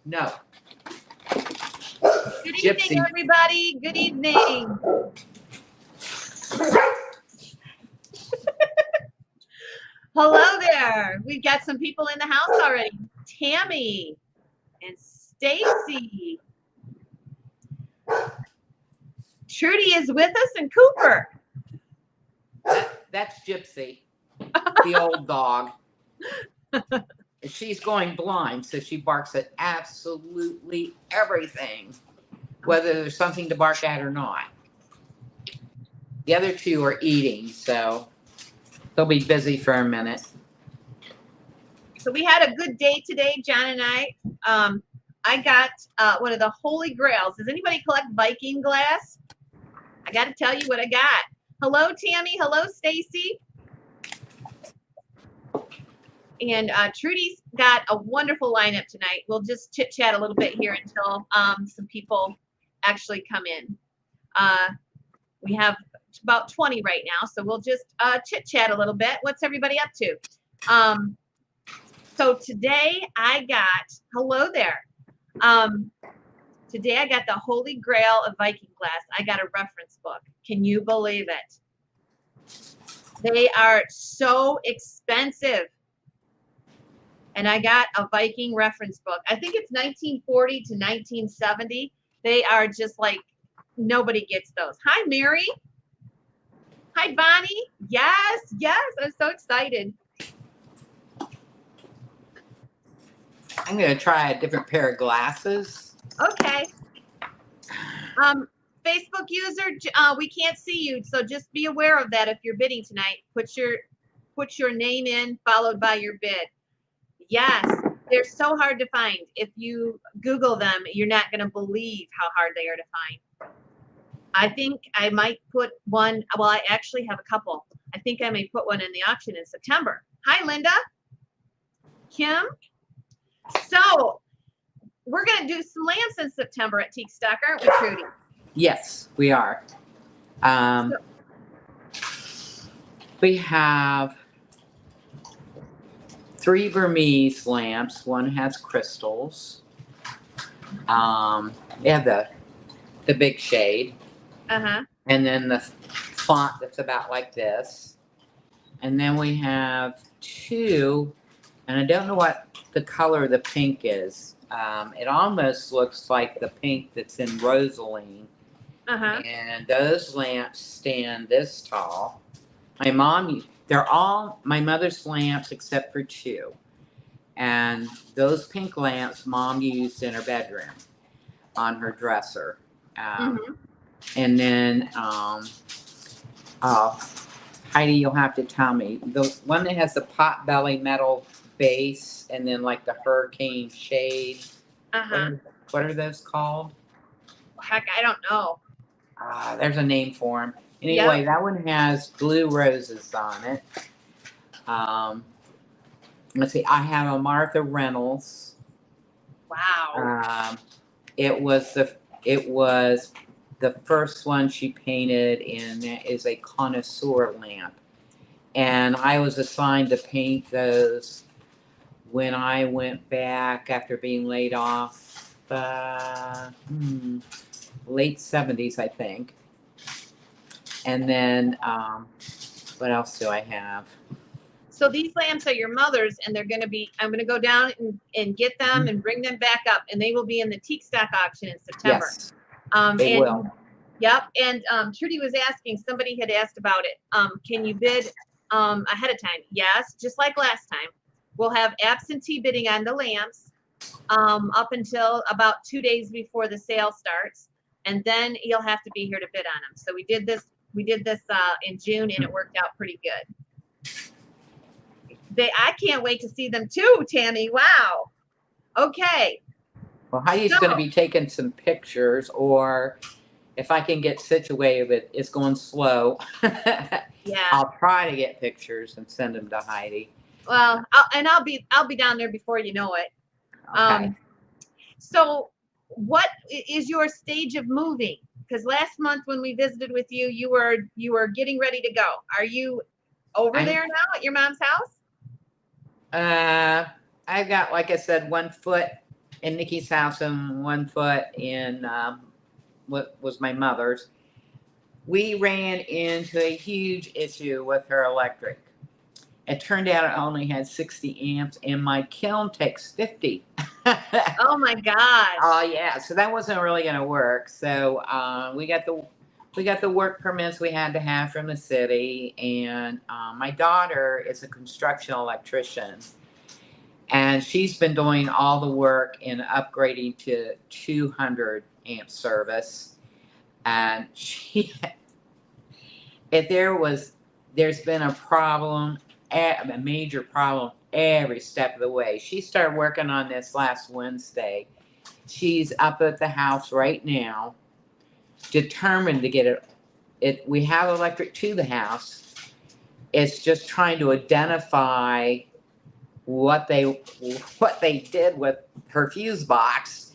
No. Good evening, everybody. Good evening. Hello there. We've got some people in the house already. Tammy and Stacy. Trudy is with us, and Cooper. That's Gypsy, the old dog. She's going blind, so she barks at absolutely everything, whether there's something to bark at or not. The other two are eating, so they'll be busy for a minute. So we had a good day today, John and I. I got one of the holy grails. Does anybody collect Viking glass? I got to tell you what I got. Hello, Tammy. Hello, Stacy. And Trudy's got a wonderful lineup tonight. We'll just chit chat a little bit here until some people actually come in. We have about 20 right now, so we'll just chit chat a little bit. What's everybody up to? So today I got, hello there. Today I got the Holy Grail of Viking glass. I got a reference book. Can you believe it? They are so expensive. And I got a Viking reference book. I think it's 1940 to 1970. They are just like, nobody gets those. Hi, Mary. Hi, Bonnie. Yes, yes. I'm so excited. I'm going to try a different pair of glasses. Okay. Facebook user, we can't see you, so just be aware of that if you're bidding tonight. Put your name in, followed by your bid. Yes, they're so hard to find. If you Google them, you're not going to believe how hard they are to find. I think I might put one, well, I actually have a couple. I think I may put one in the auction in September. Hi, Linda. Kim. So, we're going to do some lamps in September at Teak Stock, aren't we, Trudy? Yes, we are. We have 3 Burmese lamps. One has crystals. They have the big shade. Uh-huh. And then the font that's about like this. And then we have 2, and I don't know what the color of the pink is. It almost looks like the pink that's in Rosaline. Uh-huh. And those lamps stand this tall. My mom, they're all my mother's lamps except for 2. And those pink lamps Mom used in her bedroom on her dresser. And then, Heidi, you'll have to tell me. The one that has the pot belly metal base and then like the hurricane shade. Uh-huh. What are those called? Heck, I don't know. There's a name for them. Anyway, Yep. That one has blue roses on it. Let's see. I have a Martha Reynolds. Wow. It was the first one she painted, and that is a connoisseur lamp. And I was assigned to paint those when I went back after being laid off, late 70s, I think. And then, what else do I have? So these lamps are your mother's, and they're going to be, I'm going to go down and get them and bring them back up, and they will be in the Teak Stock auction in September. Yes, they will. Yep, and Trudy was asking, somebody had asked about it. Can you bid ahead of time? Yes, just like last time. We'll have absentee bidding on the lamps up until about 2 days before the sale starts, and then you'll have to be here to bid on them. So we did this in June, and it worked out pretty good. I can't wait to see them too, Tammy. Wow. Okay. Well, Heidi's going to be taking some pictures, or if I can get situated, but it's going slow. Yeah. I'll try to get pictures and send them to Heidi. Well, I'll be down there before you know it. Okay. So, what is your stage of moving? Because last month when we visited with you, you were getting ready to go. Are you over there now at your mom's house? I've got, like I said, 1 foot in Nikki's house and 1 foot in what was my mother's. We ran into a huge issue with her electric. It turned out it only had 60 amps, and my kiln takes 50. Oh my gosh. Oh yeah, so that wasn't really going to work. So we got the work permits we had to have from the city, and my daughter is a construction electrician, and she's been doing all the work in upgrading to 200 amp service. And there's been a problem, a major problem every step of the way. She started working on this last Wednesday. She's up at the house right now, determined to get it. We have electric to the house. It's just trying to identify what they did with her fuse box.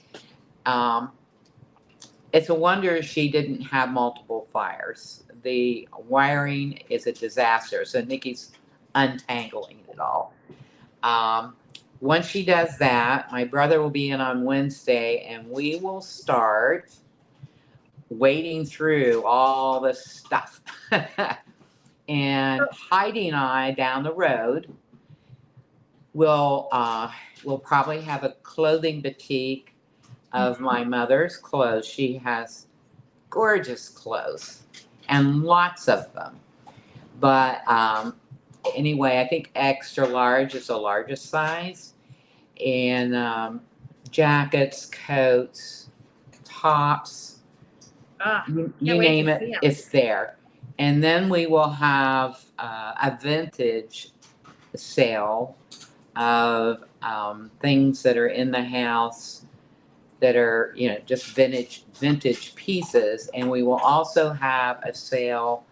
It's a wonder she didn't have multiple fires. The wiring is a disaster, so Nikki's untangling it all. Once she does that, my brother will be in on Wednesday, and we will start wading through all this stuff. And Heidi and I down the road will probably have a clothing boutique of my mother's clothes. She has gorgeous clothes and lots of them. But anyway, I think extra large is the largest size. And jackets, coats, tops, you name it, it's there. And then we will have a vintage sale of things that are in the house that are, just vintage pieces. And we will also have a sale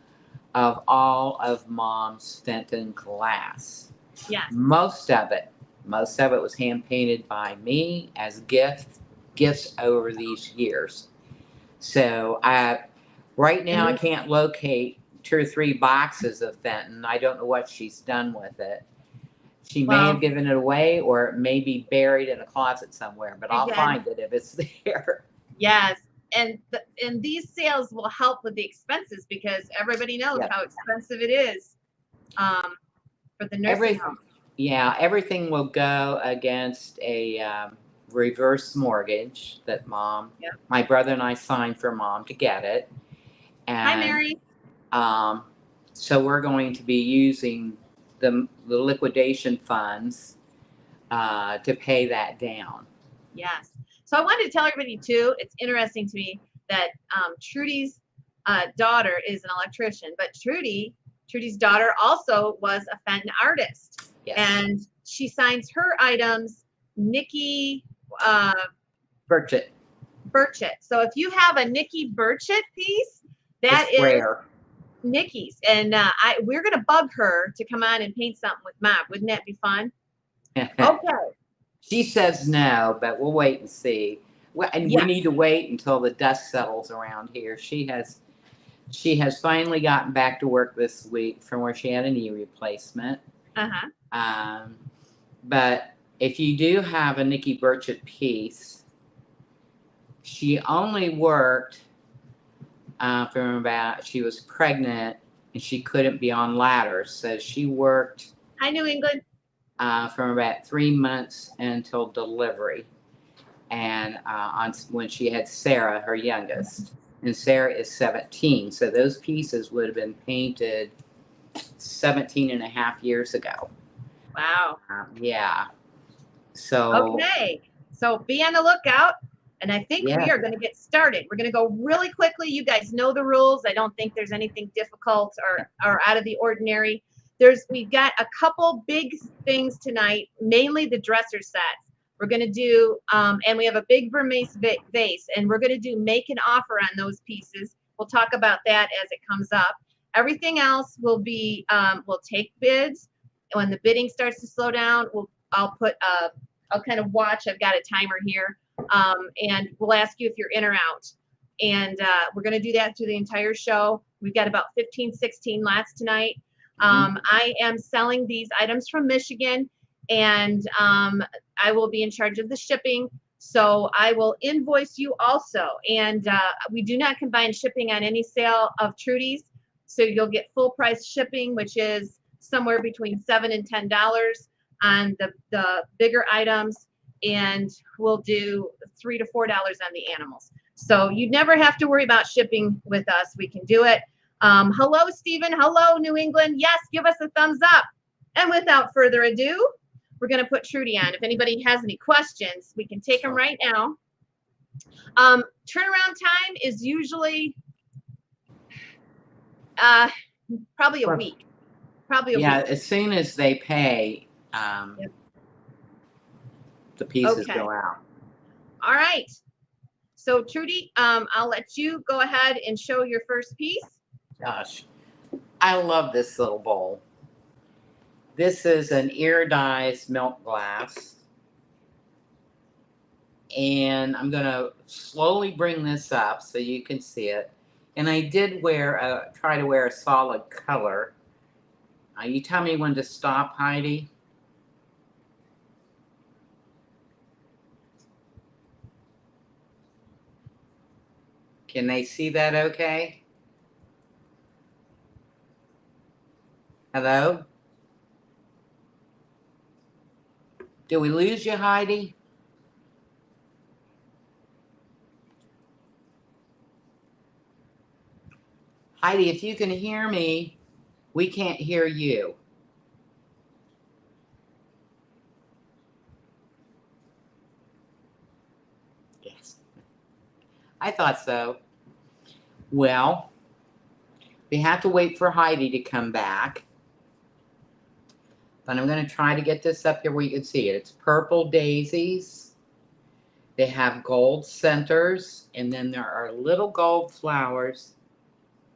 of all of Mom's Fenton glass. Yes. Most of it was hand painted by me as gifts over these years. So right now I can't locate 2 or 3 boxes of Fenton. I don't know what she's done with it. She may have given it away, or it may be buried in a closet somewhere, but I'll find it if it's there. Yes. And these sales will help with the expenses, because everybody knows how expensive it is for the nursing home. Yeah, everything will go against a reverse mortgage that my brother and I signed for Mom to get it. And, hi, Mary. So we're going to be using the liquidation funds to pay that down. Yes. So I wanted to tell everybody too, it's interesting to me that Trudy's daughter is an electrician, but Trudy's daughter also was a Fenton artist. Yes. And she signs her items Nikki Burchett. So if you have a Nikki Burchett piece, that is rare. Nikki's. And we're going to bug her to come on and paint something with Mom. Wouldn't that be fun? Okay. She says no, but we'll wait and see. We need to wait until the dust settles around here. She has finally gotten back to work this week from where she had a knee replacement. But if you do have a Nikki Burchett piece, she only worked she was pregnant and she couldn't be on ladders, so she worked. Hi, New England. From about 3 months until delivery, and when she had Sarah, her youngest, and Sarah is 17, so those pieces would have been painted 17 and a half years ago. Wow. Yeah. So so be on the lookout, and I think we are going to get started. We're going to go really quickly. You guys know the rules. I don't think there's anything difficult or out of the ordinary. We've got a couple big things tonight, mainly the dresser sets. We're going to do, and we have a big Vermeer vase, and we're going to do make an offer on those pieces. We'll talk about that as it comes up. Everything else will be, we'll take bids. And when the bidding starts to slow down, I'll kind of watch. I've got a timer here, and we'll ask you if you're in or out. And we're going to do that through the entire show. We've got about 15, 16 lots tonight. I am selling these items from Michigan, and I will be in charge of the shipping. So I will invoice you also. And we do not combine shipping on any sale of Trudy's. So you'll get full price shipping, which is somewhere between $7 and $10 on the bigger items. And we'll do $3 to $4 on the animals. So you never have to worry about shipping with us. We can do it. Hello, Stephen. Hello, New England. Yes, give us a thumbs up. And without further ado, we're going to put Trudy on. If anybody has any questions, we can take them right now. Turnaround time is usually probably a week. Probably a week. Yeah, as soon as they pay, Yep. the pieces Okay. go out. All right. So Trudy, I'll let you go ahead and show your first piece. Gosh, I love this little bowl. This is an iridized milk glass. And I'm going to slowly bring this up so you can see it. And I did try to wear a solid color. You tell me when to stop, Heidi. Can they see that okay? Hello? Did we lose you, Heidi? Heidi, if you can hear me, we can't hear you. Yes. I thought so. Well, we have to wait for Heidi to come back. But I'm going to try to get this up here where you can see it. It's purple daisies. They have gold centers. And then there are little gold flowers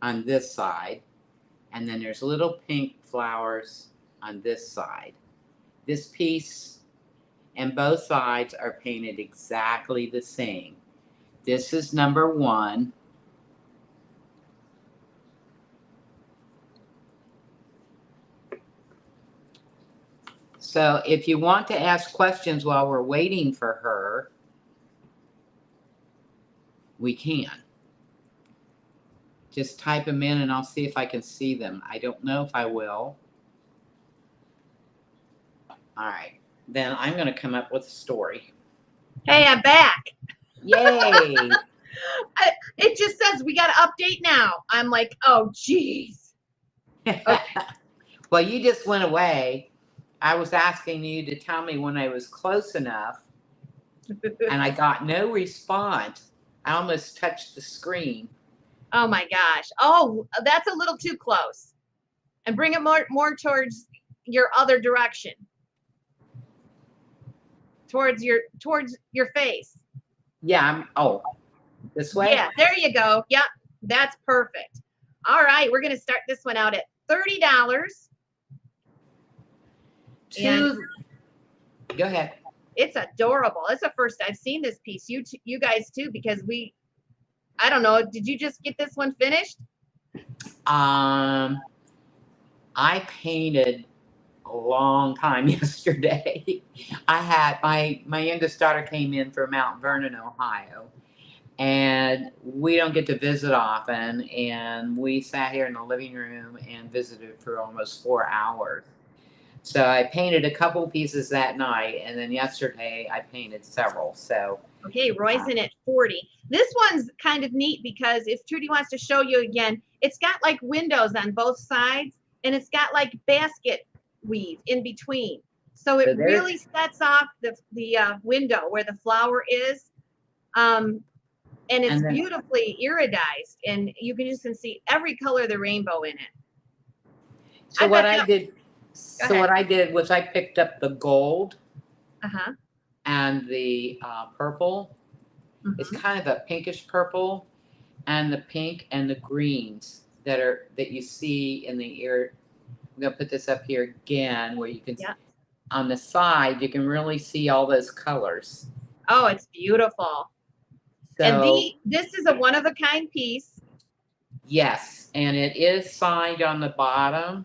on this side. And then there's little pink flowers on this side. This piece and both sides are painted exactly the same. This is number 1. So if you want to ask questions while we're waiting for her, we can. Just type them in and I'll see if I can see them. I don't know if I will. All right. Then I'm going to come up with a story. Hey, I'm back. Yay. It just says we got to update now. I'm like, oh, geez. Okay. Well, you just went away. I was asking you to tell me when I was close enough, and I got no response. I almost touched the screen. Oh my gosh. Oh, that's a little too close. And bring it more towards your other direction. Towards your face. Yeah, this way? Yeah, there you go. Yep, that's perfect. All right, we're gonna start this one out at $30. Go ahead. It's adorable. It's the first I've seen this piece. You guys too, because I don't know. Did you just get this one finished? I painted a long time yesterday. I had my youngest daughter came in from Mount Vernon, Ohio, and we don't get to visit often. And we sat here in the living room and visited for almost 4 hours. So I painted a couple pieces that night, and then yesterday I painted several. So okay, Roy's in at 40. This one's kind of neat because if Trudy wants to show you again, it's got like windows on both sides, and it's got like basket weave in between. So it really sets off the window where the flower is. And it's beautifully iridized, and you can just see every color of the rainbow in it. So what I did was I picked up the gold and the purple. It's kind of a pinkish purple, and the pink and the greens that you see in the ear. I'm gonna put this up here again where you can on the side you can really see all those colors. Oh, it's beautiful. So, and this is a one-of-a-kind piece. Yes, and it is signed on the bottom,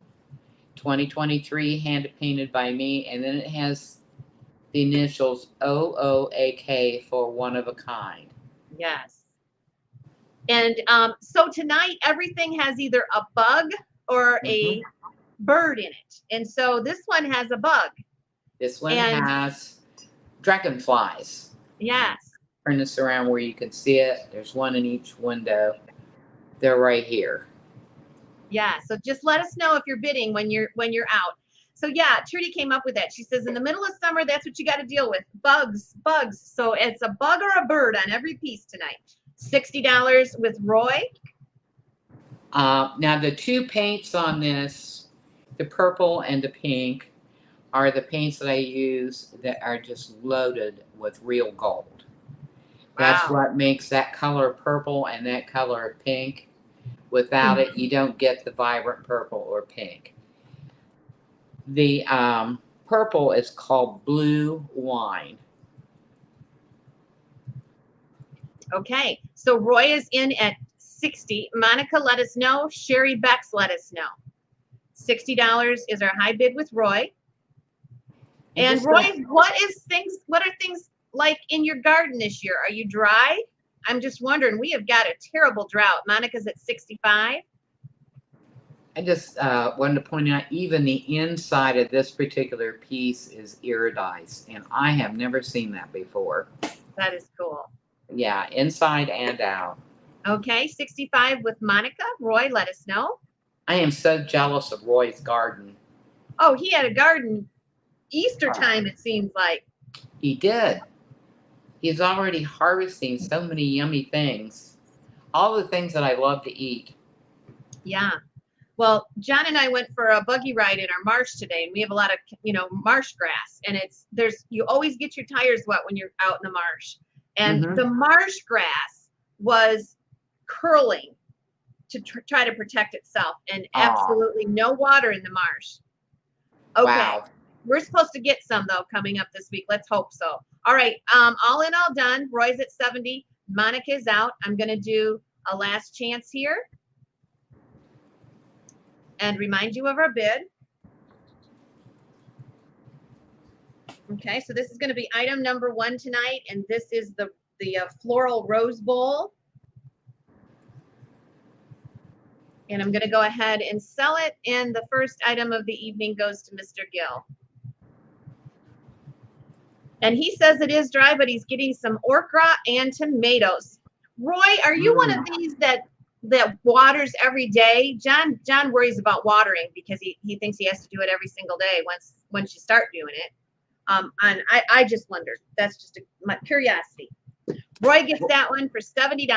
2023, hand painted by me, and then it has the initials OOAK for one of a kind. Yes. And so tonight, everything has either a bug or a bird in it. And so this one has a bug. This one And has dragonflies. yes. Turn this around where you can see it. There's one in each window. They're right here. Yeah. So just let us know if you're bidding when you're out. So yeah, Trudy came up with that. She says in the middle of summer, that's what you got to deal with. Bugs. So it's a bug or a bird on every piece tonight. $60 with Roy. Now the two paints on this, the purple and the pink, are the paints that I use that are just loaded with real gold. That's Wow. what makes that color purple and that color pink. Without it, you don't get the vibrant purple or pink. The purple is called blue wine. Okay. So Roy is in at 60. Monica, let us know. Sherry Bex, let us know. $60 is our high bid with Roy. And Roy, what are things like in your garden this year? Are you dry? I'm just wondering. We have got a terrible drought. Monica's at 65. I just wanted to point out, even the inside of this particular piece is iridized, and I have never seen that before. That is cool. Yeah, inside and out. Okay, 65 with Monica. Roy, let us know. I am so jealous of Roy's garden. Oh, he had a garden Easter time, it seems like. He did. He's already harvesting so many yummy things. All the things that I love to eat. Yeah. Well, John and I went for a buggy ride in our marsh today, and we have a lot of, marsh grass, and you always get your tires wet when you're out in the marsh. And the marsh grass was curling to try to protect itself, and absolutely no water in the marsh. Okay. Wow. We're supposed to get some though coming up this week. Let's hope so. All right. All in all done. Roy's at 70. Monica's out. I'm going to do a last chance here and remind you of our bid. Okay, so this is going to be item number 1 tonight, and this is the floral rose bowl. And I'm going to go ahead and sell it, and the first item of the evening goes to Mr. Gill. And he says it is dry, but he's getting some okra and tomatoes. Roy, are you one of these that waters every day? John worries about watering because he thinks he has to do it every single day once you start doing it. And I just wondered. That's just my curiosity. Roy gets that one for $70.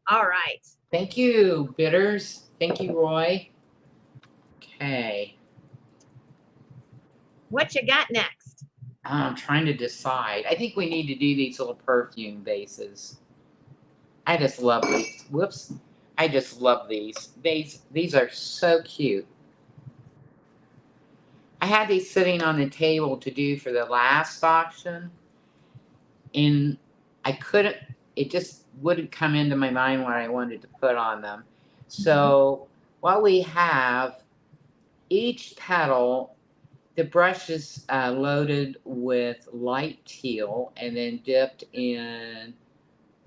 All right. Thank you, bidders. Thank you, Roy. Okay. What you got next? I'm trying to decide. I think we need to do these little perfume vases. I just love these. Whoops. I just love these. These are so cute. I had these sitting on the table to do for the last auction, and I couldn't, it just wouldn't come into my mind what I wanted to put on them. So what we have, each petal, the brush is loaded with light teal and then dipped in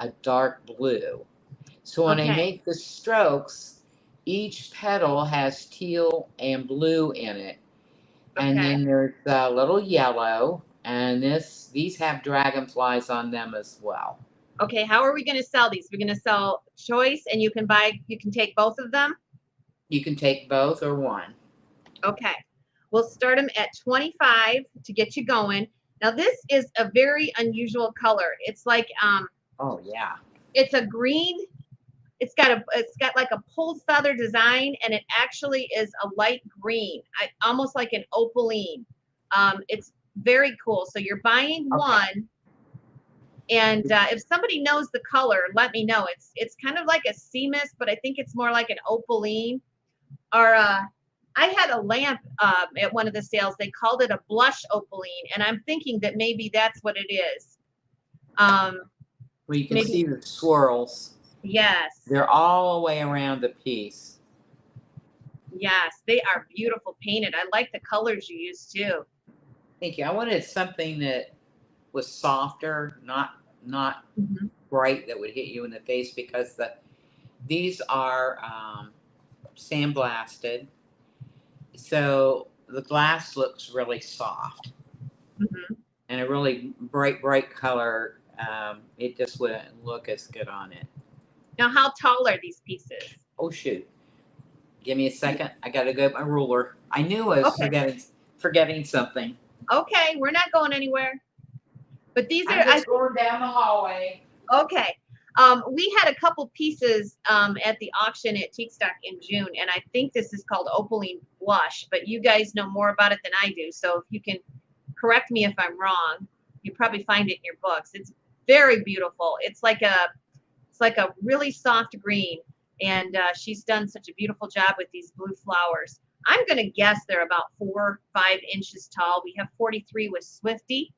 a dark blue. So when I make the strokes, each petal has teal and blue in it. And then there's a little yellow, and these have dragonflies on them as well. Okay, how are we going to sell these? We're going to sell choice, and you can take both of them? You can take both or one. Okay. We'll start them at 25 to get you going. Now this is a very unusual color. It's like oh yeah. It's a green. It's got like a pulled feather design, and it actually is a light green, almost like an opaline. It's very cool. So you're buying one, and if somebody knows the color, let me know. It's kind of like a sea mist, but I think it's more like an opaline. Or I had a lamp at one of the sales. They called it a blush opaline, and I'm thinking that maybe that's what it is. Well, you can see the swirls. Yes. They're all the way around the piece. Yes, they are beautiful painted. I like the colors you use too. Thank you. I wanted something that was softer, not Mhm. bright that would hit you in the face because these are sandblasted, so the glass looks really soft Mhm. and a really bright color. It just wouldn't look as good on it. Now, how tall are these pieces? Oh shoot! Give me a second. I gotta go get my ruler. I knew I was Okay. forgetting something. Okay, we're not going anywhere. But these are, I'm just going down the hallway. okay. We had a couple pieces at the auction at Teak in June, and I think this is called opaline blush, but you guys know more about it than I do. So if you can correct me if I'm wrong, you probably find it in your books. It's very beautiful. It's like a really soft green, and she's done such a beautiful job with these blue flowers. I'm going to guess they're about 4 or 5 inches tall. We have 43 with Swifty.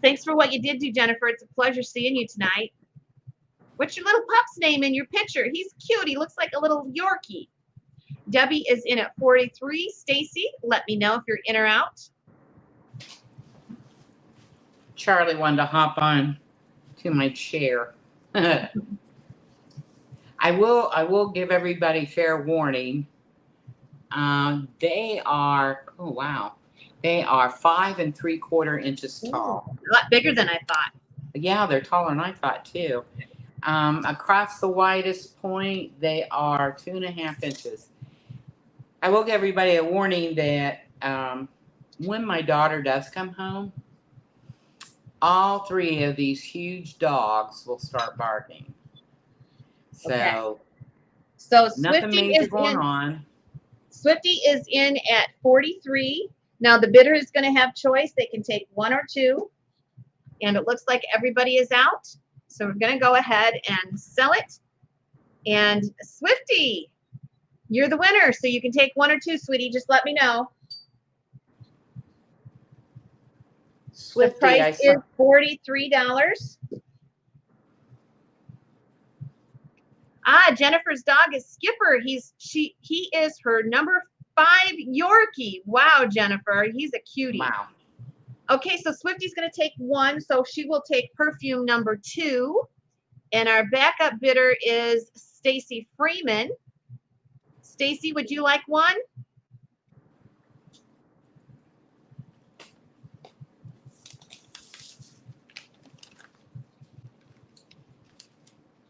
Thanks for what you did do, Jennifer. It's a pleasure seeing you tonight. What's your little pup's name in your picture? He's cute. He looks like a little Yorkie. Debbie is in at 43. Stacy, let me know if you're in or out. Charlie wanted to hop on to my chair. I will give everybody fair warning. They are, oh wow, they are 5 3/4 inches tall. A lot bigger than I thought. Yeah, they're taller than I thought too. Across the widest point, they are 2.5 inches. I will give everybody a warning that when my daughter does come home, all 3 of these huge dogs will start barking. So Okay. So nothing Swifty major is going in. on. Swifty is in at 43. Now the bidder is going to have choice. They can take 1 or 2. And it looks like everybody is out. So we're going to go ahead and sell it. And Swifty, you're the winner. So you can take 1 or 2, sweetie. Just let me know. Swifty, The price is $43. Jennifer's dog is Skipper. He is her number 5 Yorkie. Wow, Jennifer, he's a cutie. wow. Okay, so Swifty's going to take 1, so she will take perfume number 2. And our backup bidder is Stacy Freeman. Stacy, would you like 1?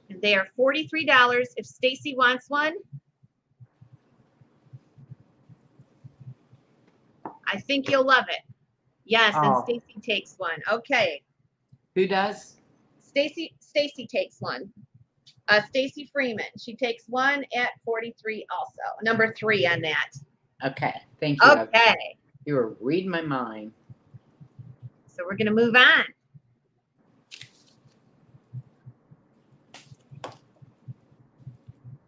And they are $43 if Stacy wants 1. I think you'll love it. Yes, and Stacy takes 1. Okay. Who does? Stacy takes 1. Stacy Freeman. She takes 1 at 43 also. Number 3 on that. Okay. Thank you. Okay. You were reading my mind. So we're going to move on.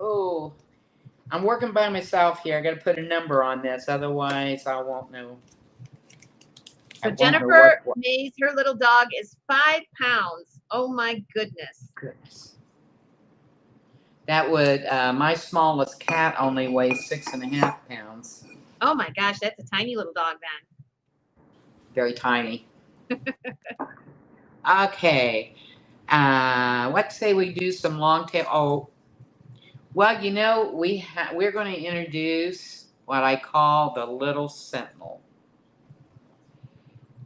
Oh, I'm working by myself here. I got to put a number on this. Otherwise, I won't know. So Jennifer Mays, her little dog is 5 pounds. Oh my goodness. That would, my smallest cat only weighs 6.5 pounds. Oh my gosh, that's a tiny little dog then. Very tiny. Okay. Let's say we do some long tail. Oh, well, you know, we're going to introduce what I call the little sentinel.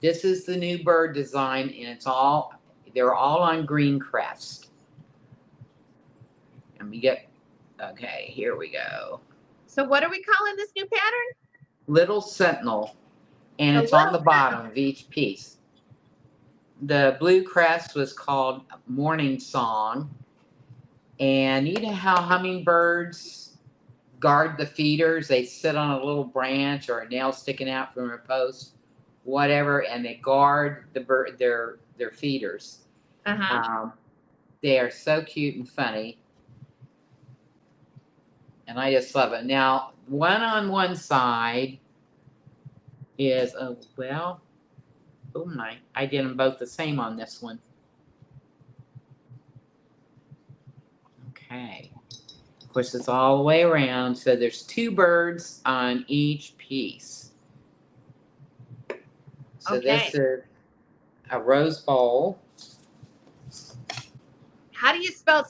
This is the new bird design, and they're all on green crest. And we get, okay, here we go. So what are we calling this new pattern? Little sentinel, and it's on the bottom of each piece. The blue crest was called Morning Song. And you know how hummingbirds guard the feeders? They sit on a little branch or a nail sticking out from a post, whatever, and they guard their feeders. They are so cute and funny, and I just love it. Now, one on one side is I did them both the same on this one. Okay. Of course, it's all the way around, so there's 2 birds on each piece. So Okay. this is a rose bowl. How do you spell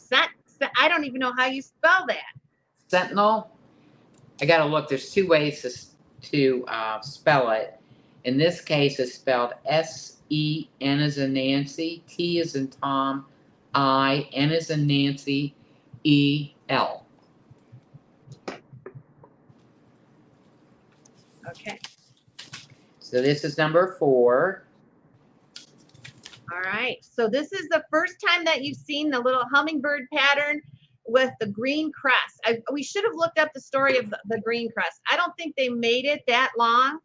I don't even know how you spell that. Sentinel. I gotta look. There's two ways to spell it. In this case, it's spelled S-E-N as in Nancy, T as in Tom, I, N as in Nancy, E-L. Okay. So this is number 4. All right. So this is the first time that you've seen the little hummingbird pattern with the green crest. We should have looked up the story of the green crest. I don't think they made it that long.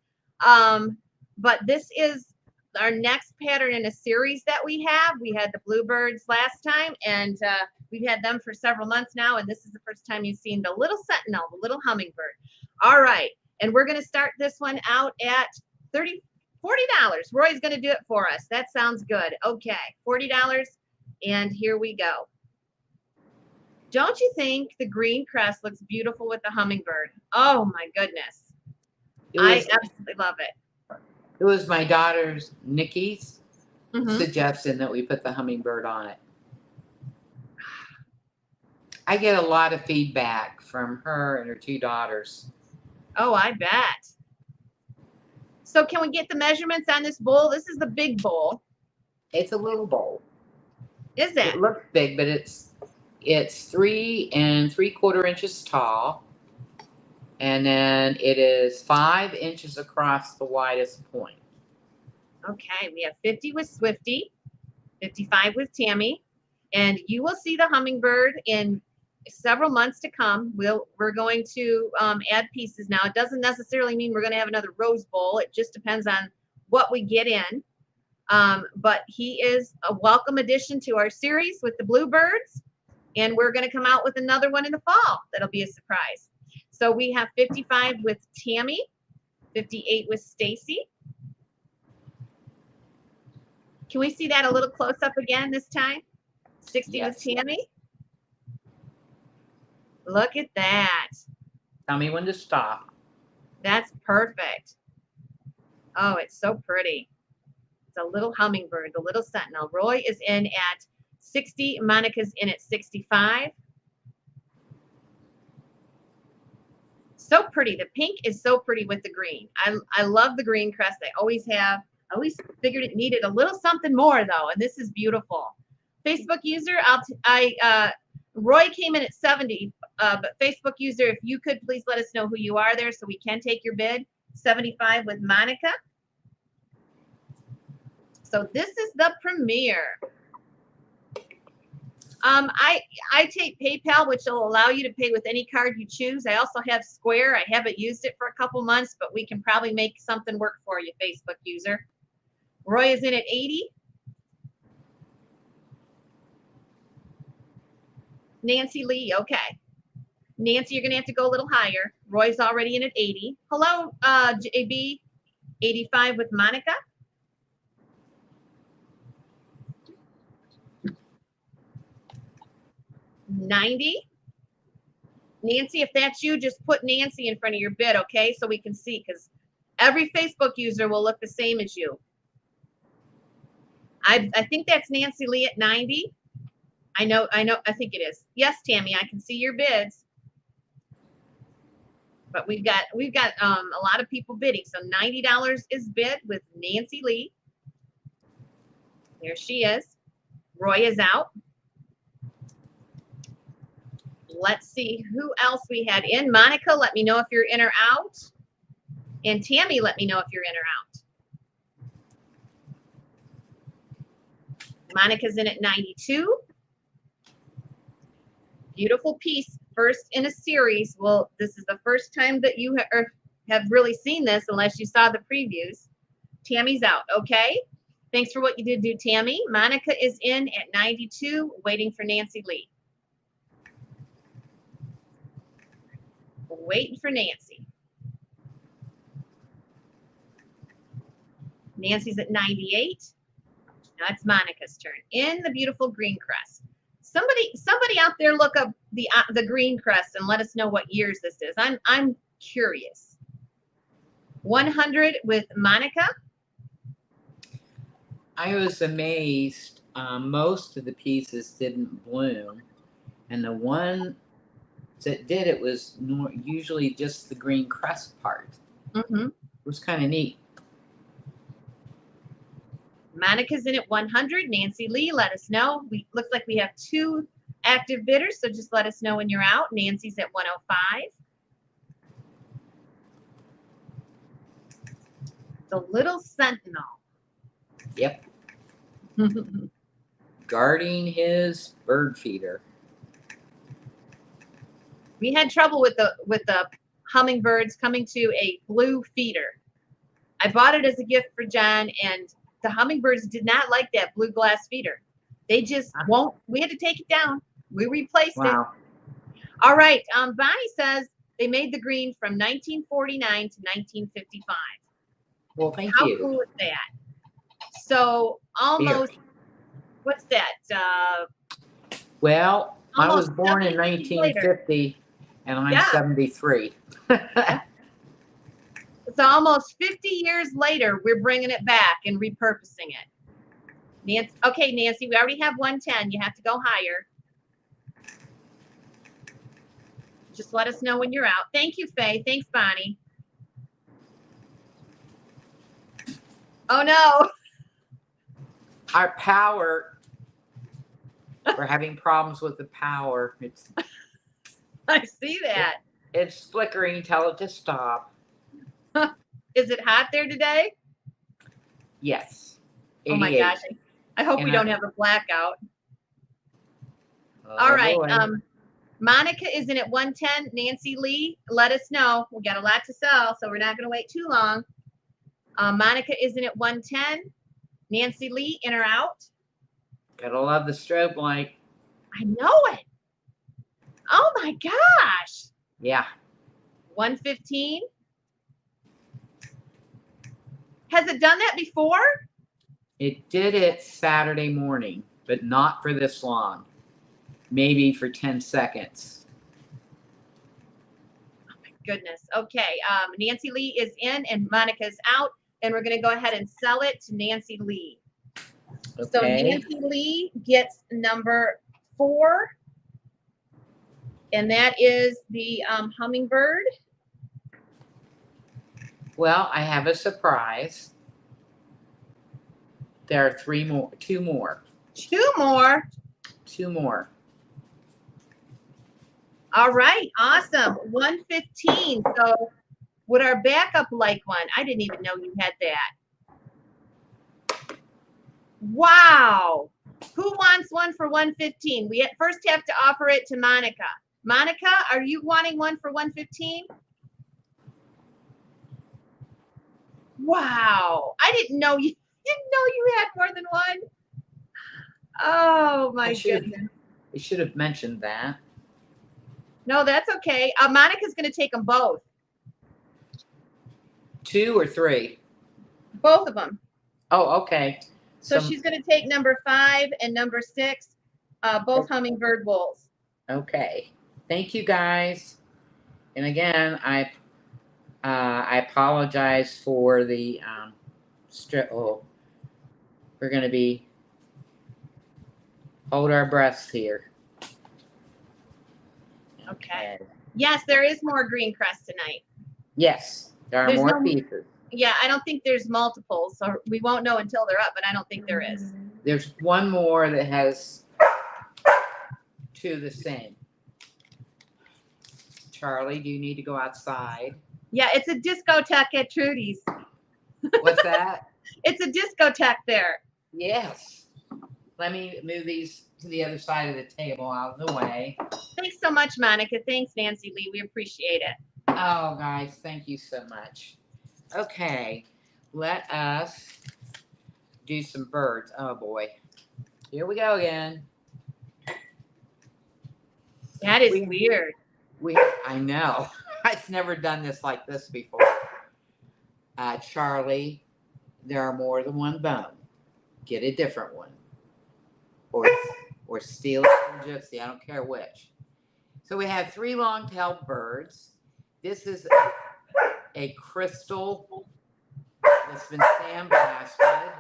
But this is our next pattern in a series that we have. We had the bluebirds last time, and we've had them for several months now. And this is the first time you've seen the little sentinel, the little hummingbird. All right. And we're going to start this one out at $40. Roy's going to do it for us. That sounds good. Okay, $40, and here we go. Don't you think the green crest looks beautiful with the hummingbird? Oh my goodness. I absolutely love it. It was my daughter's, Nikki's, Mhm. suggestion that we put the hummingbird on it. I get a lot of feedback from her and her 2 daughters. Oh, I bet. So can we get the measurements on this bowl? This is the big bowl. It's a little bowl. Is it? It looks big, but it's 3 3/4 inches tall, and then it is 5 inches across the widest point. Okay, we have 50 with Swifty, 55 with Tammy, and you will see the hummingbird in several months to come. We're going to add pieces now. It doesn't necessarily mean we're going to have another rose bowl. It just depends on what we get in. But he is a welcome addition to our series with the bluebirds, and we're going to come out with another one in the fall. That'll be a surprise. So we have 55 with Tammy, 58 with Stacy. Can we see that a little close up again this time? 60 Yes. with Tammy. Look at that. Tell me when to stop. That's perfect. Oh, it's so pretty. It's a little hummingbird, the little sentinel. Roy is in at 60. Monica's in at 65. So pretty. The pink is so pretty with the green. I love the green crest. I always have. I always figured it needed a little something more though, and this is beautiful. Facebook user, Roy came in at 70, but Facebook user, if you could please let us know who you are there so we can take your bid. 75 with Monica. So this is the premiere. I take PayPal, which will allow you to pay with any card you choose. I also have Square. I haven't used it for a couple months, but we can probably make something work for you, Facebook user. Roy is in at 80. Nancy Lee, okay. Nancy, you're going to have to go a little higher. Roy's already in at 80. Hello, JB. 85 with Monica. $90. Nancy, if that's you, just put Nancy in front of your bid, okay? So we can see, because every Facebook user will look the same as you. I think that's Nancy Lee at 90. I think it is. Yes, Tammy, I can see your bids. But we've got a lot of people bidding. So $90 is bid with Nancy Lee. There she is. Roy is out. Let's see who else we had in. Monica, let me know if you're in or out. And Tammy, let me know if you're in or out. Monica's in at 92. Beautiful piece. First in a series. Well, this is the first time that you have really seen this unless you saw the previews. Tammy's out. Okay. Thanks for what you did do, Tammy. Monica is in at 92, waiting for Nancy Lee. Waiting for Nancy. Nancy's at 98. Now it's Monica's turn. In the beautiful green crest. Somebody out there look up the green crest and let us know what years this is. I'm curious. 100 with Monica. I was amazed. Most of the pieces didn't bloom, and the one that did it was usually just the green crust part. Mm-hmm. It was kind of neat. Monica's in at 100. Nancy Lee, let us know. Looks like we have 2 active bidders, so just let us know when you're out. Nancy's at 105. The little sentinel. Yep. Guarding his bird feeder. We had trouble with the hummingbirds coming to a blue feeder. I bought it as a gift for John, and the hummingbirds did not like that blue glass feeder. They just won't. We had to take it down. We replaced it. All right. Bonnie says they made the green from 1949 to 1955. Well, thank How you. cool is that? So almost, what's that? Well, I was Almost born in 70 years later. 1950, and I'm Yeah. 73. So almost 50 years later, we're bringing it back and repurposing it. Nancy, okay, Nancy, we already have 110. You have to go higher. Just let us know when you're out. Thank you, Faye. Thanks, Bonnie. Oh, no. Our power, we're having problems with the power. I see that. It's flickering. Tell it to stop. Is it hot there today? Yes. 88. Oh, my gosh. I hope we don't have a blackout. All right. Monica is in at 110. Nancy Lee, let us know. We got a lot to sell, so we're not going to wait too long. Monica is in at 110. Nancy Lee, in or out? Gotta love the strobe light. I know it. Oh my gosh. Yeah. 115. Has it done that before? It did it Saturday morning, but not for this long. Maybe for 10 seconds. Oh my goodness. Okay. Nancy Lee is in and Monica's out. And we're going to go ahead and sell it to Nancy Lee. Okay. So Nancy Lee gets number 4. And that is the hummingbird. Well, I have a surprise. There are 2 more. 2 more. 2 more. All right. Awesome. 115. So would our backup like one? I didn't even know you had that. Wow. Who wants one for 115? We first have to offer it to Monica. Monica, are you wanting one for 115? Wow. I didn't know you had more than one. Oh my goodness. You should have mentioned that. No, that's okay. Monica's going to take them both. 2 or 3? Both of them. Oh, okay. So she's going to take number 5 and number 6, both hummingbird wools. Okay. Thank you, guys. And again, I apologize for the strip. Oh, we're going to be hold our breaths here. Okay. Yes, there is more green crust tonight. Yes, there are more pieces. Yeah, I don't think there's multiples, so we won't know until they're up, but I don't think there is. There's one more that has 2 the same. Charlie, do you need to go outside? Yeah, it's a discotheque at Trudy's. What's that? It's a discotheque there. Yes. Let me move these to the other side of the table out of the way. Thanks so much, Monica. Thanks, Nancy Lee. We appreciate it. Oh, guys, thank you so much. Okay, let us do some birds. Oh, boy. Here we go again. That is weird. I know. I've never done this like this before. Charlie, there are more than one bone. Get a different one. Or steal it from Gypsy. I don't care which. So we have 3 long-tailed birds. This is a crystal that's been sandblasted.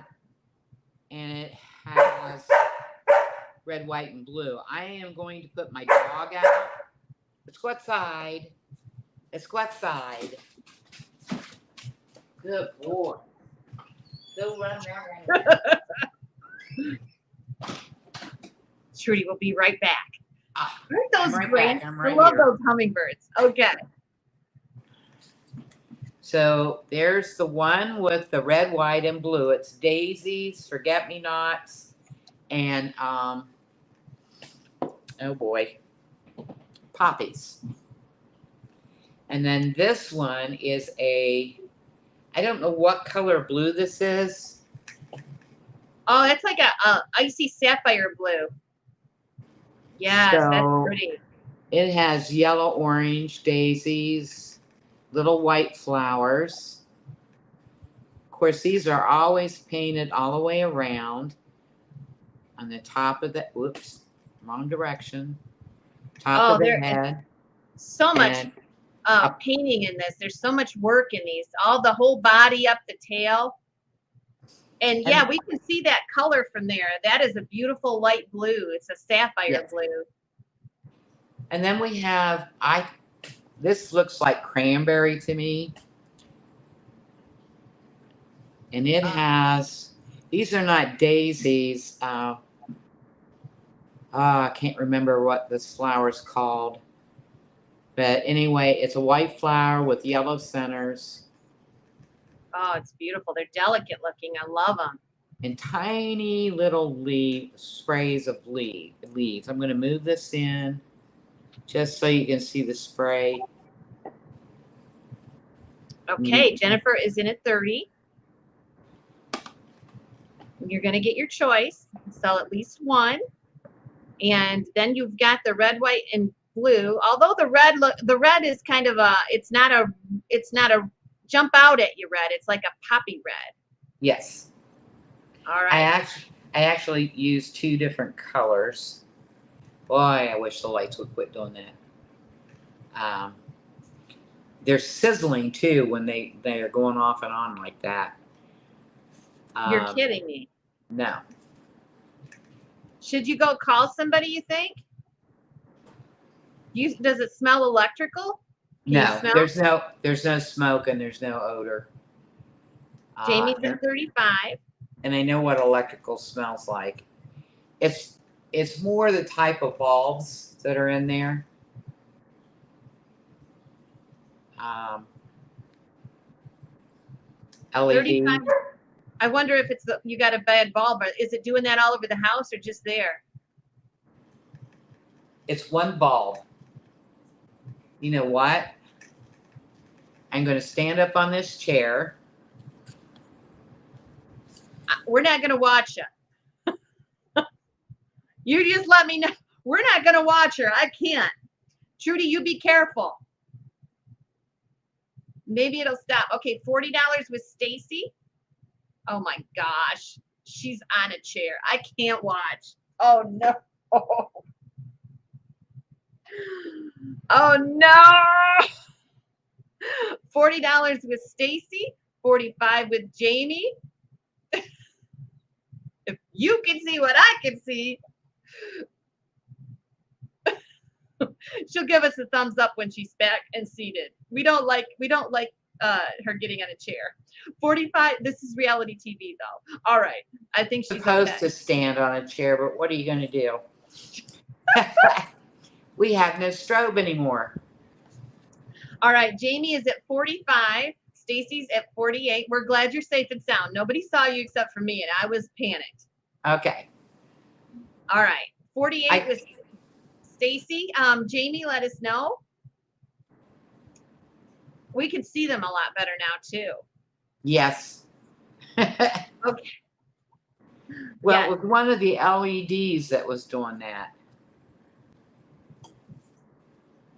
red, white, and blue. I am going to put my dog out. Let's go outside. Let's go outside. Good boy. Go run there. Trudy will be right back. Aren't those I'm right great? back. I'm I right love here. those hummingbirds. Okay. So there's the one with the red, white, and blue. It's daisies, forget-me-nots, and oh boy, poppies. And then this one is I don't know what color blue this is. Oh, that's like a icy sapphire blue. Yes, that's So pretty. it has yellow, orange daisies, little white flowers. Of course, these are always painted all the way around on the top of the, whoops, wrong direction. Top of the There head. is so much And painting in this. There's so much work in these. The whole body up the tail. And yeah, we can see that color from there. That is a beautiful light blue. It's a sapphire blue. And then we have, this looks like cranberry to me. And it has, these are not daisies. I can't remember what this flower's called. But anyway, it's a white flower with yellow centers. Oh, it's beautiful. They're delicate looking. I love them. And tiny little sprays of leaves. I'm going to move this in just so you can see the spray. Okay, Jennifer is in at 30. You're going to get your choice. Sell at least one. And then you've got the red, white, and blue. Although the red is kind of it's not a jump out at you red. It's like a poppy red. Yes. All right. I actually used 2 different colors. Boy, I wish the lights would quit doing that. They're sizzling too when they're going off and on like that. You're kidding me. No. Should you go call somebody, you think? Does it smell electrical? No, there's no smoke and there's no odor. Jamie's at 35. And I know what electrical smells like. It's more the type of bulbs that are in there. LED. 35. I wonder if you got a bad bulb. Or is it doing that all over the house or just there? It's one bulb. You know what? I'm going to stand up on this chair. We're not going to watch you. You just let me know. We're not going to watch her. I can't. Trudy, you be careful. Maybe it'll stop. Okay, $40 with Stacy. Oh my gosh. She's on a chair. I can't watch. Oh no. Oh no. $40 with Stacy, $45 with Jamie. If you can see what I can see. She'll give us a thumbs up when she's back and seated. We don't like her getting on a chair. 45. This is reality TV though. All right. I think she's supposed okay. to stand on a chair, but what are you going to do? We have no strobe anymore. All right. Jamie is at 45. Stacy's at 48. We're glad you're safe and sound. Nobody saw you except for me, and I was panicked. Okay. All right. 48 was Stacy. Jamie, let us know. We can see them a lot better now too. Yes. Okay. Well, it was one of the LEDs that was doing that.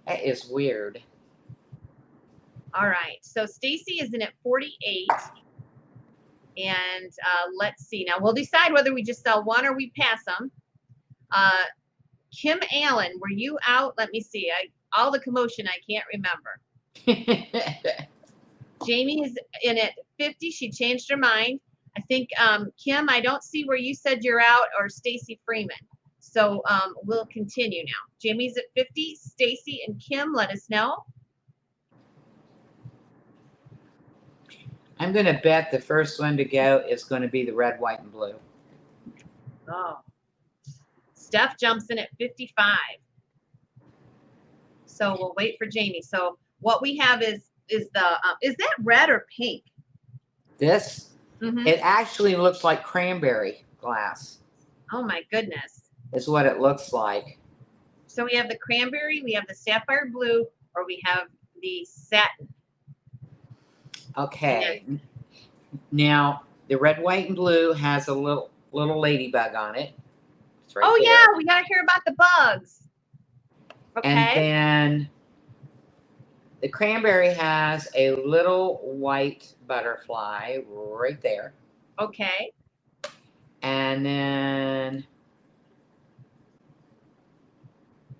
That is weird. All right. So Stacy is in at 48. And let's see. Now we'll decide whether we just sell one or we pass them. Kim Allen, were you out? Let me see. All the commotion, I can't remember. Jamie is in at 50. She changed her mind. I think, Kim, I don't see where you said you're out, or Stacy Freeman. So we'll continue now. Jimmy's at 50. Stacy and Kim, let us know. I'm going to bet the first one to go is going to be the red, white, and blue. Oh. Steph jumps in at 55. So we'll wait for Jamie. So what we have is that red or pink? This, Mm-hmm. it actually looks like cranberry glass. Oh my goodness. Is what it looks like. So we have the cranberry, we have the sapphire blue, or we have the satin. Okay. Now, the red, white, and blue has a little ladybug on it. It's right there. Yeah, we gotta hear about the bugs. Okay. And then the cranberry has a little white butterfly right there. Okay. And then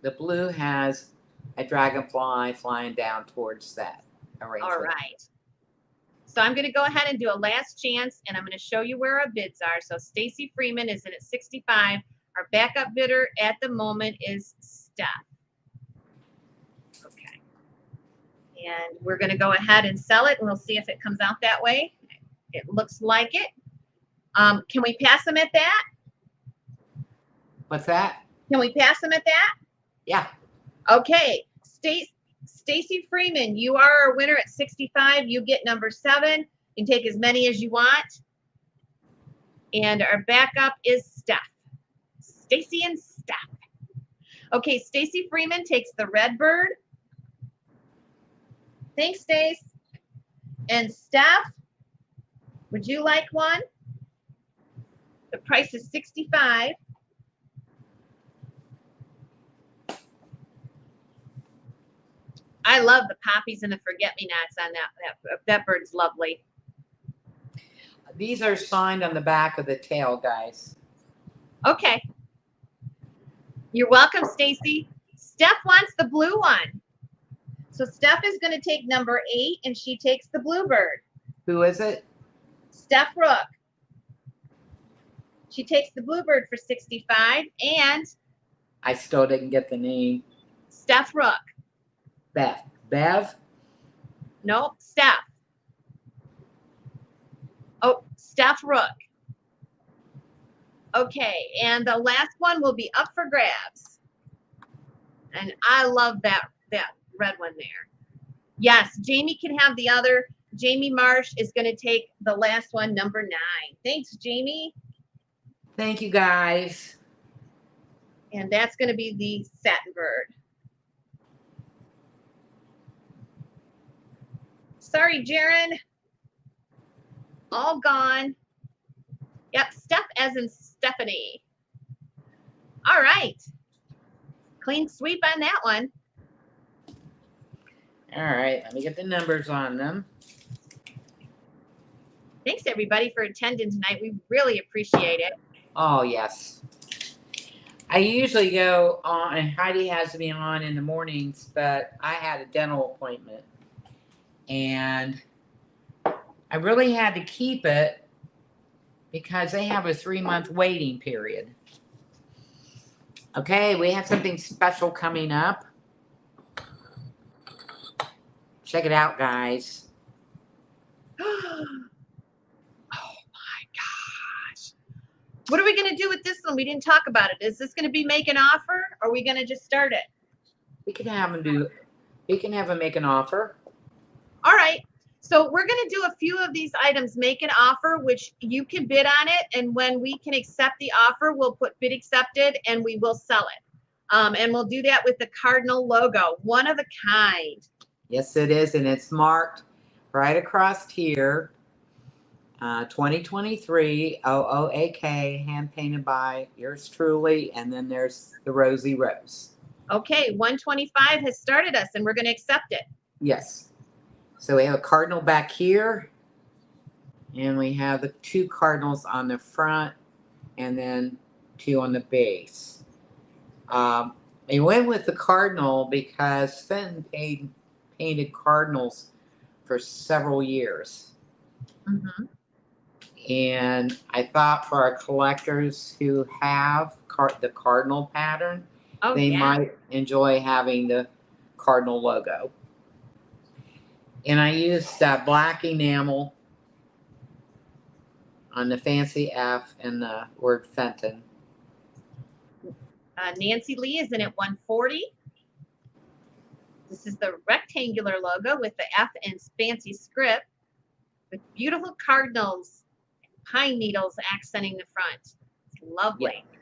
the blue has a dragonfly flying down towards that arrangement. All right. So I'm going to go ahead and do a last chance, and I'm going to show you where our bids are. So Stacy Freeman is in at 65. Our backup bidder at the moment is Steph. Okay. And we're going to go ahead and sell it, and we'll see if it comes out that way. It looks like it. Can we pass them at that? What's that? Can we pass them at that? Yeah. Okay. Stacy Freeman, you are our winner at 65. You get number 7. You can take as many as you want. And our backup is Steph. Stacy and Steph. Okay, Stacy Freeman takes the red bird. Thanks, Stace. And Steph, would you like one? The price is 65. I love the poppies and the forget-me-nots on that bird's lovely. These are signed on the back of the tail, guys. Okay. You're welcome, Stacy. Steph wants the blue one. So Steph is going to take number 8, and she takes the bluebird. Who is it? Steph Rook. She takes the bluebird for 65, and I still didn't get the name. Steph Rook. Bev? Nope, Steph. Oh, Steph Rook. Okay, and the last one will be up for grabs. And I love that red one there. Yes, Jamie can have the other. Jamie Marsh is going to take the last one, number 9. Thanks, Jamie. Thank you, guys. And that's going to be the satin bird. Sorry, Jaron. All gone. Yep, Steph as in Stephanie. All right. Clean sweep on that one. All right, let me get the numbers on them. Thanks, everybody, for attending tonight. We really appreciate it. Oh, yes. I usually go on, and Heidi has me on in the mornings, but I had a dental appointment. And I really had to keep it because they have a 3-month waiting period. Okay, we have something special coming up. Check it out, guys. Oh my gosh. What are we going to do with this one? We didn't talk about it. Is this going to be make an offer, or are we going to just start it? We can have them make an offer. All right. So we're going to do a few of these items, make an offer, which you can bid on it. And when we can accept the offer, we'll put bid accepted and we will sell it. And we'll do that with the Cardinal logo, one of a kind. Yes, it is. And it's marked right across here. 2023 OOAK, hand painted by yours truly. And then there's the Rosie Rose. Okay, 125 has started us and we're going to accept it. Yes. So we have a cardinal back here, and we have the 2 cardinals on the front, and then 2 on the base. They went with the cardinal because Fenton painted cardinals for several years. Mm-hmm. And I thought for our collectors who have the Cardinal pattern, Oh, they yeah. might enjoy having the Cardinal logo. And I used black enamel on the fancy F and the word Fenton. Nancy Lee is in at 140. This is the rectangular logo with the F and fancy script with beautiful cardinals and pine needles accenting the front. It's lovely. Yeah.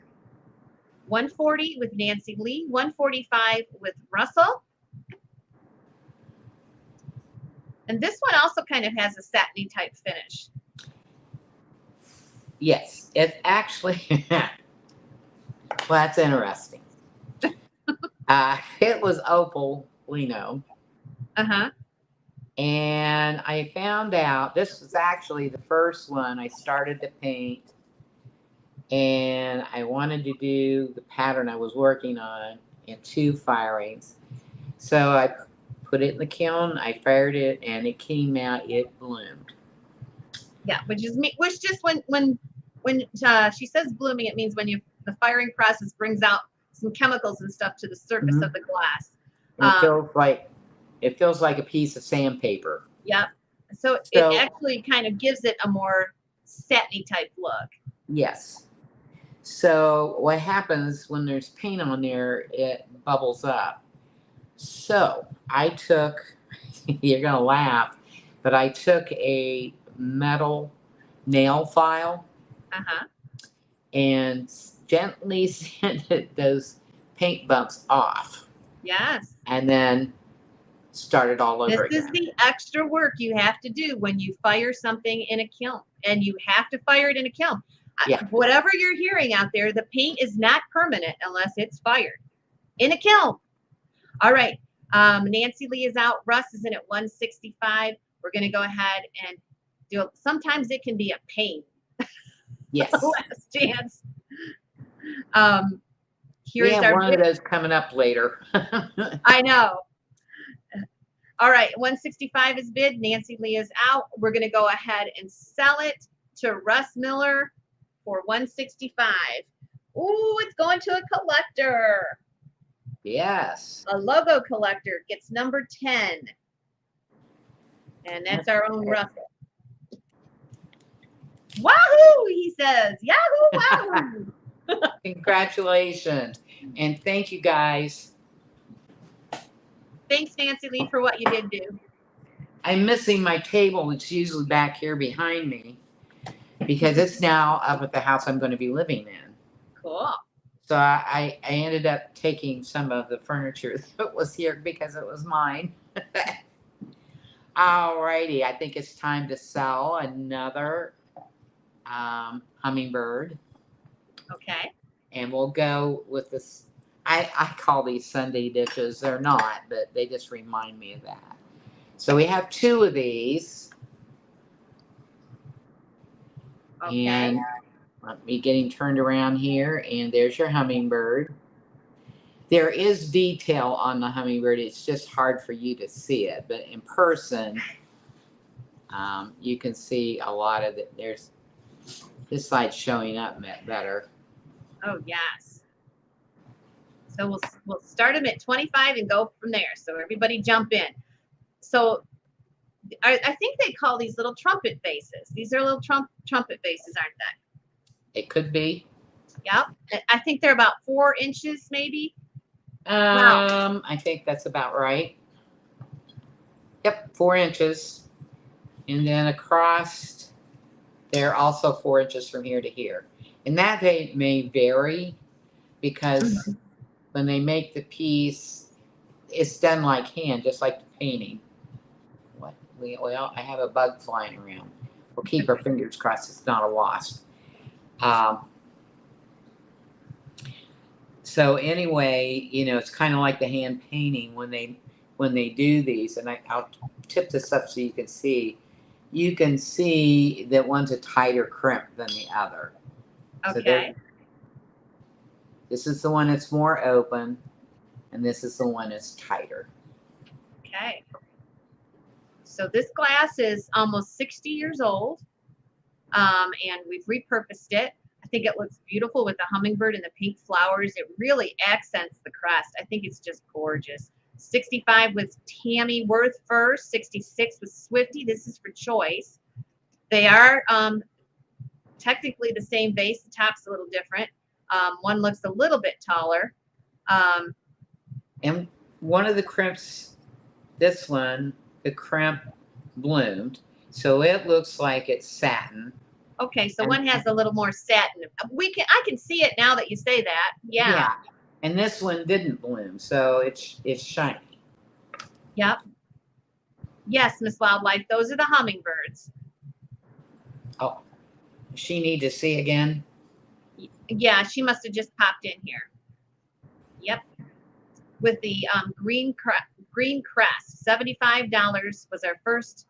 140 with Nancy Lee, 145 with Russell. And this one also kind of has a satiny type finish. Yes, it's actually, well, that's interesting. It was opal, we know. Uh-huh. And I found out this was actually the first one I started to paint. And I wanted to do the pattern I was working on in 2 firings. So I put it in the kiln, I fired it, and it came out, it bloomed. Yeah, which just when she says blooming, it means when the firing process brings out some chemicals and stuff to the surface of the glass. And it feels like a piece of sandpaper. Yep. So it actually kind of gives it a more satiny type look. Yes. So what happens when there's paint on there, it bubbles up. So I took, you're going to laugh, but I took a metal nail file and gently sanded those paint bumps off. Yes. And then started all over again. This is the extra work you have to do when you fire something in a kiln. And you have to fire it in a kiln. Yeah. Whatever you're hearing out there, the paint is not permanent unless it's fired in a kiln. All right. Nancy Lee is out. Russ is in at 165. We're going to go ahead and do it. Sometimes it can be a pain. Yes. Last chance. We have one of those coming up later. I know. All right, 165 is bid. Nancy Lee is out. We're going to go ahead and sell it to Russ Miller for 165. Ooh, it's going to a collector. Yes. A logo collector gets number 10. And that's our own Russell. Wahoo, he says. Yahoo, wahoo. Congratulations. And thank you guys. Thanks, Nancy Lee, for what you did do. I'm missing my table. It's usually back here behind me because it's now up at the house I'm going to be living in. Cool. So I ended up taking some of the furniture that was here because it was mine. Alrighty, I think it's time to sell another hummingbird. Okay. And we'll go with this. I call these Sunday dishes. They're not, but they just remind me of that. So we have 2 of these. Okay. And let me get him turned around here. And there's your hummingbird. There is detail on the hummingbird. It's just hard for you to see it. But in person, you can see a lot of it. There's this side showing up better. Oh, yes. So we'll start them at 25 and go from there. So everybody jump in. So I think they call these little trumpet vases. These are little trumpet vases, aren't they? It could be. Yep. I think they're about 4 inches, maybe. Wow. I think that's about right. Yep, 4 inches. And then across, they're also 4 inches from here to here. And that may vary because when they make the piece, it's done like hand, just like the painting. What? Well, I have a bug flying around. We'll keep our fingers crossed it's not a wasp. So anyway, it's kind of like the hand painting when they do these. And I'll tip this up so you can see. You can see that one's a tighter crimp than the other. Okay. So this is the one that's more open, and this is the one that's tighter. Okay. So this glass is almost 60 years old. and we've repurposed it. I think it looks beautiful with the hummingbird and the pink flowers. It really accents the crest. I think it's just gorgeous. 65 with Tammy Worth first, 66 with Swifty. This is for choice. They are technically the same vase. The top's a little different. One looks a little bit taller. And one of the crimps, this one, the crimp bloomed. So it looks like it's satin. Okay, so one has a little more satin. I can see it now that you say that. Yeah. And this one didn't bloom, so it's shiny. Yep. Yes, Miss Wildlife, those are the hummingbirds. Oh, she need to see again? Yeah, she must have just popped in here. Yep. With the green crest, $75 was our first.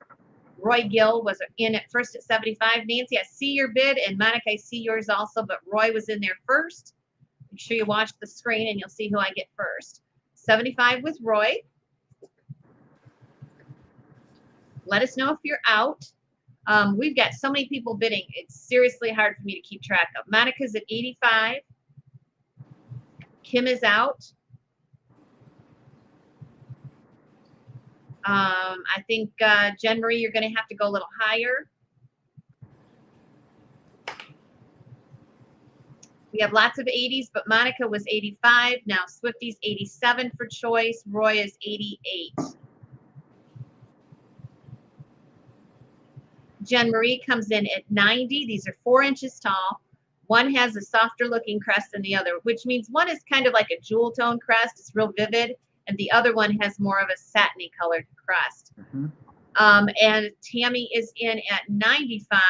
Roy Gill was in at first at 75. Nancy, I see your bid, and Monica, I see yours also, but Roy was in there first. Make sure you watch the screen and you'll see who I get first. 75 with Roy. Let us know if you're out. We've got so many people bidding. It's seriously hard for me to keep track of. Monica's at 85. Kim is out. I think Jen Marie, you're going to have to go a little higher. We have lots of 80s, but Monica was 85. Now Swifty's 87 for choice. Roy is 88. Jen Marie comes in at 90. These are 4 inches tall. One has a softer looking crest than the other, which means one is kind of like a jewel tone crest. It's real vivid. And the other one has more of a satiny colored crest. Mm-hmm. And Tammy is in at 95.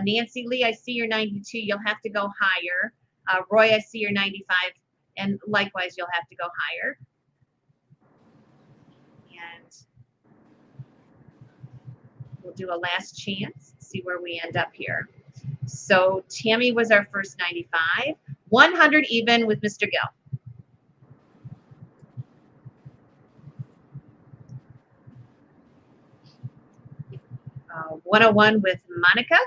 Nancy Lee, I see you're 92. You'll have to go higher. Roy, I see you're 95. And likewise, you'll have to go higher. And we'll do a last chance, see where we end up here. So Tammy was our first 95. 100 even with Mr. Gill. 101 with Monica.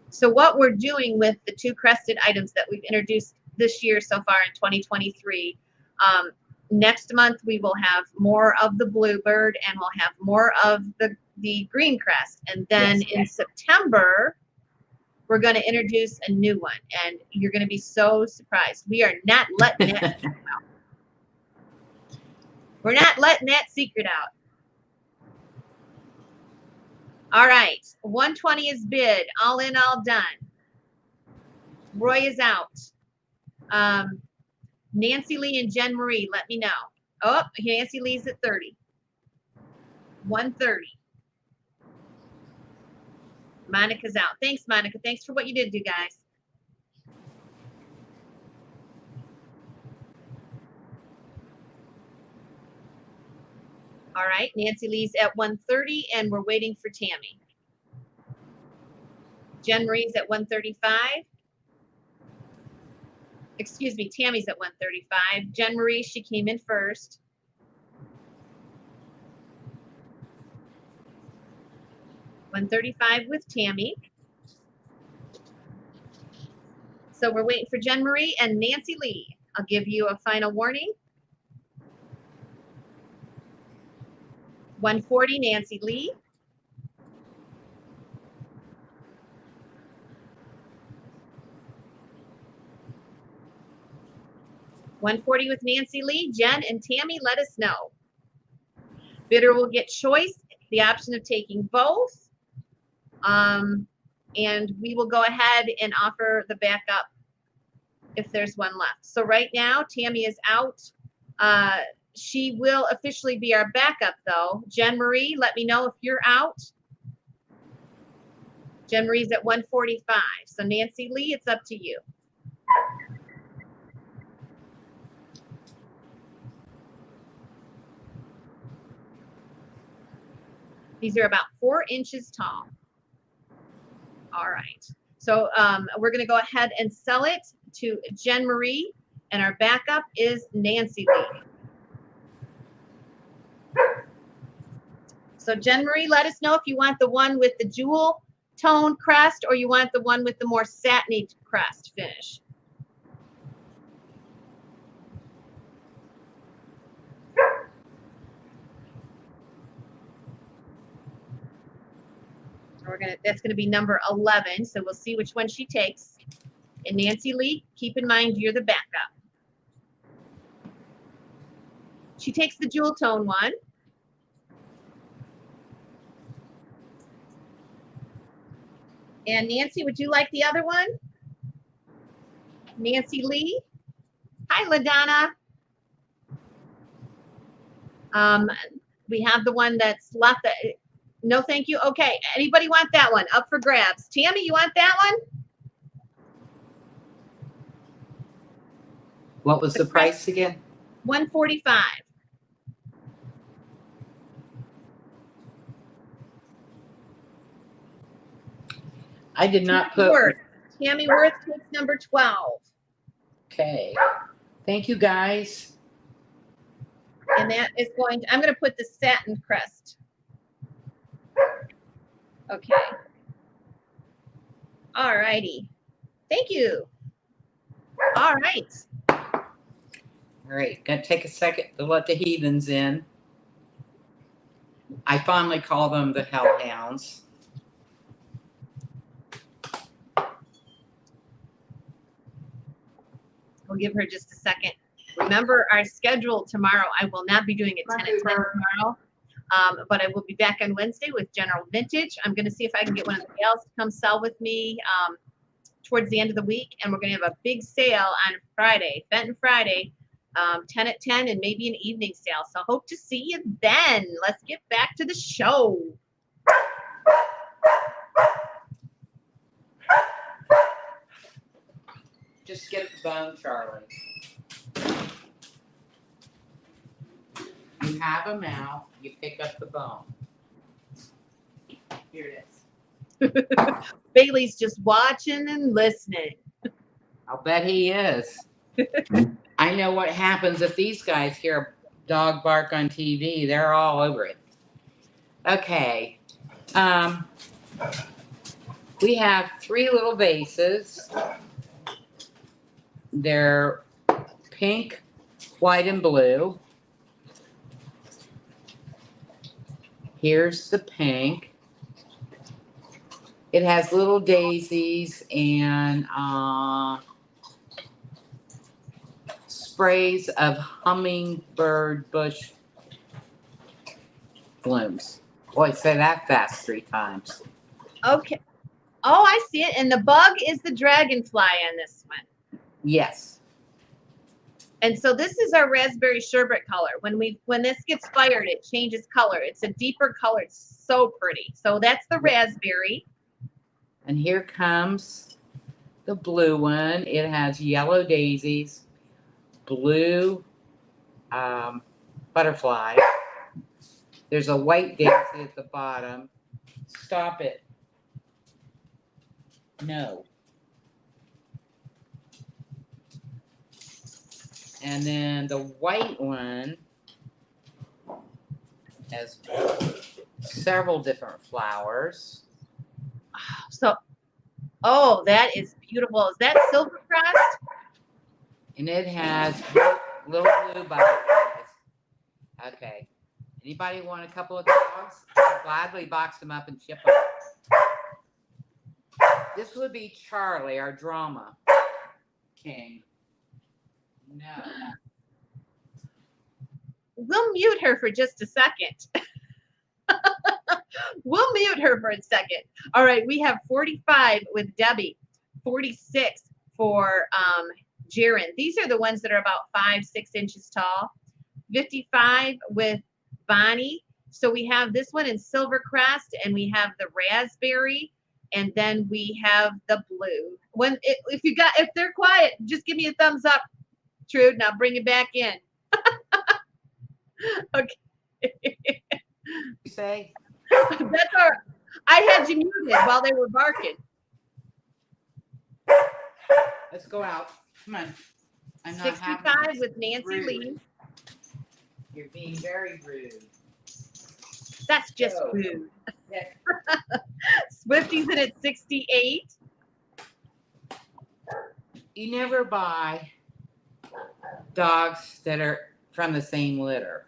So what we're doing with the 2 crested items that we've introduced this year so far in 2023, next month we will have more of the bluebird and we'll have more of the green crest. And then in September, we're going to introduce a new one. And you're going to be so surprised. We are not letting that secret out. We're not letting that secret out. All right, 120 is bid. All in, all done. Roy is out. Nancy Lee and Jen Marie, let me know. Oh, Nancy Lee's at 30. 130. Monica's out. Thanks, Monica. Thanks for what you did do, guys. All right, Nancy Lee's at 130, and we're waiting for Tammy. Jen Marie's at 135. Excuse me, Tammy's at 135. Jen Marie, she came in first. $135 with Tammy. So we're waiting for Jen Marie and Nancy Lee. I'll give you a final warning. 140, Nancy Lee. $140 with Nancy Lee. Jen and Tammy, let us know. Bidder will get choice, the option of taking both. And we will go ahead and offer the backup if there's one left. So right now, Tammy is out. She will officially be our backup, though. Jen Marie, let me know if you're out. Jen Marie's at 145. So Nancy Lee, it's up to you. These are about 4 inches tall. All right. So we're going to go ahead and sell it to Jen Marie, and our backup is Nancy Lee. So Jen Marie, let us know if you want the one with the jewel tone crest or you want the one with the more satiny crest finish. That's gonna be number 11. So we'll see which one she takes. And Nancy Lee, keep in mind you're the backup. She takes the jewel tone one. And Nancy, would you like the other one? Nancy Lee. Hi, LaDonna. We have the one that's left. No, thank you. Okay. Anybody want that one? Up for grabs. Tammy, you want that one? What was the price again? $145. I did not put. Tammy Worth takes number 12. Okay. Thank you, guys. And that is going to, I'm going to put the satin crest. Okay. All righty. Thank you. All right. All right. Gonna take a second to let the heathens in. I fondly call them the hellhounds. We'll give her just a second. Remember our schedule tomorrow. I will not be doing a 10 at 10 tomorrow, but I will be back on Wednesday with General Vintage. I'm going to see if I can get one of the gals to come sell with me towards the end of the week, and we're going to have a big sale on Friday, Fenton Friday, 10 at 10, and maybe an evening sale. So hope to see you then. Let's get back to the show. Just get the bone, Charlie. You have a mouth, you pick up the bone. Here it is. Bailey's just watching and listening. I'll bet he is. I know what happens if these guys hear a dog bark on TV. They're all over it. Okay. We have 3 little vases. They're pink, white, and blue. Here's the pink. It has little daisies and sprays of hummingbird bush blooms. Boy, say that fast 3 times. Okay. Oh, I see it. And the bug is the dragonfly on this one. Yes. And so this is our raspberry sherbet color. When this gets fired, it changes color. It's a deeper color. It's so pretty. So that's the raspberry. And here comes the blue one. It has yellow daisies, blue butterfly. There's a white daisy at the bottom. Stop it. No. And then the white one has several different flowers. So, oh, that is beautiful. Is that silver crest? And it has little blue butterflies. Okay. Anybody want a couple of dogs? I'll gladly box them up and ship them. This would be Charlie, our drama king. No. We'll mute her for just a second. We'll mute her for a second. All right, we have 45 with Debbie, 46 for Jaron. These are the ones that are about 5-6 inches tall. 55 with Bonnie. So we have this one in silver crest, and we have the raspberry, and then we have the blue. If they're quiet, just give me a thumbs up, Trude, and I'll bring it back in. Okay. You say? That's all right. I had you muted while they were barking. Let's go out. Come on. I'm not 65 with Nancy rude. Lee. You're being very rude. That's just food. Swifty's in at 68. You never buy dogs that are from the same litter.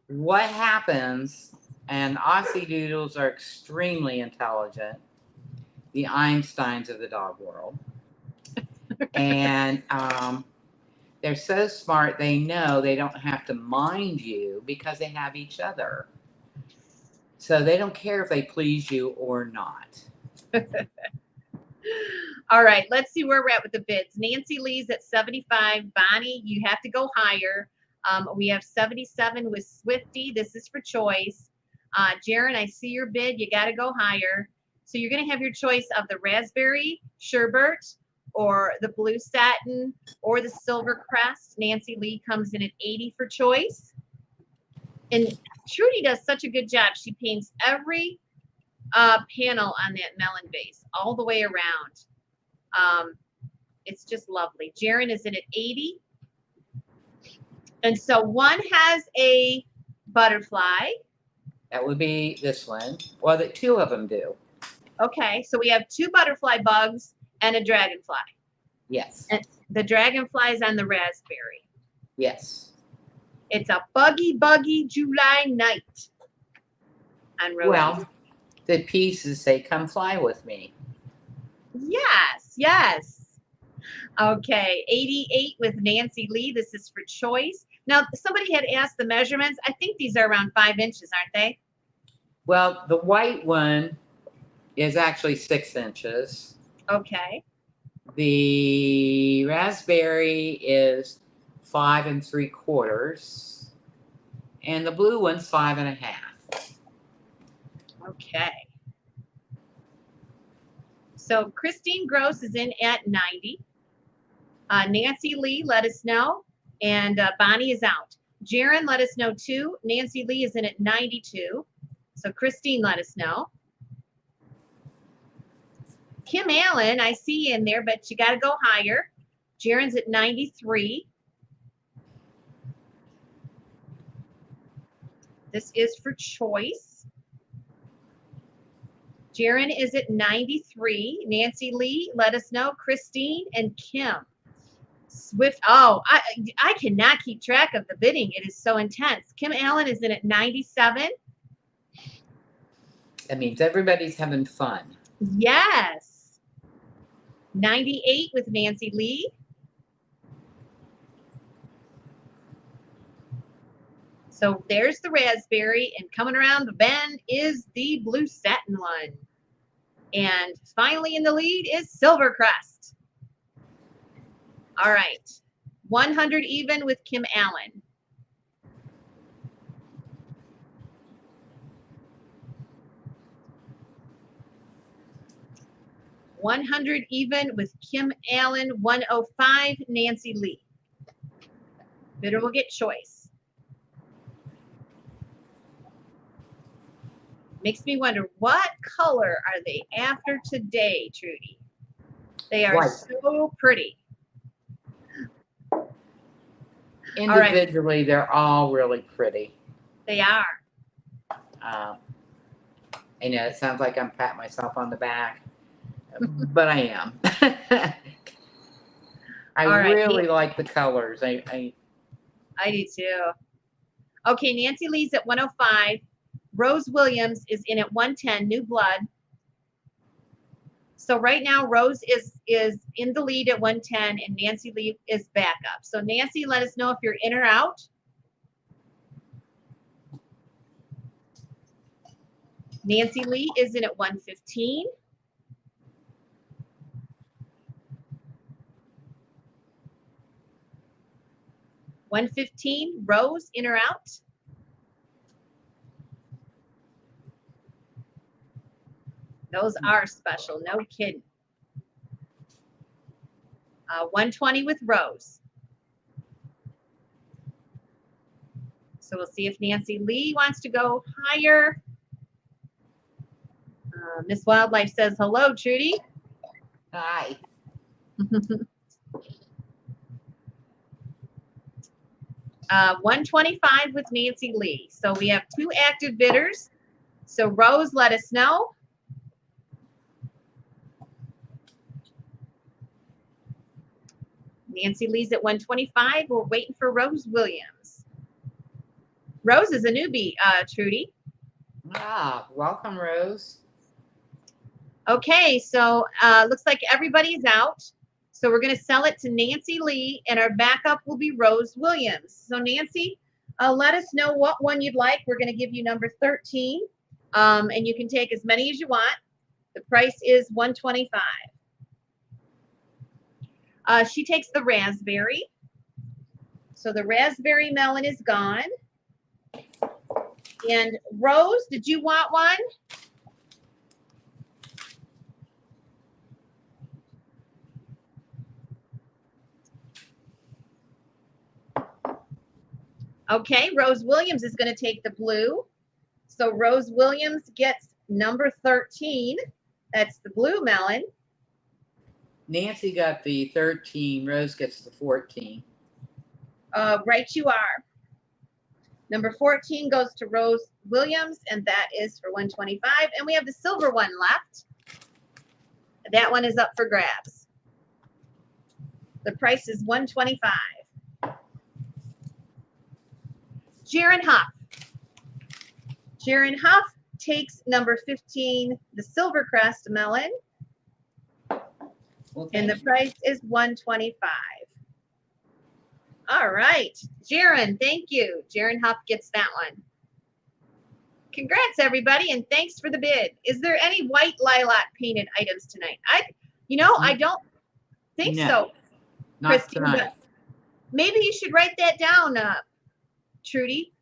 What happens, and Aussie Doodles are extremely intelligent, the Einsteins of the dog world. And they're so smart, they know they don't have to mind you because they have each other. So they don't care if they please you or not. All right, let's see where we're at with the bids. Nancy Lee's at 75. Bonnie, you have to go higher. We have 77 with Swifty. This is for choice. Jaron, I see your bid. You got to go higher. So you're going to have your choice of the raspberry sherbet or the blue satin or the silver crest. Nancy Lee comes in at 80 for choice. And Trudy does such a good job. She paints every panel on that melon vase all the way around. It's just lovely. Jaron is in at 80. And so one has a butterfly. That would be this one. Well, the two of them do. Okay, so we have two butterfly bugs and a dragonfly. Yes. And the dragonfly is on the raspberry. Yes. It's a buggy July night on Rosie. Well, the pieces say, come fly with me. Yes, yes. Okay, 88 with Nancy Lee. This is for choice. Now, somebody had asked the measurements. I think these are around 5 inches, aren't they? Well, the white one is actually 6 inches. Okay. The raspberry is 5 3/4. And the blue one's 5 1/2. Okay. So Christine Gross is in at 90. Nancy Lee, let us know. And Bonnie is out. Jaron, let us know too. Nancy Lee is in at 92. So Christine, let us know. Kim Allen, I see you in there, but you got to go higher. Jaron's at 93. This is for choice. Jaron is at 93. Nancy Lee, let us know. Christine and Kim. Swift. Oh, I cannot keep track of the bidding. It is so intense. Kim Allen is in at 97. That means everybody's having fun. Yes. 98 with Nancy Lee. So there's the raspberry, and coming around the bend is the blue satin one. And finally in the lead is Silvercrest. All right. 100 even with Kim Allen. $100 even with Kim Allen. 105 Nancy Lee. Bidder will get choice. Makes me wonder, what color are they after today, Trudy? They are White. so pretty. Individually, they're all really pretty. They are. I know it sounds like I'm patting myself on the back, but I am. I really like the colors. I do too. Okay, Nancy Lee's at 105. Rose Williams is in at 110, new blood. So right now, Rose is in the lead at 110, and Nancy Lee is back up. So Nancy, let us know if you're in or out. Nancy Lee is in at 115. $115, Rose, in or out? Those are special, no kidding. 120 with Rose. So we'll see if Nancy Lee wants to go higher. Miss Wildlife says, hello, Trudy. hi. 125 with Nancy Lee. So we have 2 active bidders. So Rose, let us know. Nancy Lee's at 125. We're waiting for Rose Williams. Rose is a newbie, Trudy. Ah, welcome, Rose. Okay, so looks like everybody's out. So we're going to sell it to Nancy Lee, and our backup will be Rose Williams. So Nancy, let us know what one you'd like. We're going to give you number 13, and you can take as many as you want. The price is $125. She takes the raspberry. So the raspberry melon is gone. And Rose, did you want one? Okay, Rose Williams is going to take the blue. So Rose Williams gets number 13. That's the blue melon. Nancy got the 13. Rose gets the 14. Right you are. Number 14 goes to Rose Williams, and that is for $125. And we have the silver one left. That one is up for grabs. The price is $125. Jaron Huff. Jaron Huff takes number 15, the Silvercrest melon, and the price is $125. All right, Jaron, thank you. Jaron Huff gets that one. Congrats, everybody, and thanks for the bid. Is there any white lilac painted items tonight? I don't think so. Not Christine, tonight. Maybe you should write that down, Trudy,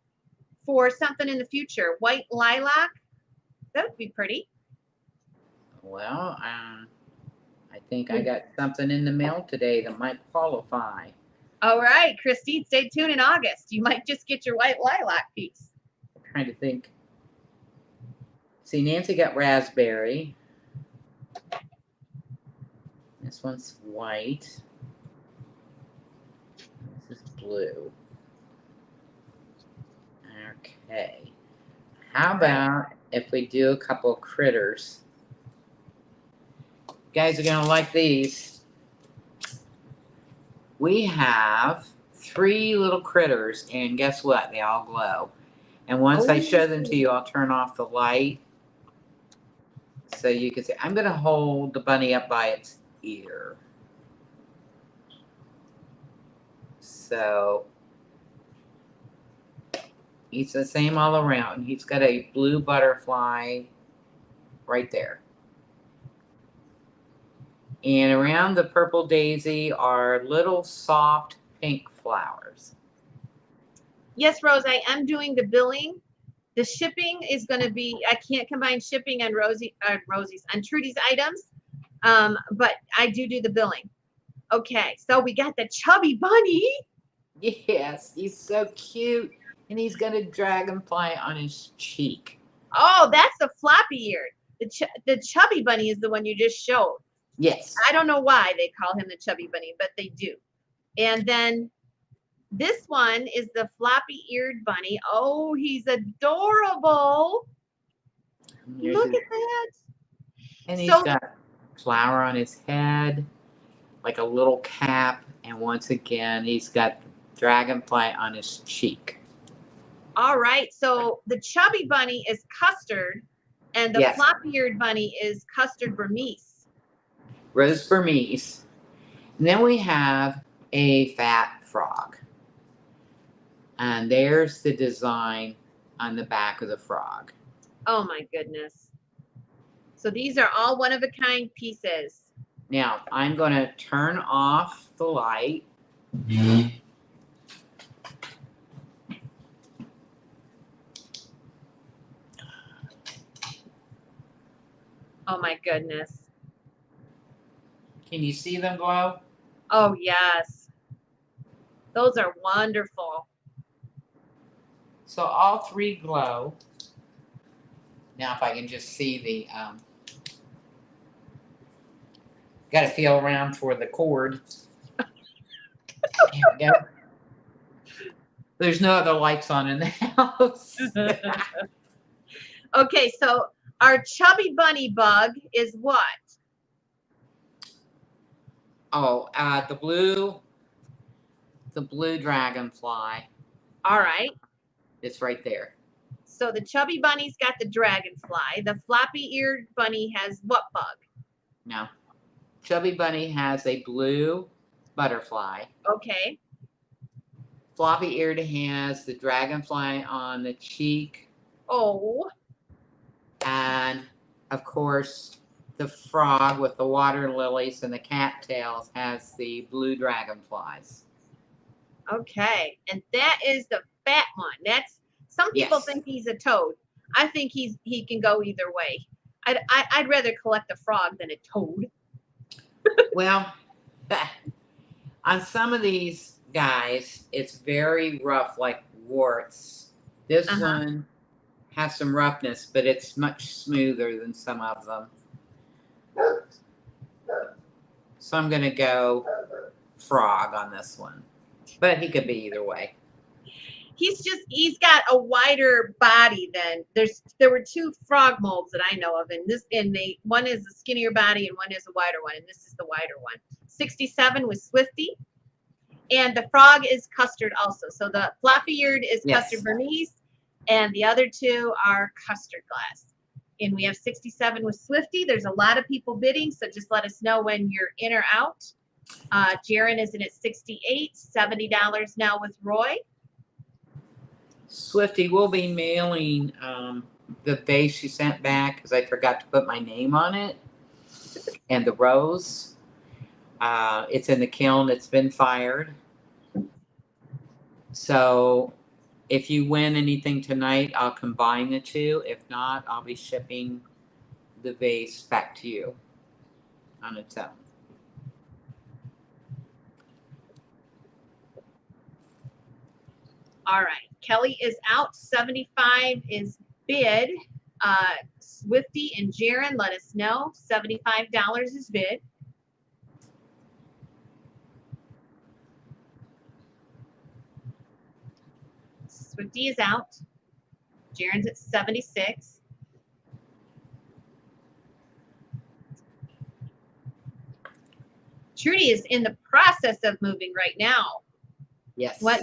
for something in the future. White lilac, that would be pretty. Well, I think I got something in the mail today that might qualify. All right, Christine, stay tuned in August. You might just get your white lilac piece. I'm trying to think. See, Nancy got raspberry. This one's white. This is blue. Okay. How about if we do a couple of critters? You guys are going to like these. We have 3 little critters, and guess what? They all glow. And once I show them to you, I'll turn off the light so you can see. I'm going to hold the bunny up by its ear. So he's the same all around. He's got a blue butterfly right there. And around the purple daisy are little soft pink flowers. Yes, Rose, I am doing the billing. The shipping is going to be, I can't combine shipping on on Trudy's items, but I do the billing. Okay, so we got the chubby bunny. Yes, he's so cute. And he's got a dragonfly on his cheek. Oh, that's the floppy eared. The chubby bunny is the one you just showed. Yes. I don't know why they call him the chubby bunny, but they do. And then this one is the floppy eared bunny. Oh, he's adorable. Look at that. And he's got flower on his head, like a little cap. And once again, he's got dragonfly on his cheek. All right. So the chubby bunny is custard, and the floppy-eared bunny is custard Burmese. Rose Burmese. And then we have a fat frog. And there's the design on the back of the frog. Oh my goodness. So these are all one-of-a-kind pieces. Now, I'm going to turn off the light. Oh my goodness. Can you see them glow? Oh yes. Those are wonderful. So all 3 glow. Now if I can just see the, got to feel around for the cord. There we go. There's no other lights on in the house. Okay, so our chubby bunny bug is what? Oh, the blue dragonfly. All right. It's right there. So the chubby bunny's got the dragonfly. The floppy-eared bunny has what bug? No. Chubby Bunny has a blue butterfly. Okay. Floppy Eared has the dragonfly on the cheek. Oh. And, of course, the frog with the water lilies and the cattails has the blue dragonflies. Okay. And that is the fat one. That's some people Yes. think he's a toad. I think he can go either way. I'd rather collect a frog than a toad. Well, on some of these guys, it's very rough, like warts. This one has some roughness, but it's much smoother than some of them. So I'm going to go frog on this one. But he could be either way. He's got a wider body than there were two frog molds that I know of, and one is a skinnier body and one is a wider one, and this is the wider one. 67 was Swifty, and the frog is custard also. So the floppy-eared is custard Burmese, and the other two are custard glass. And we have 67 with Swifty. There's a lot of people bidding, so just let us know when you're in or out. Jaron is in at 68, $70 now with Roy. Swifty will be mailing the vase she sent back because I forgot to put my name on it. And the rose. It's in the kiln. It's been fired. So if you win anything tonight, I'll combine the two. If not, I'll be shipping the vase back to you on its own. All right. Kelly is out. 75 is bid. Swifty and Jaron, let us know. $75 is bid. Swifty is out. Jaron's at 76. Trudy is in the process of moving right now. Yes. What?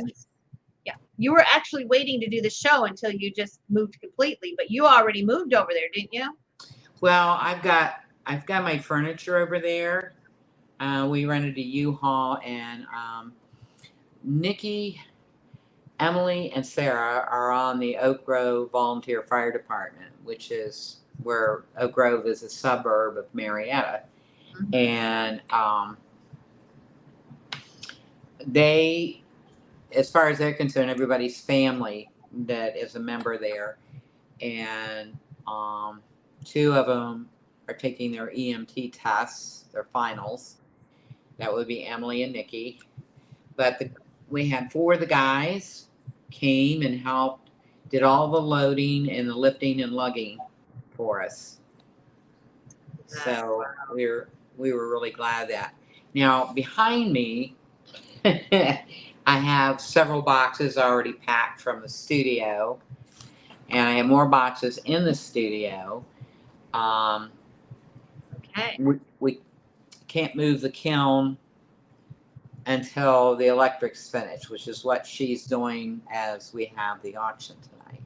Yeah. You were actually waiting to do the show until you just moved completely, but you already moved over there, didn't you? Well, I've got my furniture over there. We rented a U-Haul, and Nikki, Emily, and Sarah are on the Oak Grove Volunteer Fire Department, which is where Oak Grove is a suburb of Marietta. Mm-hmm. And they, as far as they're concerned, everybody's family that is a member there. And two of them are taking their EMT tests, their finals. That would be Emily and Nikki. But we had four of the guys came and helped, did all the loading and the lifting and lugging for us. So we were really glad of that. Now behind me, I have several boxes already packed from the studio, and I have more boxes in the studio. Okay. We can't move the kiln until the electric's finished, which is what she's doing as we have the auction tonight.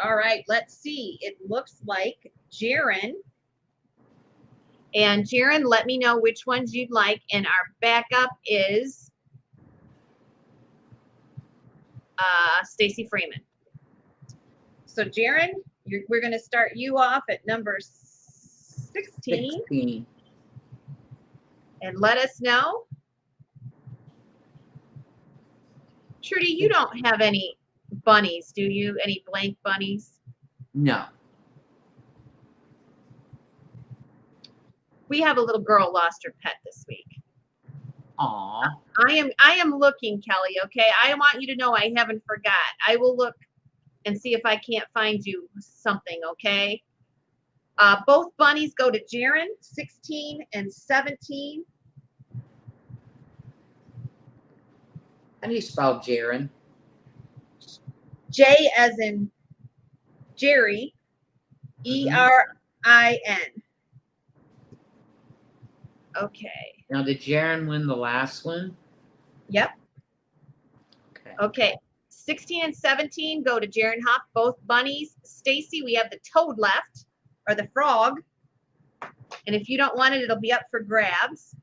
All right, let's see. It looks like Jaron. And Jaron, let me know which ones you'd like. And our backup is Stacy Freeman. So Jaron, we're going to start you off at number 16. And let us know. Trudy, you don't have any bunnies, do you? Any blank bunnies? No. We have a little girl lost her pet this week. Aw. I am looking, Kelly, okay? I want you to know I haven't forgot. I will look and see if I can't find you something, okay? Both bunnies go to Jaron, 16 and 17. How do you spell Jaron? J as in Jerry, ERIN. Okay. Now, did Jaron win the last one? Yep. Okay. Okay. 16 and 17 go to Jaron Hop, both bunnies. Stacy, we have the toad left, or the frog. And if you don't want it, it'll be up for grabs.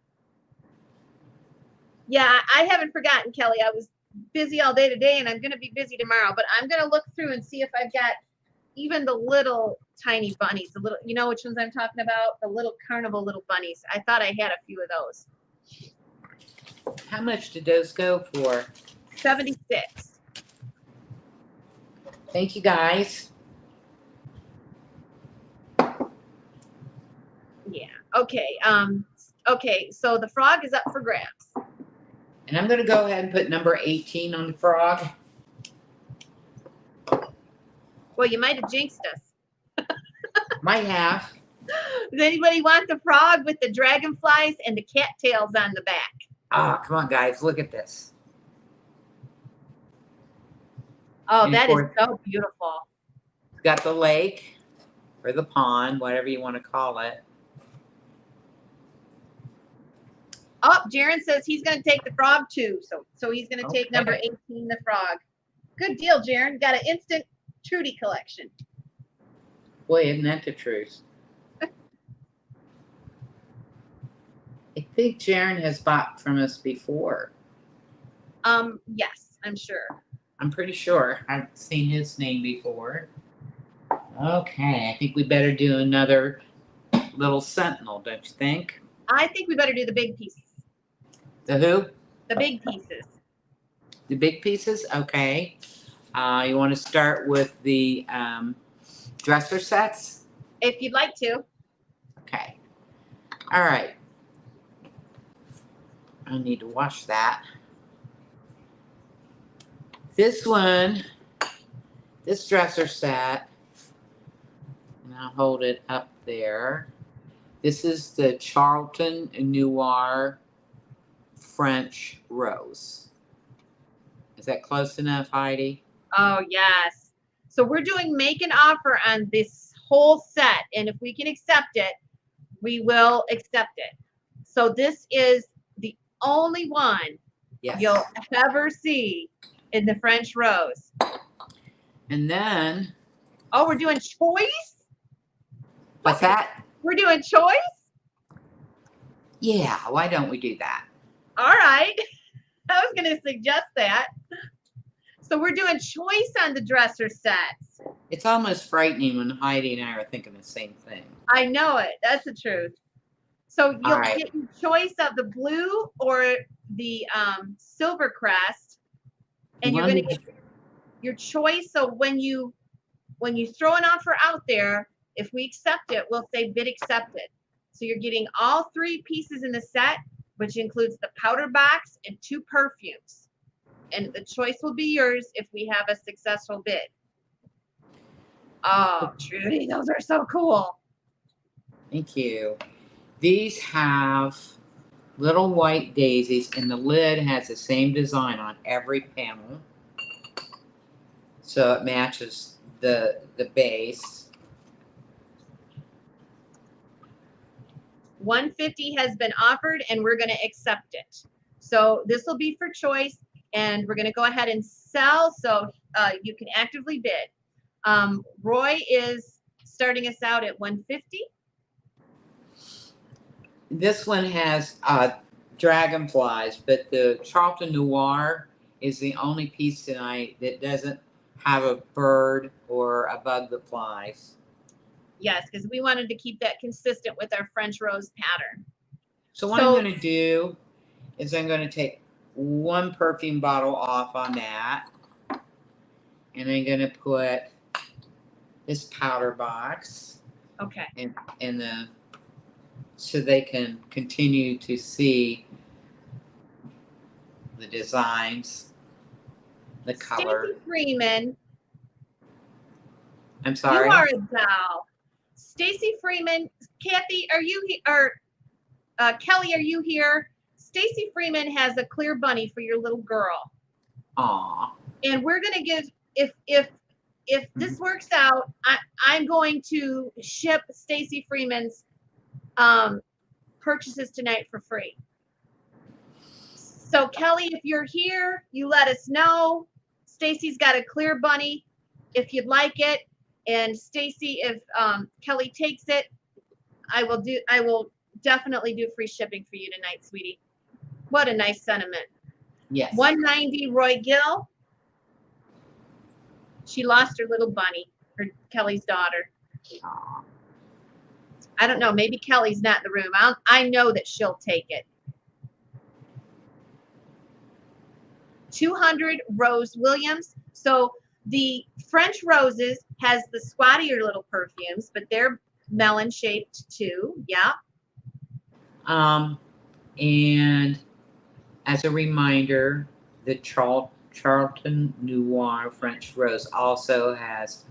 Yeah, I haven't forgotten, Kelly. I was busy all day today, and I'm going to be busy tomorrow. But I'm going to look through and see if I've got even the little tiny bunnies. The little, you know which ones I'm talking about? The little carnival little bunnies. I thought I had a few of those. How much did those go for? 76. Thank you, guys. Yeah. Okay. Okay. So the frog is up for grabs. And I'm going to go ahead and put number 18 on the frog. Well, you might have jinxed us. Might have. Does anybody want the frog with the dragonflies and the cattails on the back? Ah, come on, guys. Look at this. Oh, And that is of course, so beautiful. it's got the lake or the pond, whatever you want to call it. Oh, Jaron says he's going to take the frog too. So he's going to take Okay. number 18, the frog. Good deal, Jaron. Got an instant Trudy collection. Boy, isn't that the truth? I think Jaron has bought from us before. Yes, I'm sure. I'm pretty sure I've seen his name before. Okay, I think we better do another little sentinel, don't you think? I think we better do the big pieces. The who? The big pieces. The big pieces? Okay. You want to start with the dresser sets? If you'd like to. Okay. All right. I need to wash that. This one, this dresser set, and I'll hold it up there. This is the Charlton Noir French Rose. Is that close enough, Heidi? Oh, yes. So we're doing make an offer on this whole set. And if we can accept it, we will accept it. So this is the only one Yes. you'll ever see in the French Rose. And then, Oh, we're doing choice? what's that? We're doing choice? Yeah, why don't we do that? All right. I was going to suggest that. So we're doing choice on the dresser sets. It's almost frightening when Heidi and I are thinking the same thing. I know it. That's the truth. So you'll All right. get your choice of the blue or the silver crest, and you're going to get your choice. So when you throw an offer out there, if we accept it, we'll say bid accepted. So you're getting all three pieces in the set, which includes the powder box and 2 perfumes. And the choice will be yours if we have a successful bid. Oh, Trudy, those are so cool. Thank you. These have little white daisies, and the lid has the same design on every panel. So it matches the base. $150 has been offered, and we're going to accept it. So this will be for choice, and we're going to go ahead and sell. So you can actively bid. Roy is starting us out at $150. This one has dragonflies, but the Charlton Noir is the only piece tonight that doesn't have a bird or a bug that flies. Yes, because we wanted to keep that consistent with our French rose pattern. So what I'm going to do is I'm going to take 1 perfume bottle off on that, and I'm going to put this powder box. Okay. In the so they can continue to see the designs, the color. Stacy Freeman. I'm sorry. You are a doll. Stacy Freeman, Kathy, are you here? Or Kelly, are you here? Stacy Freeman has a clear bunny for your little girl. Aw. And we're going to give if this works out, I'm going to ship Stacy Freeman's purchases tonight for free. So Kelly, if you're here, you let us know. Stacy's got a clear bunny if you'd like it. And Stacy, if Kelly takes it, I will definitely do free shipping for you tonight, sweetie. What a nice sentiment. Yes. 190 Roy Gill. She lost her little bunny, Kelly's daughter. Aw. I don't know. Maybe Kelly's not in the room. I know that she'll take it. 200 Rose Williams. So the French Roses has the squattier little perfumes, but they're melon shaped too. Yeah. And as a reminder, the Charlton Noir French Rose also has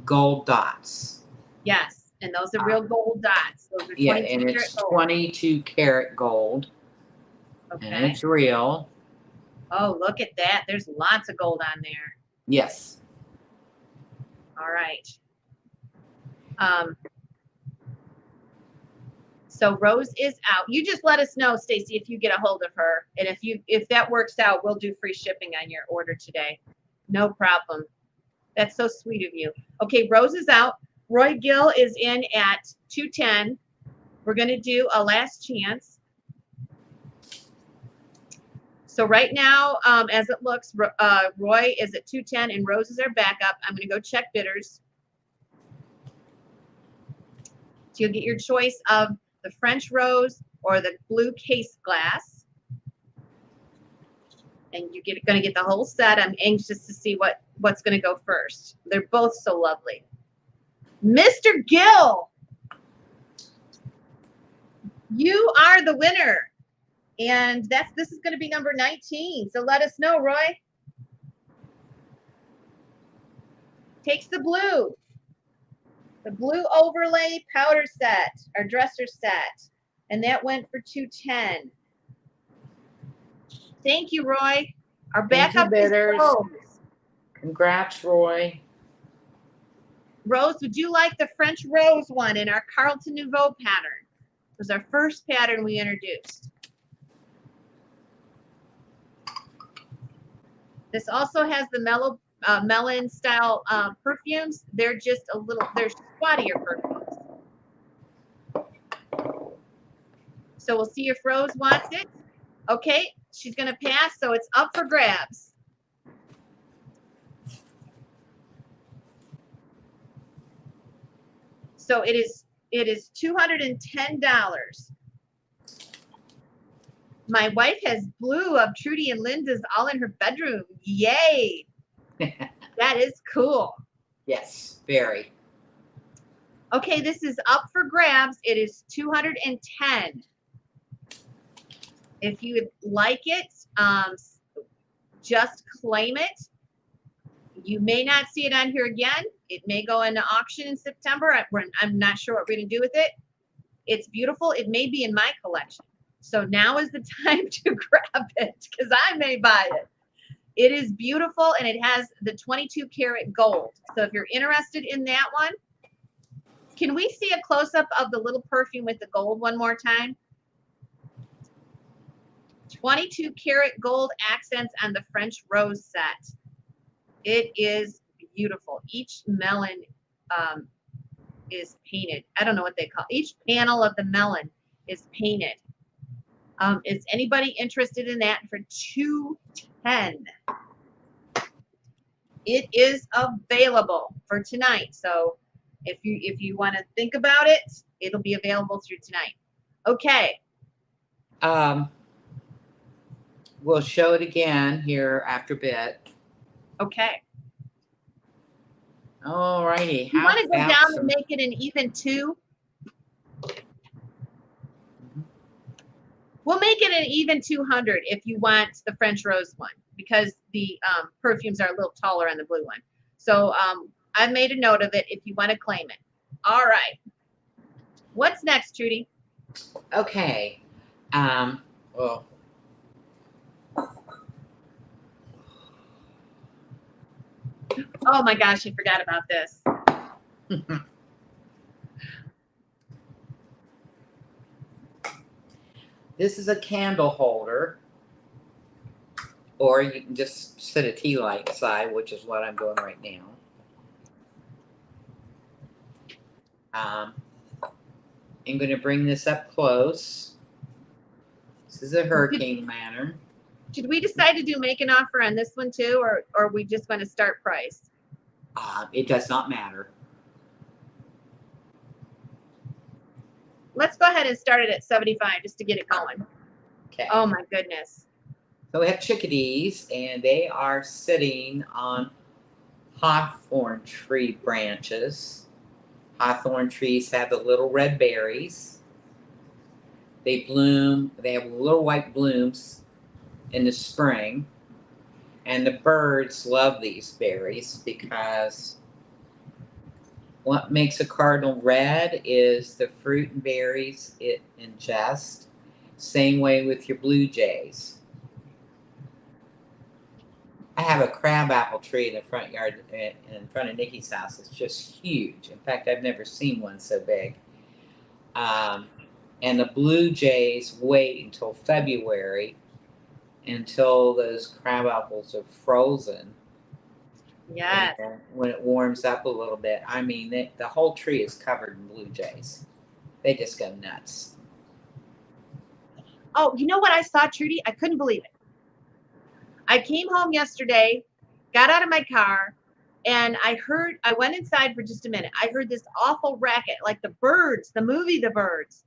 gold dots. Yes, and those are real gold dots. Those are 22 Yeah, and it's karat gold. 22 karat gold. Okay. And it's real. Oh, look at that. There's lots of gold on there. Yes. All right. So Rose is out. You just let us know, Stacy, if you get a hold of her. And if that works out, we'll do free shipping on your order today. No problem. That's so sweet of you. Okay, Rose is out. Roy Gill is in at 210. We're going to do a last chance. So right now, as it looks, Roy is at 210 and Rose is our backup. I'm going to go check bidders. So you'll get your choice of the French Rose or the blue case glass. And you're going to get the whole set. I'm anxious to see what's going to go first. They're both so lovely. Mr. Gill, you are the winner. And this is going to be number 19. So let us know, Roy. Takes the blue overlay powder set, our dresser set. And that went for 210. Thank you, Roy. Our backup is Rose. Congrats, Roy. Rose, would you like the French Rose one in our Carlton Nouveau pattern? It was our first pattern we introduced. This also has the melon style perfumes. They're just they're squattier perfumes. So we'll see if Rose wants it. Okay, she's gonna pass, so it's up for grabs. So it is $210. My wife has blue of Trudy and Linda's all in her bedroom. Yay! That is cool. Yes, very. Okay, this is up for grabs. It is 210. If you like it, just claim it. You may not see it on here again. It may go into auction in September. I'm not sure what we're going to do with it. It's beautiful. It may be in my collection. So now is the time to grab it because I may buy it. It is beautiful and it has the 22 karat gold. So if you're interested in that one, can we see a close-up of the little perfume with the gold one more time? 22 karat gold accents on the French Rose set. It is beautiful. Each melon is painted. I don't know what they call it. Each panel of the melon is painted. Is anybody interested in that for $210? It is available for tonight. So if you want to think about it, it'll be available through tonight. Okay. We'll show it again here after bit. Okay. All righty. You want to go down and make it an even 2? We'll make it an even 200 if you want the French Rose one because the perfumes are a little taller on the blue one. So I've made a note of it if you want to claim it. All right. What's next, Trudy? Okay. Well. Oh my gosh, I forgot about this. This is a candle holder, or you can just set a tea light aside, which is what I'm doing right now. I'm going to bring this up close. This is a hurricane lantern. Did we decide to do make an offer on this one too, or are we just going to start price? It does not matter. Let's go ahead and start it at 75 just to get it going. Okay. Oh my goodness. So we have chickadees, and they are sitting on hawthorn tree branches. Hawthorn trees have the little red berries. They bloom, they have little white blooms in the spring. And the birds love these berries because what makes a cardinal red is the fruit and berries it ingests. Same way with your blue jays. I have a crabapple tree in the front yard, in front of Nikki's house. It's just huge. In fact, I've never seen one so big. And the blue jays wait until February until those crab apples are frozen. Yes. And when it warms up a little bit, I mean, the whole tree is covered in blue jays. They just go nuts. Oh, you know what I saw, Trudy? I couldn't believe it. I came home yesterday, got out of my car, and I went inside for just a minute. I heard this awful racket, like the birds, the movie The Birds.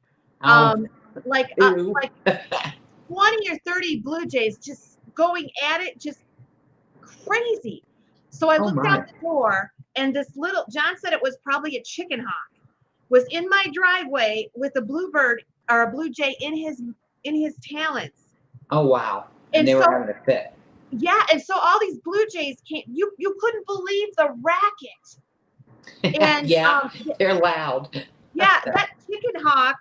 Like 20 or 30 blue jays just going at it, just crazy. So I looked out the door, and this little, John said it was probably a chicken hawk, was in my driveway with a bluebird or a blue jay in his talons. Oh wow! And they were having a fit. Yeah, and so all these blue jays came. You couldn't believe the racket. And yeah, they're loud. Yeah, that chicken hawk,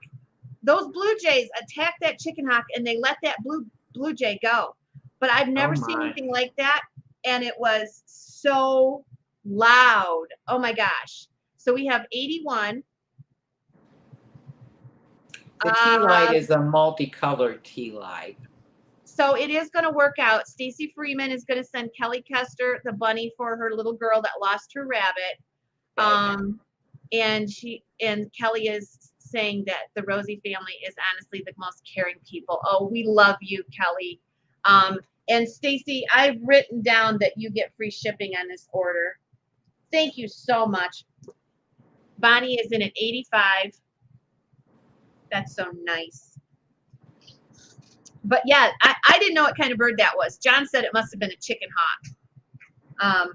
those blue jays attacked that chicken hawk, and they let that blue jay go. But I've never seen anything like that, and it was so loud. Oh my gosh! So we have 81. The tea light is a multicolored tea light. So it is going to work out. Stacy Freeman is going to send Kelly Kester the bunny for her little girl that lost her rabbit. And Kelly is saying that the Rosie family is honestly the most caring people. Oh, we love you, Kelly. And Stacy, I've written down that you get free shipping on this order. Thank you so much. Bonnie is in at 85. That's so nice. But yeah, I didn't know what kind of bird that was. John said it must have been a chicken hawk.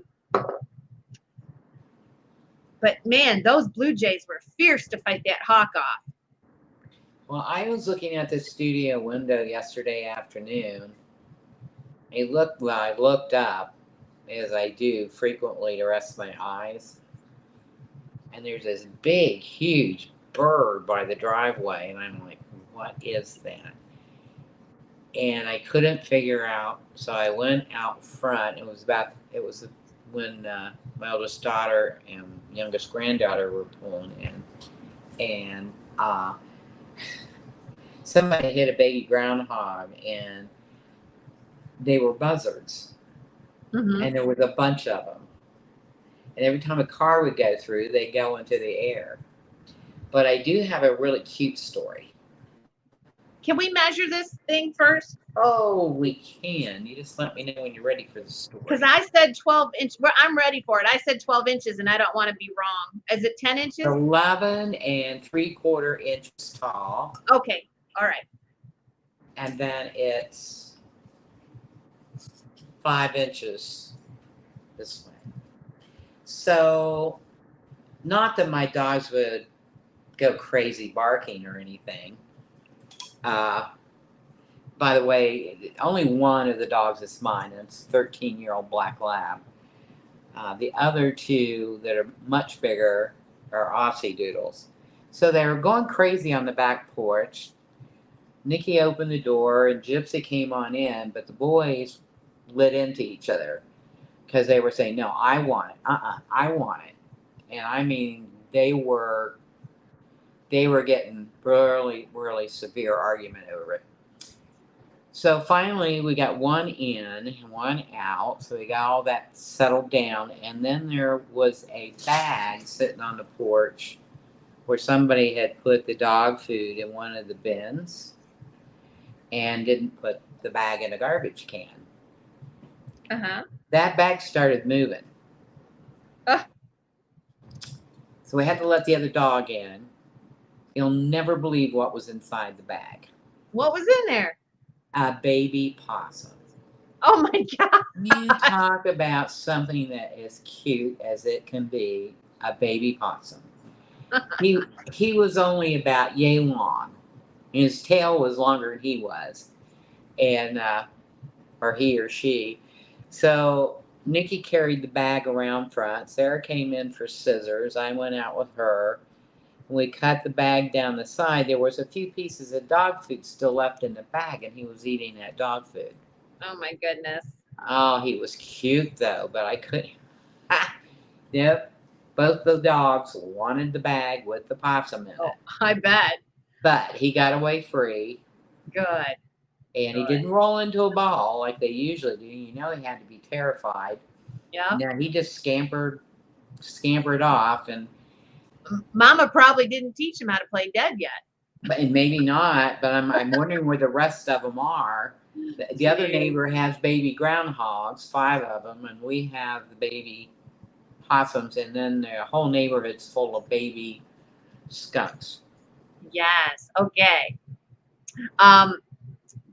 But man, those blue jays were fierce to fight that hawk off. Well, I was looking at the studio window yesterday afternoon. I looked up, as I do frequently to rest my eyes. And there's this big, huge bird by the driveway. And I'm like, what is that? And I couldn't figure out, so I went out front. It was when my oldest daughter and youngest granddaughter were pulling in, and somebody hit a baby groundhog, and they were buzzards, and there was a bunch of them. And every time a car would go through, they'd go into the air. But I do have a really cute story. Can we measure this thing first? Oh, we can. You just let me know when you're ready for the story. Because I said 12 inches. Well, I'm ready for it. I said 12 inches, and I don't want to be wrong. Is it 10 inches? 11 3/4 inches tall. Okay. All right. And then it's 5 inches this way. So, not that my dogs would go crazy barking or anything. By the way, only one of the dogs is mine, and it's a 13-year-old black lab. The other two that are much bigger are Aussie doodles. So they were going crazy on the back porch. Nikki opened the door, and Gypsy came on in, but the boys lit into each other. because they were saying, no, I want it. I want it. And I mean, they were getting really, really severe argument over it. So finally, we got one in and one out. So we got all that settled down. And then there was a bag sitting on the porch where somebody had put the dog food in one of the bins and didn't put the bag in a garbage can. Uh-huh. That bag started moving. So we had to let the other dog in. You'll never believe what was inside the bag. What was in there? A baby possum. Oh my God. You talk about something that is cute as it can be, a baby possum. He was only about yay long. His tail was longer than he was, and or he or she. So Nikki carried the bag around front. Sarah came in for scissors. I went out with her. We cut the bag down the side. There was a few pieces of dog food still left in the bag, and he was eating that dog food. Oh my goodness. Oh, he was cute though, but I couldn't. Yep, both the dogs wanted the bag with the possum in it. Oh, I bet. But he got away free. Good. And he didn't roll into a ball like they usually do. You know, he had to be terrified. Yeah. No, he just scampered off, and Mama probably didn't teach him how to play dead yet. and maybe not. But I'm wondering where the rest of them are. The other neighbor has baby groundhogs, 5 of them, and we have the baby possums, and then the whole neighborhood's full of baby skunks. Yes. Okay.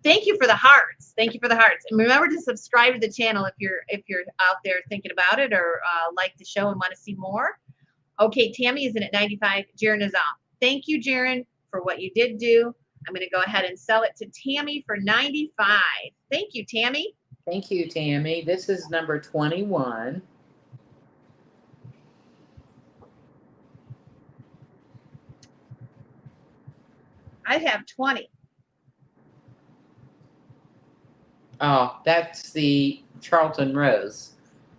Thank you for the hearts. Thank you for the hearts. And remember to subscribe to the channel if you're out there thinking about it or like the show and want to see more. Okay, Tammy is in at 95. Jaren is off. Thank you, Jaren, for what you did do. I'm going to go ahead and sell it to Tammy for 95. Thank you, Tammy. Thank you, Tammy. This is number 21. I have 20. Oh, that's the Charlton Rose.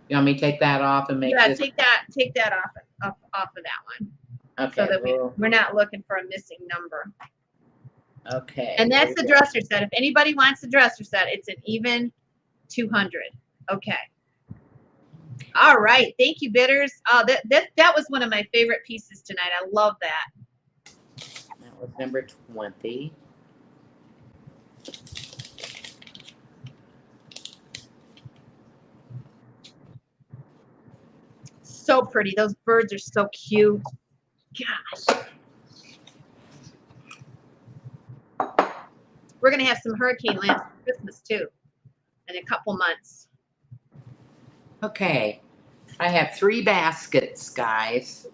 You want me to take that off and make this? Take that off of that one. Okay. So that we're not looking for a missing number. Okay. And that's the dresser set. If anybody wants the dresser set, it's an even 200. Okay. All right. Thank you, bidders. That was one of my favorite pieces tonight. I love that. That was number 20. So pretty. Those birds are so cute. Gosh. We're going to have some hurricane lamps for Christmas too in a couple months. Okay. I have 3 baskets, guys.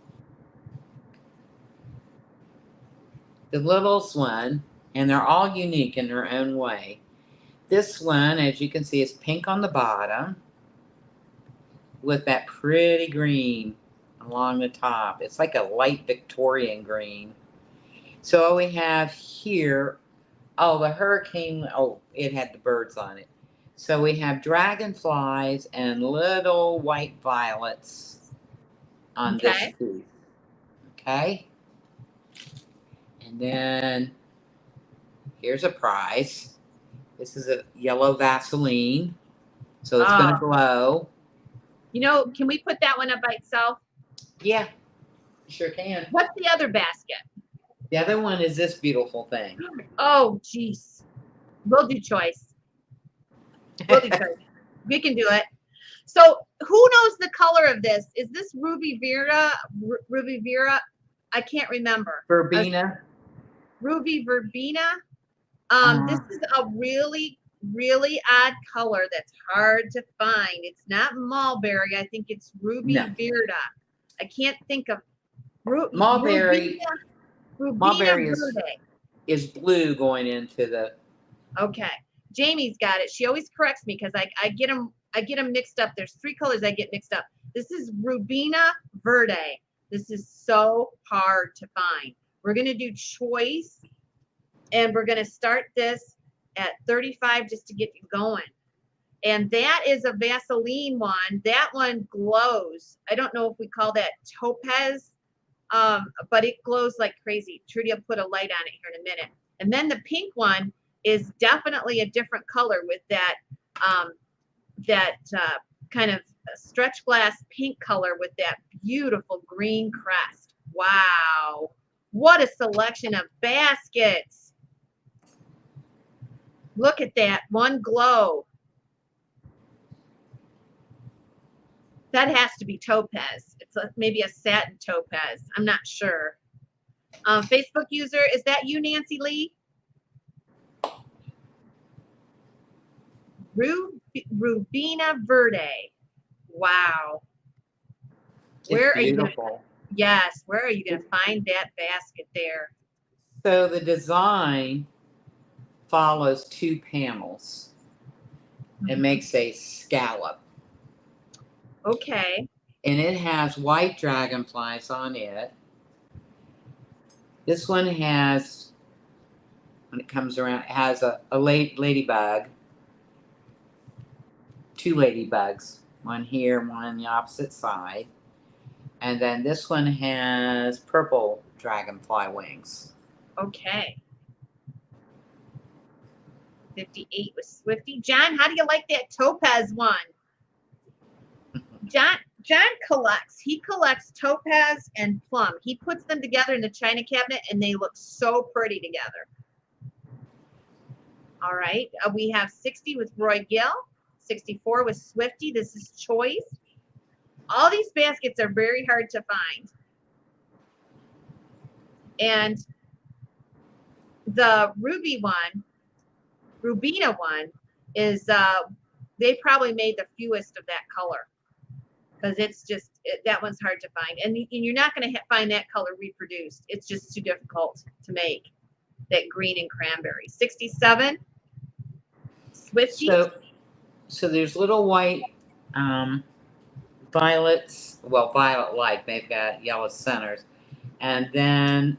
The littlest one, and they're all unique in their own way. This one, as you can see, is pink on the bottom with that pretty green along the top. It's like a light Victorian green. So we have here, oh, the hurricane, oh, it had the birds on it. So we have dragonflies and little white violets on this piece. Okay. And then here's a prize. This is a yellow Vaseline. So it's going to glow. You know, can we put that one up by itself? Yeah, sure can. What's the other basket? The other one is this beautiful thing. Oh, geez. We'll do choice. We'll do choice. We can do it. So who knows the color of this? Is this Ruby Vera? Ruby Vera? I can't remember. Verbena. Ruby Verbena. This is a really, really odd color that's hard to find. It's not mulberry. I think it's Ruby Vera. I can't think of mulberry. Mulberry Verde. is blue going into the. Okay, Jamie's got it. She always corrects me because I get them mixed up. There's 3 colors I get mixed up. This is Rubina Verde. This is so hard to find. We're gonna do choice, and we're gonna start this at 35 just to get you going. And that is a Vaseline one. That one glows. I don't know if we call that topaz, but it glows like crazy. Trudy will put a light on it here in a minute. And then the pink one is definitely a different color with that kind of stretch glass pink color with that beautiful green crest. Wow. What a selection of baskets. Look at that one glow. That has to be topaz. It's maybe a satin topaz. I'm not sure. Facebook user, is that you, Nancy Lee? Rubina Verde. Wow. It's beautiful. Yes, where are you going to find that basket there? So the design follows 2 panels. It makes a scallop. Okay. And it has white dragonflies on it. This one has, when it comes around, it has a ladybug. 2 ladybugs. One here, one on the opposite side. And then this one has purple dragonfly wings. Okay. 58 with Swifty. John, how do you like that topaz one? John collects. He collects topaz and plum. He puts them together in the china cabinet, and they look so pretty together. All right. We have 60 with Roy Gill, 64 with Swifty. This is choice. All these baskets are very hard to find. And the ruby one, Rubina one, is they probably made the fewest of that color, because it's just that one's hard to find, and you're not going to find that color reproduced. It's just too difficult to make, that green and cranberry. 67 Swifty. So there's little white violets, well, violet like, they've got yellow centers, and then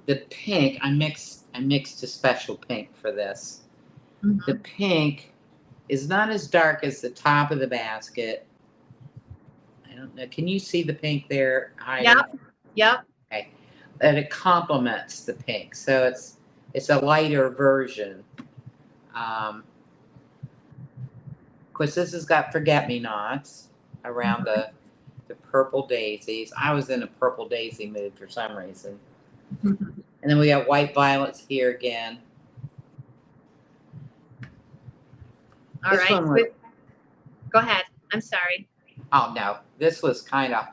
the pink, I mixed a special pink for this. The pink is not as dark as the top of the basket. I don't know. Can you see the pink there, Heidi? Yep. Okay. And it complements the pink, so it's a lighter version. Of course, this has got forget-me-nots around the purple daisies. I was in a purple daisy mood for some reason. And then we got white violets here again. All right. Go ahead. I'm sorry. Oh, no. This was kind of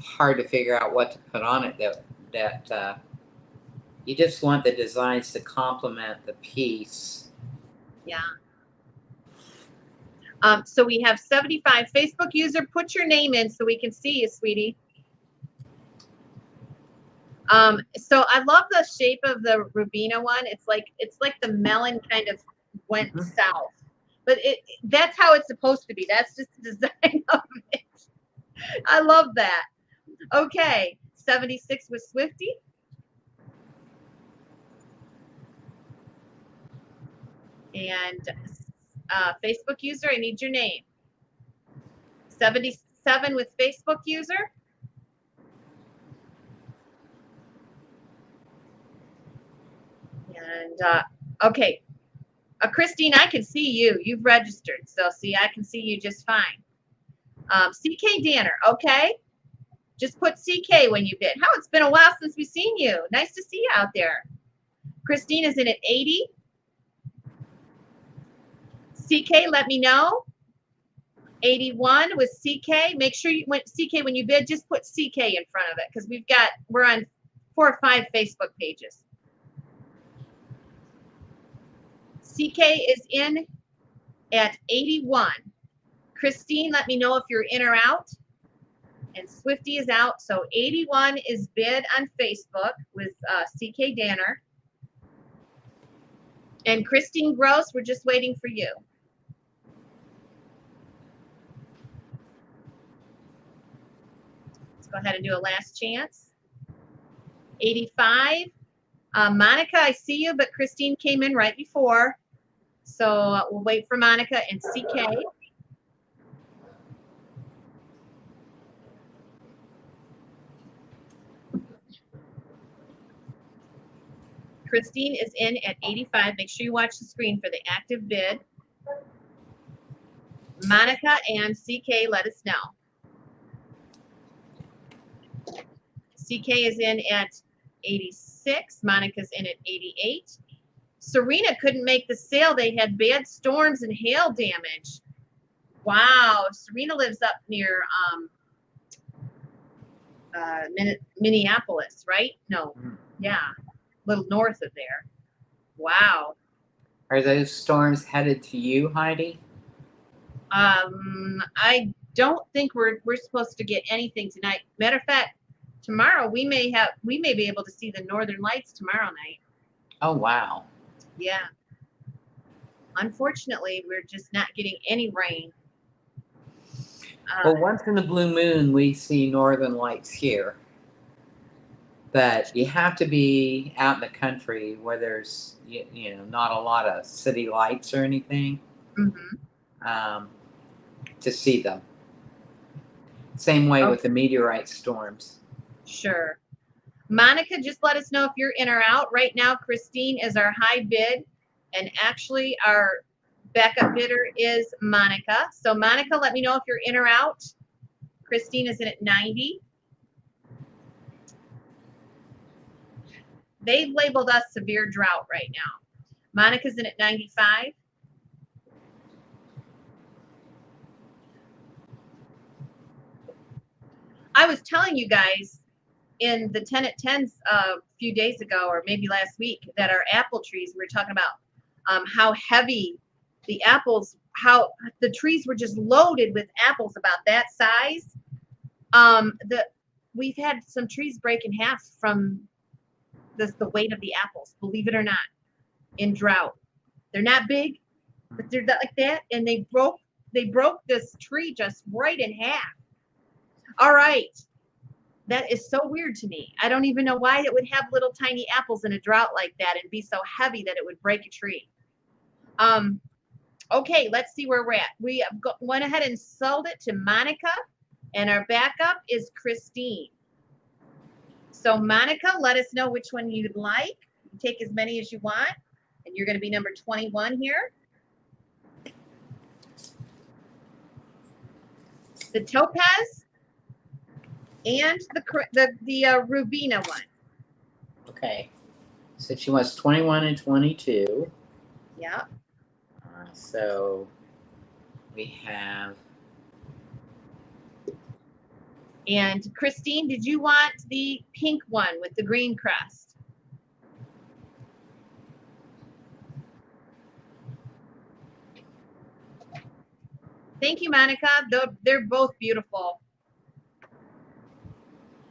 hard to figure out what to put on it. That you just want the designs to complement the piece. Yeah. So we have 75 Facebook user. Put your name in so we can see you, sweetie. So I love the shape of the Rubina one. It's like the melon kind of went south, but that's how it's supposed to be. That's just the design of it. I love that. Okay, 76 with Swifty. And Facebook user, I need your name. 77 with Facebook user. And okay, Christine, I can see you. You've registered, so see, I can see you just fine. CK Danner, okay. Just put CK when you bid. How it's been a while since we've seen you. Nice to see you out there. Christine is in at 80. CK, let me know. 81 with CK. Make sure you went CK when you bid. Just put CK in front of it, because we're on 4 or 5 Facebook pages. CK is in at 81. Christine, let me know if you're in or out. And Swifty is out. So 81 is bid on Facebook with CK Danner. And Christine Gross, we're just waiting for you. Let's go ahead and do a last chance. 85. Monica, I see you, but Christine came in right before. So we'll wait for Monica and CK. Christine is in at 85. Make sure you watch the screen for the active bid. Monica and CK, let us know. CK is in at 86. Monica's in at 88. Serena couldn't make the sale. They had bad storms and hail damage. Wow. Serena lives up near Minneapolis, right? No. Yeah. A little north of there. Wow. Are those storms headed to you, Heidi? I don't think we're supposed to get anything tonight. Matter of fact, tomorrow we may be able to see the northern lights tomorrow night. Oh, wow. Yeah. Unfortunately, we're just not getting any rain. Well, once in a blue moon, we see northern lights here. But you have to be out in the country where there's, you know, not a lot of city lights or anything to see them. Same way with the meteorite storms. Sure. Monica, just let us know if you're in or out. Right now, Christine is our high bid, and actually our backup bidder is Monica. So Monica, let me know if you're in or out. Christine is in at 90. They've labeled us severe drought right now. Monica's in at 95. I was telling you guys in the 10 at 10s a few days ago, or maybe last week, that our apple trees, we were talking about how heavy the apples, how the trees were just loaded with apples about that size. We've had some trees break in half from the weight of the apples, believe it or not, in drought. They're not big, but they're like that, and they broke this tree just right in half. All right. That is so weird to me. I don't even know why it would have little tiny apples in a drought like that and be so heavy that it would break a tree. Okay, let's see where we're at. We went ahead and sold it to Monica, and our backup is Christine. So Monica, let us know which one you'd like. You take as many as you want, and you're going to be number 21 here. The topaz and the Rubina one. Okay. So she wants 21 and 22. Yeah. So we have. And Christine, did you want the pink one with the green crest? Thank you, Monica. They're both beautiful.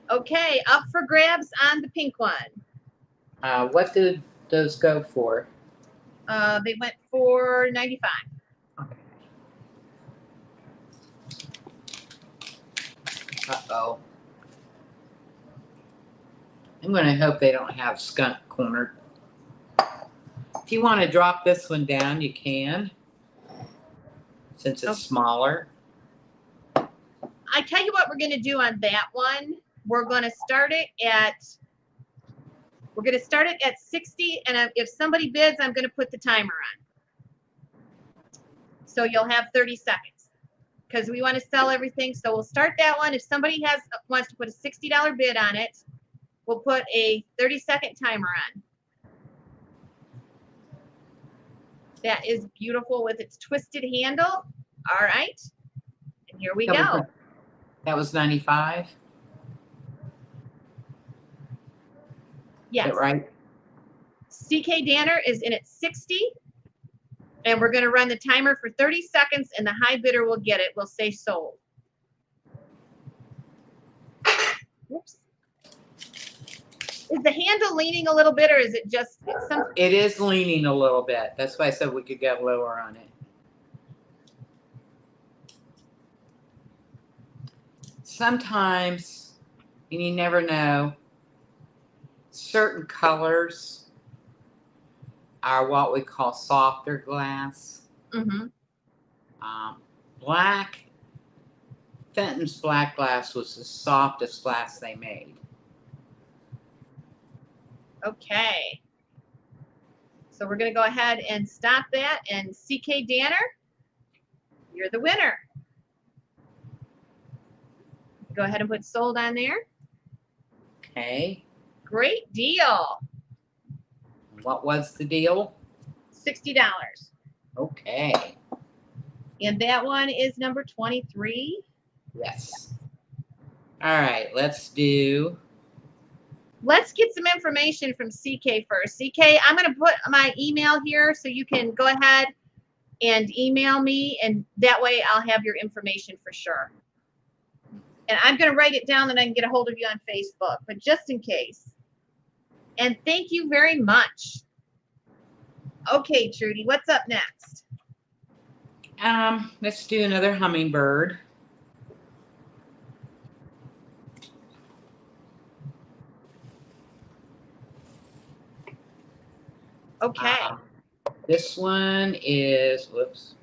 Okay, up for grabs on the pink one. What did those go for? They went for 95. Okay. Uh-oh. I'm going to hope they don't have skunk corner. If you want to drop this one down, you can, since it's smaller. I tell you what we're going to do on that one. We're going to start it at 60, and if somebody bids, I'm going to put the timer on. So you'll have 30 seconds because we want to sell everything. So we'll start that one. If somebody wants to put a $60 bid on it, we'll put a 30-second timer on. That is beautiful with its twisted handle. All right. And here we go. That was 95? Yes. Is that right? CK Danner is in at 60. And we're going to run the timer for 30 seconds, and the high bidder will get it. We'll say sold. Whoops. Is the handle leaning a little bit, or is it just something? It is leaning a little bit. That's why I said we could get lower on it. Sometimes, and you never know, certain colors are what we call softer glass. Mm-hmm. Black, Fenton's black glass was the softest glass they made. Okay. So we're going to go ahead and stop that. And CK Danner, you're the winner. Go ahead and put sold on there. Okay. Great deal. What was the deal? $60. Okay. And that one is number 23. Yes. All right, let's do. Let's get some information from CK first. CK, I'm going to put my email here so you can go ahead and email me, and that way I'll have your information for sure. And I'm going to write it down and I can get a hold of you on Facebook, but just in case. And thank you very much. Okay, Trudy, what's up next? Let's do another hummingbird. Okay. This one is, whoops,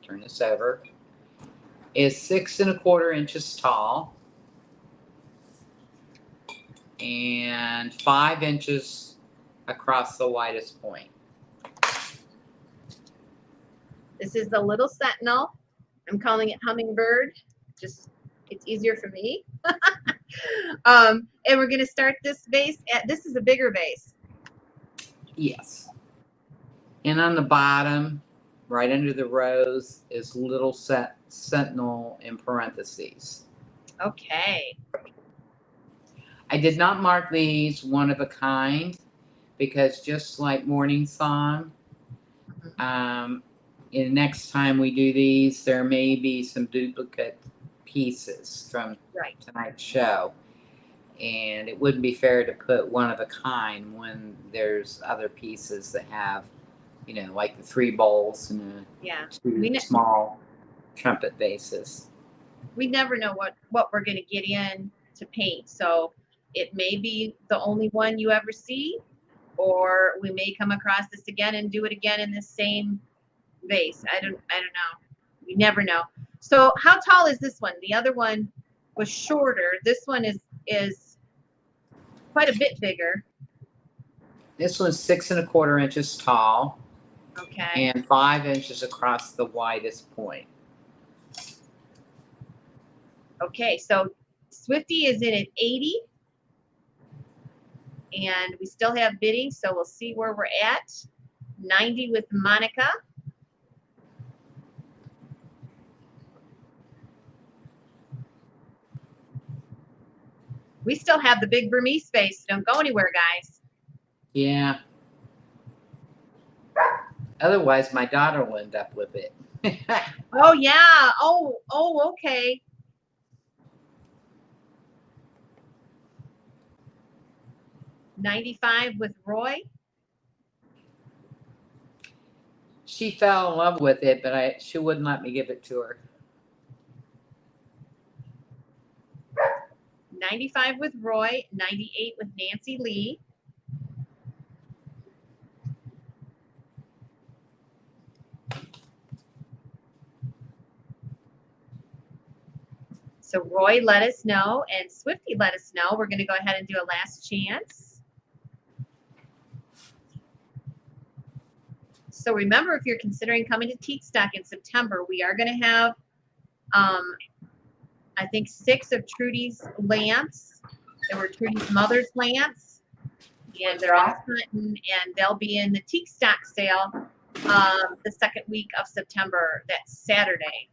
turn this over, is 6 1/4 inches tall and 5 inches across the widest point. This is the little sentinel. I'm calling it Hummingbird. Just, it's easier for me. And we're going to start this vase at, this is a bigger vase. Yes. And on the bottom, right under the rose, is little sentinel in parentheses. Okay. I did not mark these one of a kind because just like Morning Song, in next time we do these, there may be some duplicate pieces from tonight's show. And it wouldn't be fair to put one of a kind when there's other pieces that have, you know, like the 3 bowls and two small trumpet vases. We never know what we're going to get in to paint. So it may be the only one you ever see, or we may come across this again and do it again in the same vase. I don't know. We never know. So how tall is this one? The other one was shorter. This one is quite a bit bigger. This one's 6 1/4 inches tall. Okay. And 5 inches across the widest point. Okay, so Swifty is in at 80. And we still have bidding, so we'll see where we're at. 90 with Monica. We still have the big Burmese space. Don't go anywhere, guys. Yeah. Otherwise, my daughter will end up with it. Oh, yeah. Oh, okay. $95 with Roy. She fell in love with it, but she wouldn't let me give it to her. 95 with Roy. 98 with Nancy Lee. So Roy let us know, and Swifty let us know. We're going to go ahead and do a last chance. So remember, if you're considering coming to Teak Stock in September, we are going to have, I think, 6 of Trudy's lamps. There were Trudy's mother's lamps, and they're all Fenton, and they'll be in the Teak Stock sale the second week of September. That's Saturday.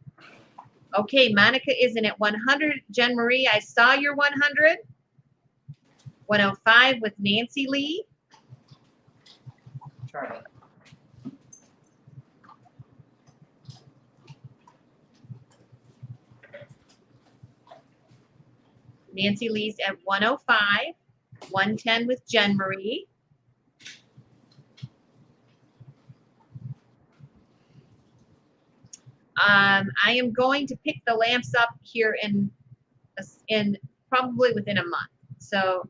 Okay, Monica is in at 100. Jen Marie, I saw your 100. 105 with Nancy Lee. Charlie. Nancy Lee's at 105. 110 with Jen Marie. I am going to pick the lamps up here in probably within a month. So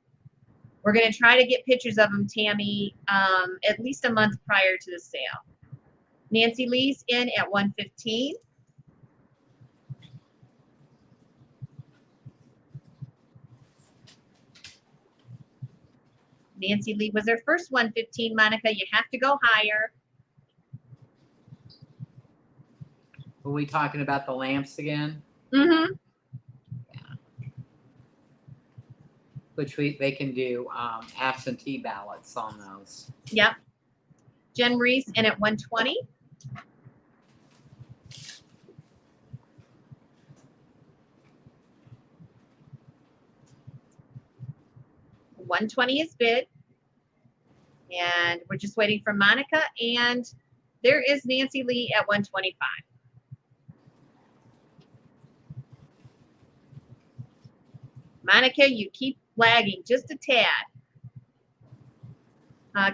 We're going to try to get pictures of them, Tammy, at least a month prior to the sale. Nancy Lee's in at 115. Nancy Lee was our first 115, Monica. You have to go higher. Were we talking about the lamps again? Mm-hmm. Which they can do absentee ballots on those. Yep. Jen Marie's in at 120. $120 is bid. And we're just waiting for Monica. And there is Nancy Lee at 125. Monica, you keep lagging just a tad.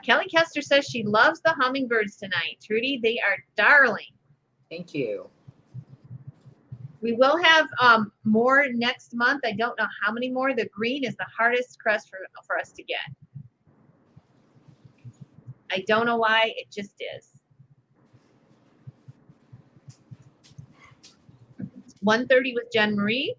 Kelly Kester says she loves the hummingbirds tonight. Trudy, they are darling. Thank you. We will have more next month. I don't know how many more. The green is the hardest crest for us to get. I don't know why. It just is. 130 with Jen Marie.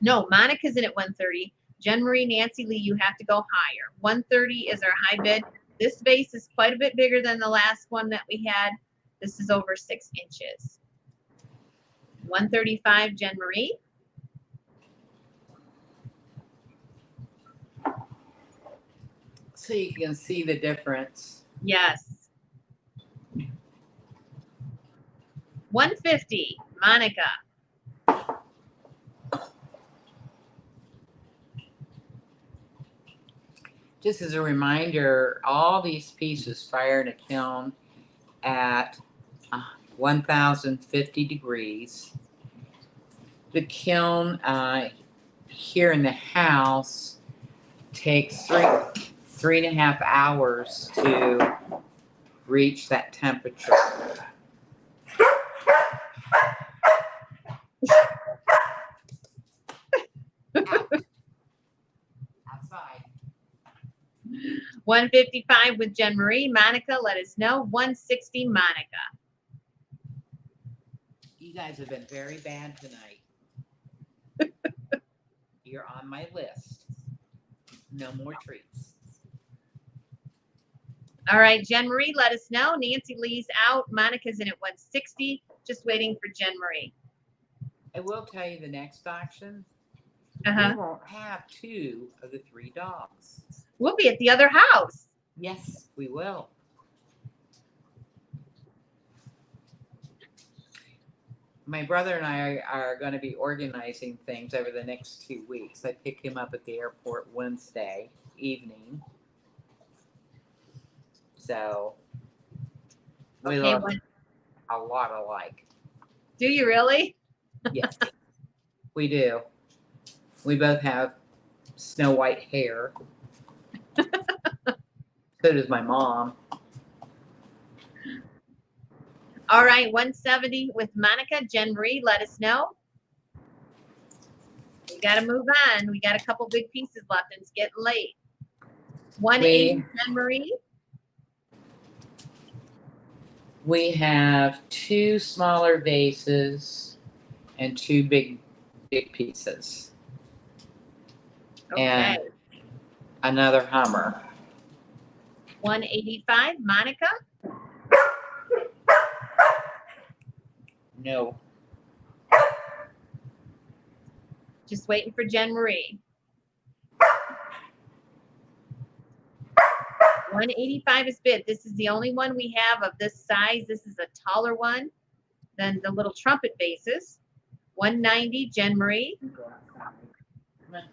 No, Monica's in at 130. Jen Marie, Nancy Lee, you have to go higher. 130 is our high bid. This vase is quite a bit bigger than the last one that we had. This is over 6 inches. 135, Jen Marie. So you can see the difference. Yes. 150, Monica. Just as a reminder, all these pieces fire in a kiln at 1050 degrees. The kiln here in the house takes 3.5 hours to reach that temperature. Outside. 155 with Jen Marie. Monica, let us know. 160, Monica. You guys have been very bad tonight. You're on my list. No more treats. All right, Jen Marie, let us know. Nancy Lee's out. Monica's in at 160. Just waiting for Jen Marie. I will tell you the next auction, Uh-huh. we won't have 2 of the 3 dogs. We'll be at the other house. Yes, we will. My brother and I are going to be organizing things over the next 2 weeks. I pick him up at the airport Wednesday evening. So we look a lot alike. Do you really? Yes, we do. We both have snow white hair. So does my mom. All right, 170 with Monica. Jen Marie, let us know. We got to move on. We got a couple big pieces left, and it's getting late. 180, Jen Marie. We have 2 smaller vases and 2 big pieces. Okay. And another Hummer. 185, Monica. No. Just waiting for Jen Marie. 185 is bid. This is the only one we have of this size. This is a taller one than the little trumpet vases. 190, Jen Marie. Come on.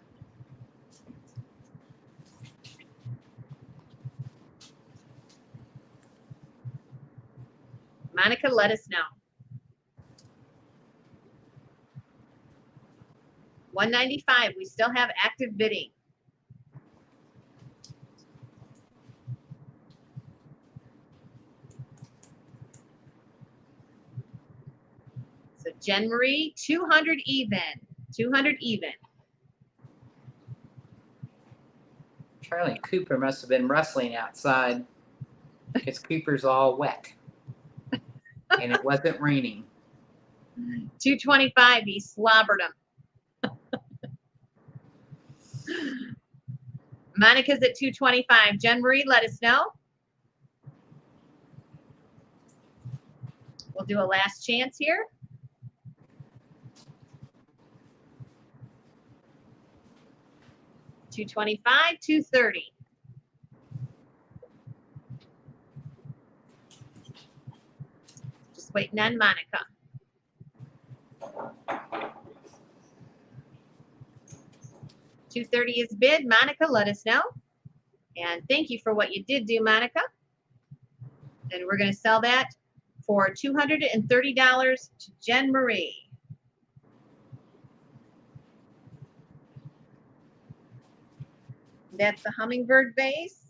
Monica, let us know. 195, we still have active bidding. So Jen Marie, 200 even. 200 even. Charlie and Cooper must have been wrestling outside because Cooper's all wet. And it wasn't raining. 225, he slobbered him. Monica's at 225. Jen Marie, let us know. We'll do a last chance here. $225, $230. Just waiting on Monica. $230 is bid. Monica, let us know. And thank you for what you did do, Monica. And we're going to sell that for $230 to Jen Marie. That's the Hummingbird vase.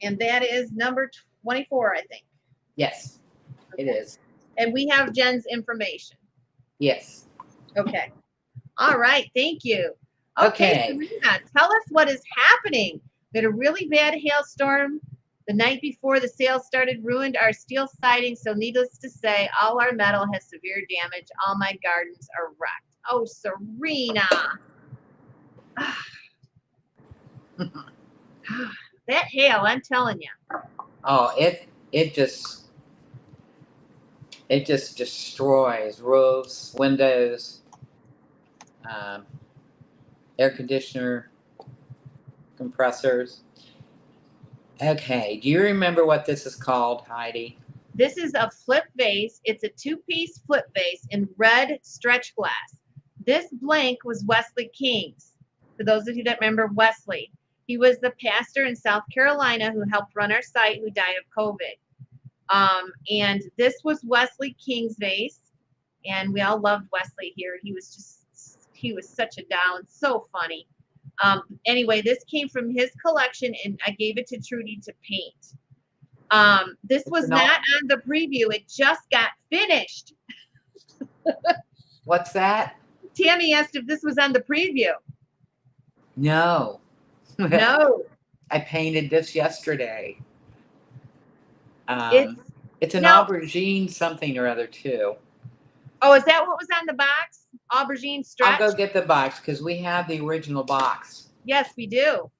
And that is number 24, I think. Yes, it is. And we have Jen's information. Yes. Okay. All right. Thank you. Okay. Serena, tell us what is happening. We had a really bad hailstorm the night before the sale started, ruined our steel siding. So needless to say, all our metal has severe damage. All my gardens are wrecked. Oh, Serena. That hail, I'm telling you. Oh, it just destroys roofs, windows, air conditioner, compressors. Okay, do you remember what this is called, Heidi? This is a flip vase. It's a two-piece flip vase in red stretch glass. This blank was Wesley King's. For those of you that remember Wesley, he was the pastor in South Carolina who helped run our site, who died of COVID. And this was Wesley King's vase, and we all loved Wesley here. He was such a down, so funny. Anyway, this came from his collection, and I gave it to Trudy to paint. This was not on the preview. It just got finished. What's that? Tammy asked if this was on the preview. No. No. I painted this yesterday. It's an now, aubergine something or other too. Oh, is that what was on the box? Aubergine stretch? I'll go get the box because we have the original box. Yes, we do.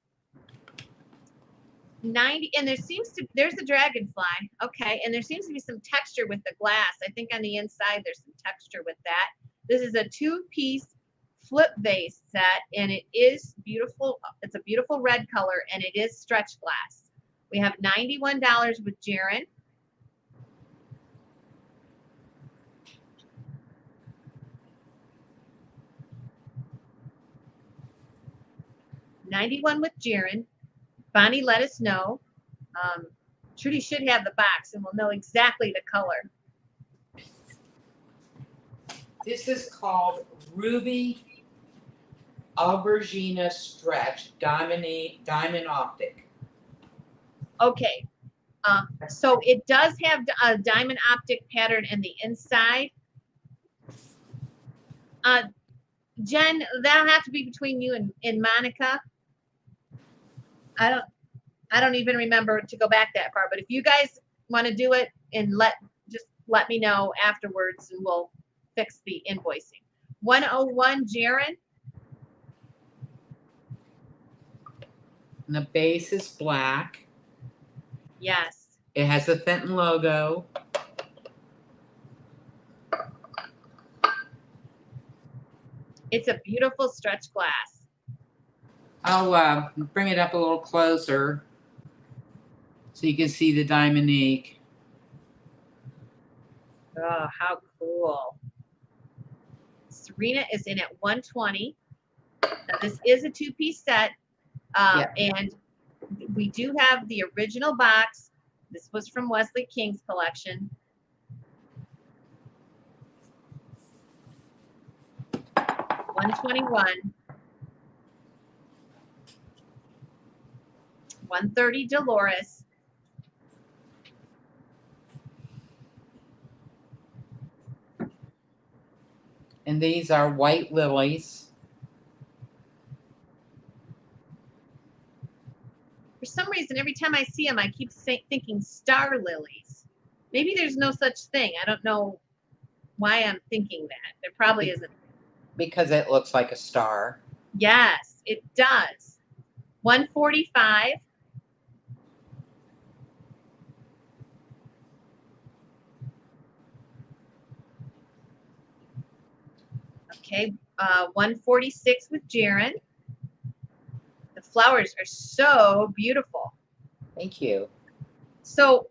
90, and there's a dragonfly. Okay, and there seems to be some texture with the glass. I think on the inside there's some texture with that. This is a two-piece flip vase set, and it is beautiful. It's a beautiful red color, and it is stretch glass. We have $91 with Jaron. $91 with Jaron. Bonnie, let us know. Trudy should have the box, and we'll know exactly the color. This is called Ruby Aubergine Stretch Diamond Optic. Okay. So it does have a diamond optic pattern in the inside. Jen, that'll have to be between you and Monica. I don't even remember to go back that far, but if you guys want to do it, and just let me know afterwards, and we'll fix the invoicing. 101 Jaron. And the base is black. Yes. It has the Fenton logo. It's a beautiful stretch glass. I'll bring it up a little closer so you can see the diamond-ink. Oh, how cool. Serena is in at 120. Now, this is a two-piece set, and we do have the original box. This was from Wesley King's collection. $121. $130 Dolores. And these are white lilies. and every time I see them, I keep thinking star lilies. Maybe there's no such thing. I don't know why I'm thinking that. There probably isn't. Because it looks like a star. Yes, it does. 145. Okay, 146 with Jaren. The flowers are so beautiful. Thank you. So,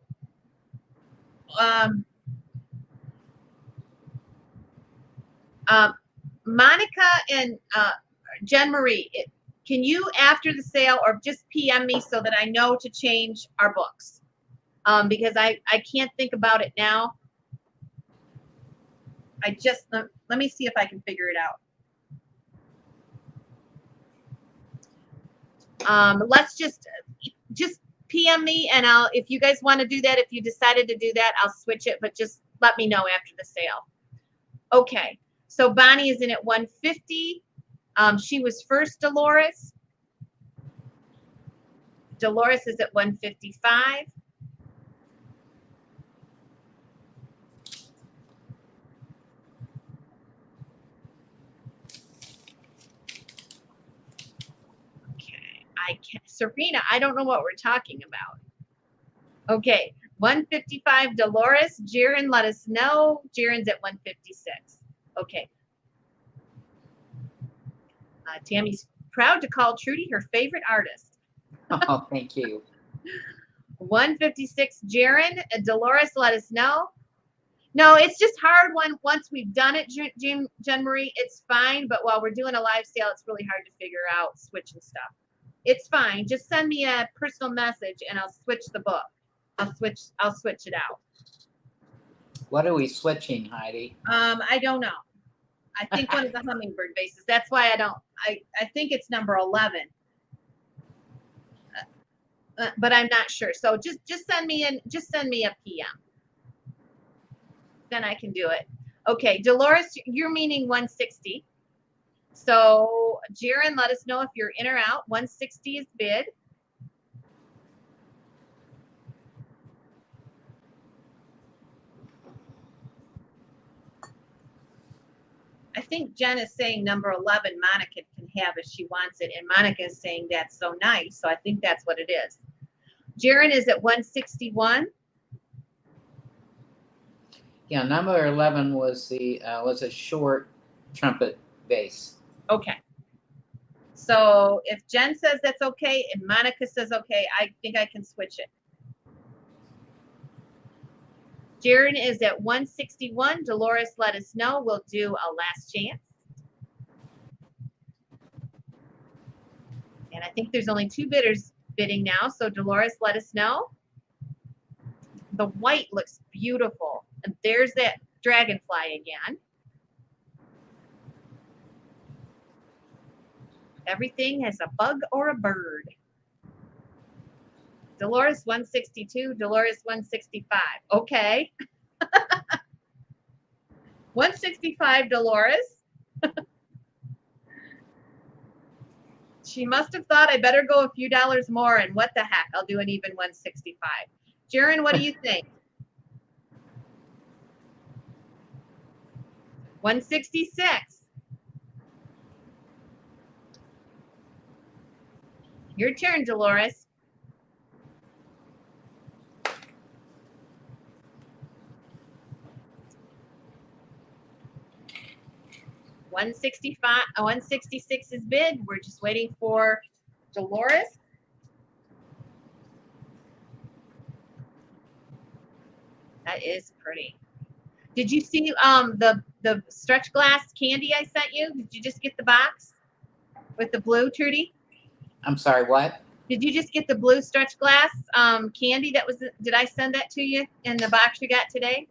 Monica and Jen Marie, can you, after the sale, or just PM me so that I know to change our books? Because I can't think about it now. I just, let me see if I can figure it out. Let's just PM me, and if you guys want to do that, if you decided to do that, I'll switch it, but just let me know after the sale. Okay, so Bonnie is in at 150. She was first, Dolores. Dolores is at 155. Serena, I don't know what we're talking about. Okay, 155, Dolores. Jaren, let us know. Jaren's at 156. Okay. Tammy's proud to call Trudy her favorite artist. Oh, thank you. 156, Jaren. Dolores, let us know. No, it's just hard once we've done it, Jen Marie. It's fine, but while we're doing a live sale, it's really hard to figure out switching stuff. It's fine. Just send me a personal message and I'll switch the book. I'll switch it out. What are we switching, Heidi? I don't know. I think one of the Hummingbird vases. That's why I think it's number 11. But I'm not sure. So just send me a PM. Then I can do it. Okay, Dolores, you're meaning 160. So Jaren, let us know if you're in or out. 160 is bid. I think Jen is saying number 11 Monica can have if she wants it, and Monica is saying that's so nice. So I think that's what it is. Jaren is at 161. Yeah, number 11 was a short trumpet vase. Okay. So if Jen says that's okay and Monica says okay, I think I can switch it. Jaren is at 161. Dolores, let us know. We'll do a last chance. And I think there's only 2 bidders bidding now. So Dolores, let us know. The white looks beautiful. And there's that dragonfly again. Everything has a bug or a bird. Dolores 162, Dolores 165. Okay. 165, Dolores. She must have thought I better go a few dollars more, and what the heck, I'll do an even 165. Jaren, what do you think? 166. Your turn, Dolores. $165, 166 is bid. We're just waiting for Dolores. That is pretty. Did you see the stretch glass candy I sent you? Did you just get the box with the blue, Trudy? I'm sorry, what? Did you just get the blue stretch glass candy that was, did I send that to you in the box you got today?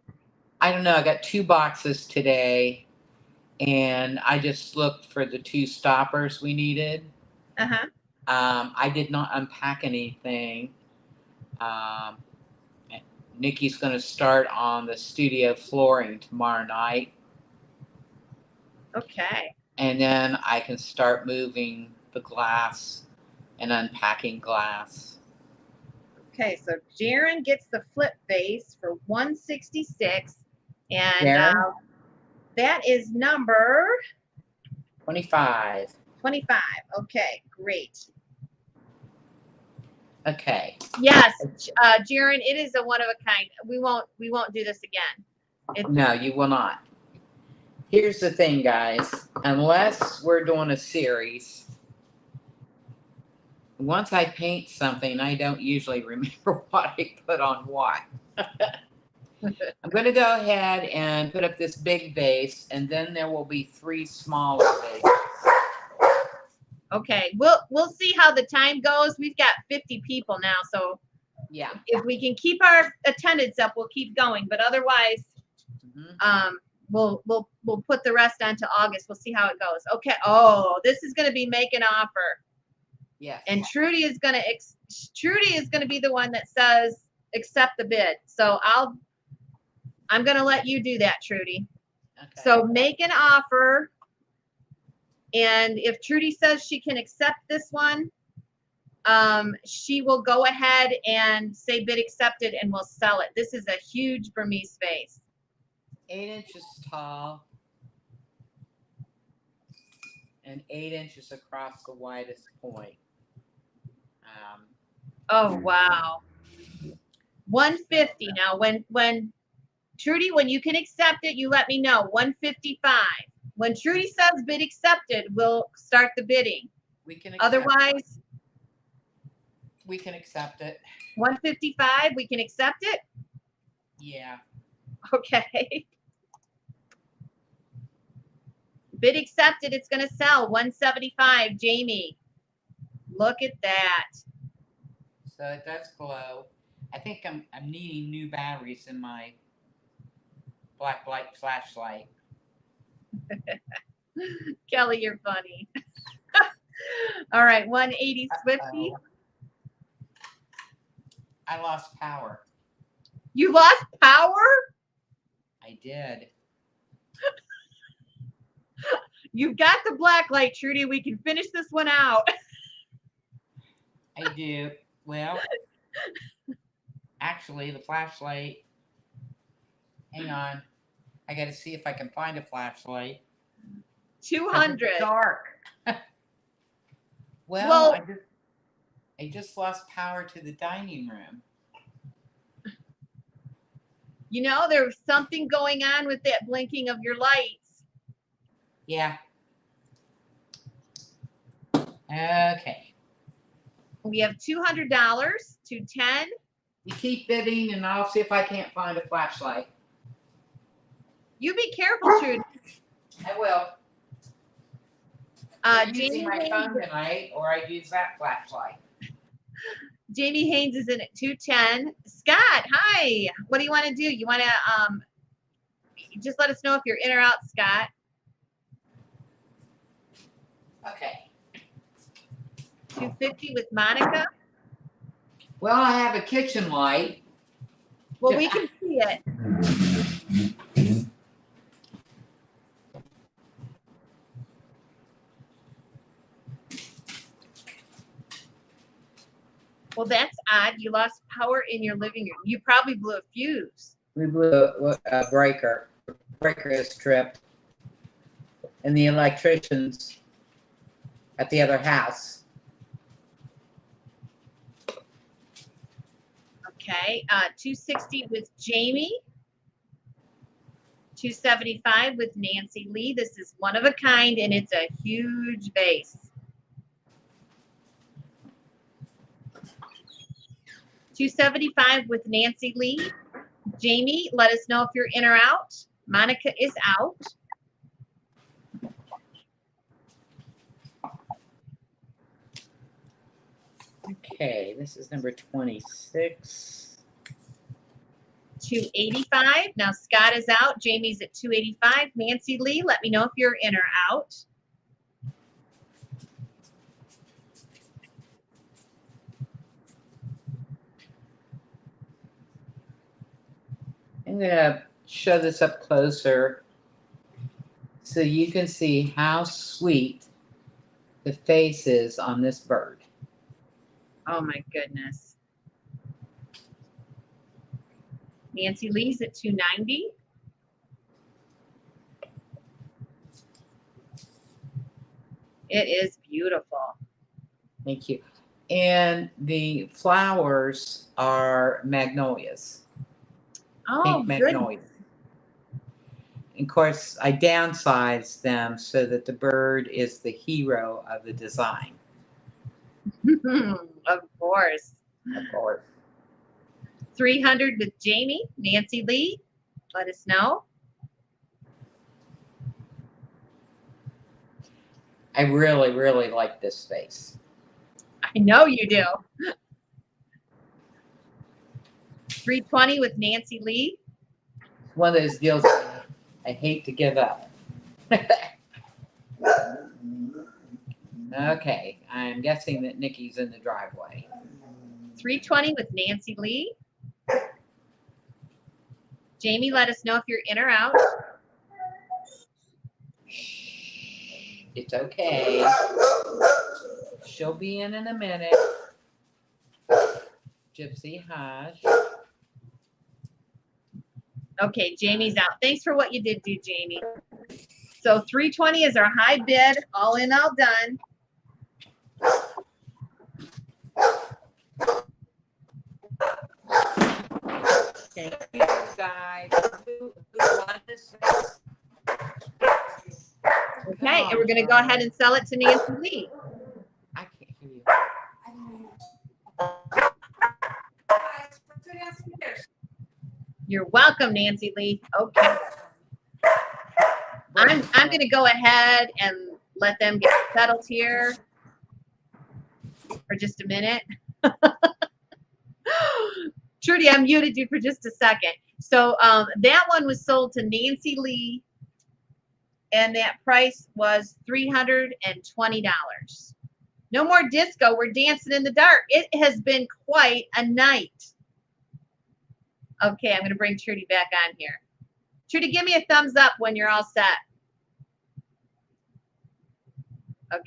I don't know. I got 2 boxes today, and I just looked for the 2 stoppers we needed. Uh-huh. I did not unpack anything. Nikki's going to start on the studio flooring tomorrow night. Okay. And then I can start moving the glass and unpacking glass. Okay, so Jaron gets the flip vase for 166, and Darren? that is number 25. 25. Okay, great. Okay. Yes, Jaron, it is a one of a kind. We won't do this again. No, you will not. Here's the thing, guys. Unless we're doing a series, once I paint something, I don't usually remember what I put on what. I'm going to go ahead and put up this big vase, and then there will be 3 smaller vases. Okay, we'll see how the time goes. We've got 50 people now, so Yeah. if we can keep our attendance up, we'll keep going. But otherwise, we'll put the rest onto August. We'll see how it goes. Okay. Oh, this is going to be make an offer. Yes. And Trudy is going to be the one that says accept the bid. So I'm going to let you do that, Trudy. Okay. So make an offer. And if Trudy says she can accept this one, she will go ahead and say bid accepted, and we'll sell it. This is a huge Burmese vase. 8 inches tall and 8 inches across the widest point. Oh wow. 150. Now when Trudy, when you can accept it, you let me know. 155. When Trudy says bid accepted, we'll start the bidding. We can accept Otherwise, we can accept it. 155, we can accept it? Yeah. Okay. Bid accepted, it's going to sell. 175, Jamie. Look at that. So it does glow. I think I'm needing new batteries in my black light flashlight. Kelly, you're funny. All right, 180 Swifty. I lost power. You lost power? I did. You've got the black light, Trudy. We can finish this one out. I do. Well, actually, the flashlight. Hang on. I got to see if I can find a flashlight. 200. It's dark. Well, I just lost power to the dining room. You know, there's something going on with that blinking of your lights. Yeah. Okay. We have $200, 210. You keep bidding, and I'll see if I can't find a flashlight. You be careful, Trudy. I will. I'm using my Jamie phone tonight, or I use that flashlight. Jamie Haynes is in at 210. Scott, hi. What do you want to do? You want to just let us know if you're in or out, Scott. Okay. 250 with Monica. Well, I have a kitchen light. Well, we can see it. Well, that's odd. You lost power in your living room. You probably blew a fuse. We blew a breaker. The breaker is tripped. And the electricians at the other house. Okay. 260 with Jamie. 275 with Nancy Lee. This is one of a kind, and it's a huge vase. 275 with Nancy Lee. Jamie, let us know if you're in or out. Monica is out. Okay, this is number 26. 285. Now Scott is out. Jamie's at 285. Nancy Lee, let me know if you're in or out. I'm going to show this up closer so you can see how sweet the face is on this bird. Oh my goodness. Nancy Lee's at $2.90. It is beautiful. Thank you. And the flowers are magnolias. Oh, Pink good. magnolias. And of course, I downsized them so that the bird is the hero of the design. Of course. Of course. 300 with Jamie. Nancy Lee, let us know. I really, really like this vase. I know you do. 320 with Nancy Lee. One of those deals I hate to give up. Okay, I'm guessing that Nikki's in the driveway. 320 with Nancy Lee. Jamie, let us know if you're in or out. It's okay. She'll be in a minute. Gypsy, hush. Okay, Jamie's out. Thanks for what you did do, Jamie. So 320 is our high bid. All in, all done. Thank you, guys. Who won this vase? Okay, and we're going to go ahead and sell it to Nancy Lee. I can't hear you. You're welcome, Nancy Lee. Okay. I'm going to go ahead and let them get settled here for just a minute. Trudy, I muted you for just a second. So that one was sold to Nancy Lee, and that price was $320. No more disco. We're dancing in the dark. It has been quite a night. Okay, I'm going to bring Trudy back on here. Trudy, give me a thumbs up when you're all set. Okay.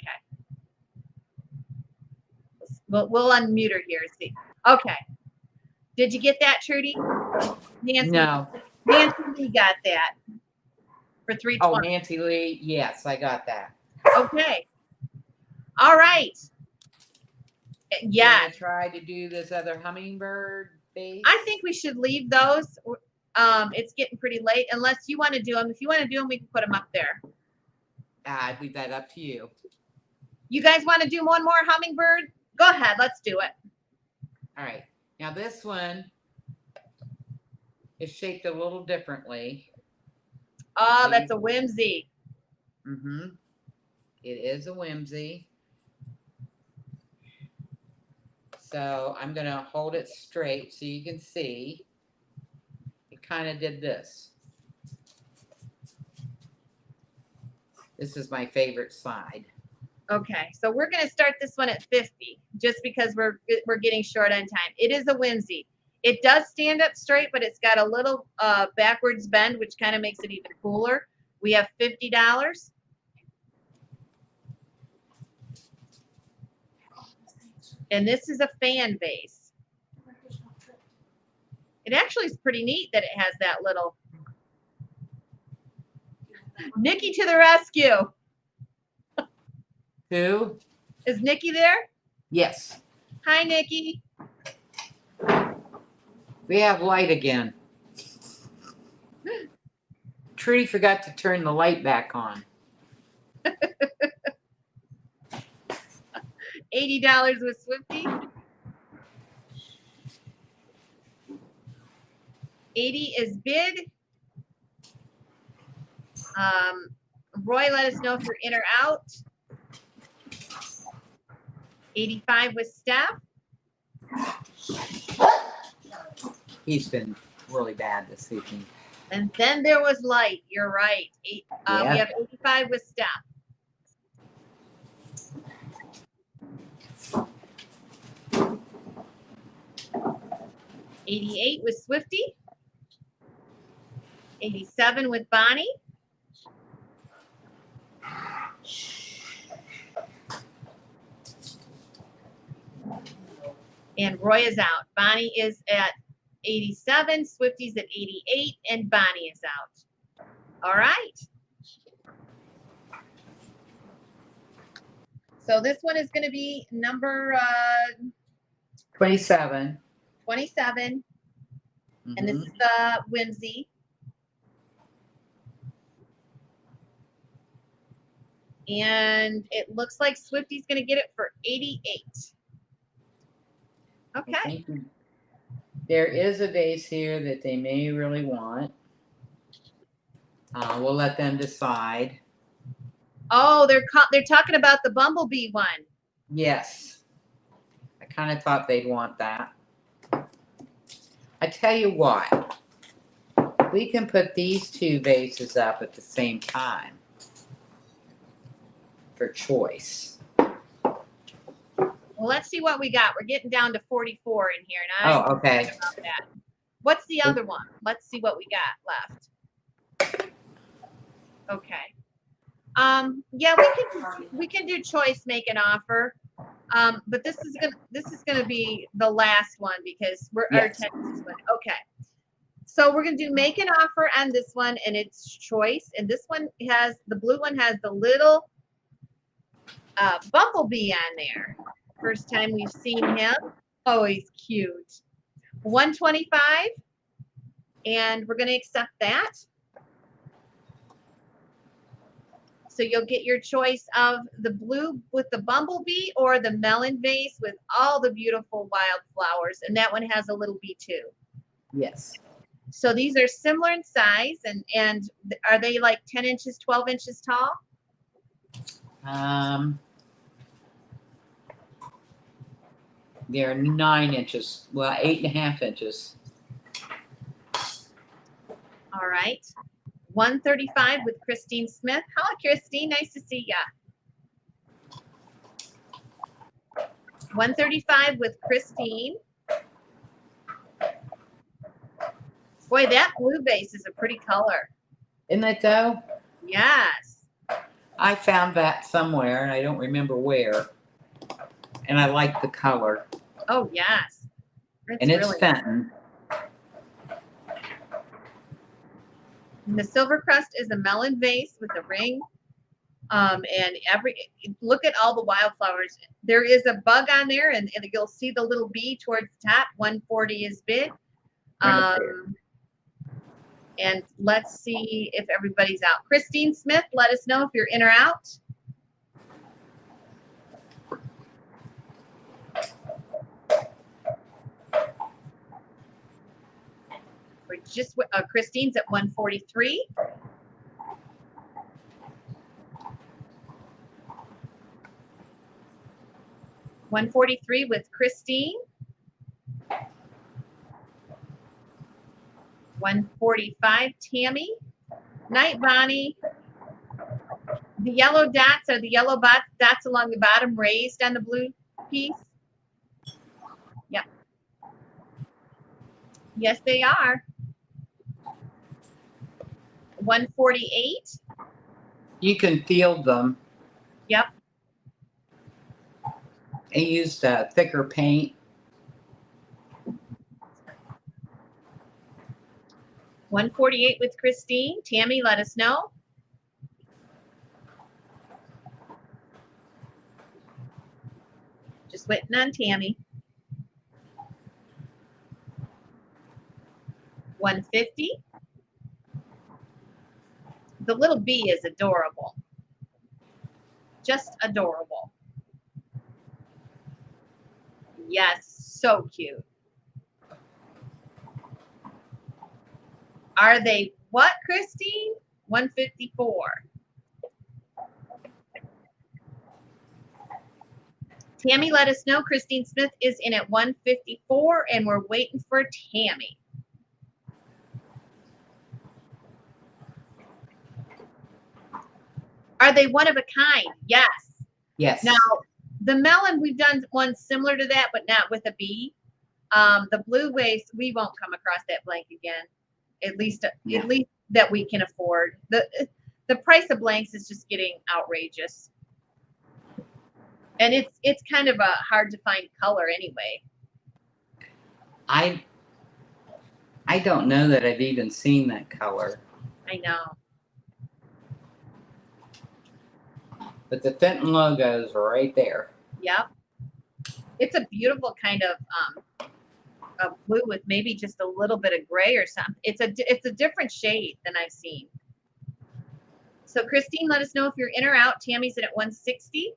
We'll unmute her here. See. Okay. Did you get that, Trudy? Nancy, No. Nancy Lee got that for $320. Oh, Nancy Lee. Yes, I got that. Okay. All right. Yeah. Try to do this other hummingbird base. I think we should leave those. It's getting pretty late. Unless you want to do them. If you want to do them, we can put them up there. I'd leave that up to you. You guys want to do one more hummingbird? Go ahead. Let's do it. All right. Now this one is shaped a little differently. Oh, that's a whimsy. Mm-hmm. It is a whimsy. So I'm going to hold it straight so you can see. It kind of did this. This is my favorite side. Okay, so we're going to start this one at 50 just because we're getting short on time. It is a whimsy. It does stand up straight, but it's got a little backwards bend, which kind of makes it even cooler. We have $50. And this is a fan vase. It actually is pretty neat that it has that little. Nikki to the rescue. Who? Is Nikki there? Yes. Hi, Nikki. We have light again. Trudy forgot to turn the light back on. $80 with Swifty. 80 is bid. Roy, let us know if you're in or out. 85 with Steph. He's been really bad this evening. And then there was light. You're right. We have 85 with Steph. 88 with Swifty. 87 with Bonnie. And Roy is out. Bonnie is at 87, Swifty's at 88, and Bonnie is out. All right. So this one is going to be number 27. 27. Mm-hmm. And this is the Whimsy. And it looks like Swifty's going to get it for 88. Okay. There is a vase here that they may really want. We'll let them decide. Oh, they're talking about the bumblebee one. Yes. I kind of thought they'd want that. I tell you what. We can put these two vases up at the same time for choice. Well, let's see what we got. We're getting down to 44 in here. And Oh, okay. About that. What's the other one? Let's see what we got left. Okay. Yeah, we can do choice, make an offer. But this is gonna be the last one because our attention is one. Okay. So we're gonna do make an offer on this one, and it's choice. And this one has the blue one has the little bumblebee on there. First time we've seen him. Oh, he's cute. 125, and we're gonna accept that. So you'll get your choice of the blue with the bumblebee or the melon vase with all the beautiful wildflowers. And that one has a little bee too. Yes. So these are similar in size. And are they like 10 inches, 12 inches tall? They're 9 inches. Well, 8.5 inches. All right. 135 with Christine Smith. Hello, Christine. Nice to see ya. 135 with Christine. Boy, that blue vase is a pretty color. Isn't it though? Yes. I found that somewhere and I don't remember where. And I like the color. Oh, yes. And it's really Fenton. And the silver crust is a melon vase with a ring. And look at all the wildflowers. There is a bug on there, and you'll see the little bee towards the top. 140 is bid. And let's see if everybody's out. Christine Smith, let us know if you're in or out. We're just Christine's at 143. $143 with Christine. 145, Tammy. Night, Bonnie. The yellow dots are the yellow dots along the bottom raised on the blue piece. Yep. Yes, they are. 148. You can field them. Yep. I used thicker paint. 148 with Christine. Tammy, let us know. Just waiting on Tammy. 150. The little bee is adorable. Just adorable. Yes, so cute. Are they what, Christine? 154. Tammy, let us know. Christine Smith is in at 154, and we're waiting for Tammy. Are they one of a kind? Yes. Yes. Now, the melon, we've done one similar to that, but not with a bee. The blue vase, we won't come across that blank again. At least that we can afford. The price of blanks is just getting outrageous. And it's kind of a hard to find color anyway. I don't know that I've even seen that color. I know. But the Fenton logo is right there. Yep. It's a beautiful kind of blue with maybe just a little bit of gray or something. It's a different shade than I've seen. So Christine, let us know if you're in or out. Tammy's in at 160.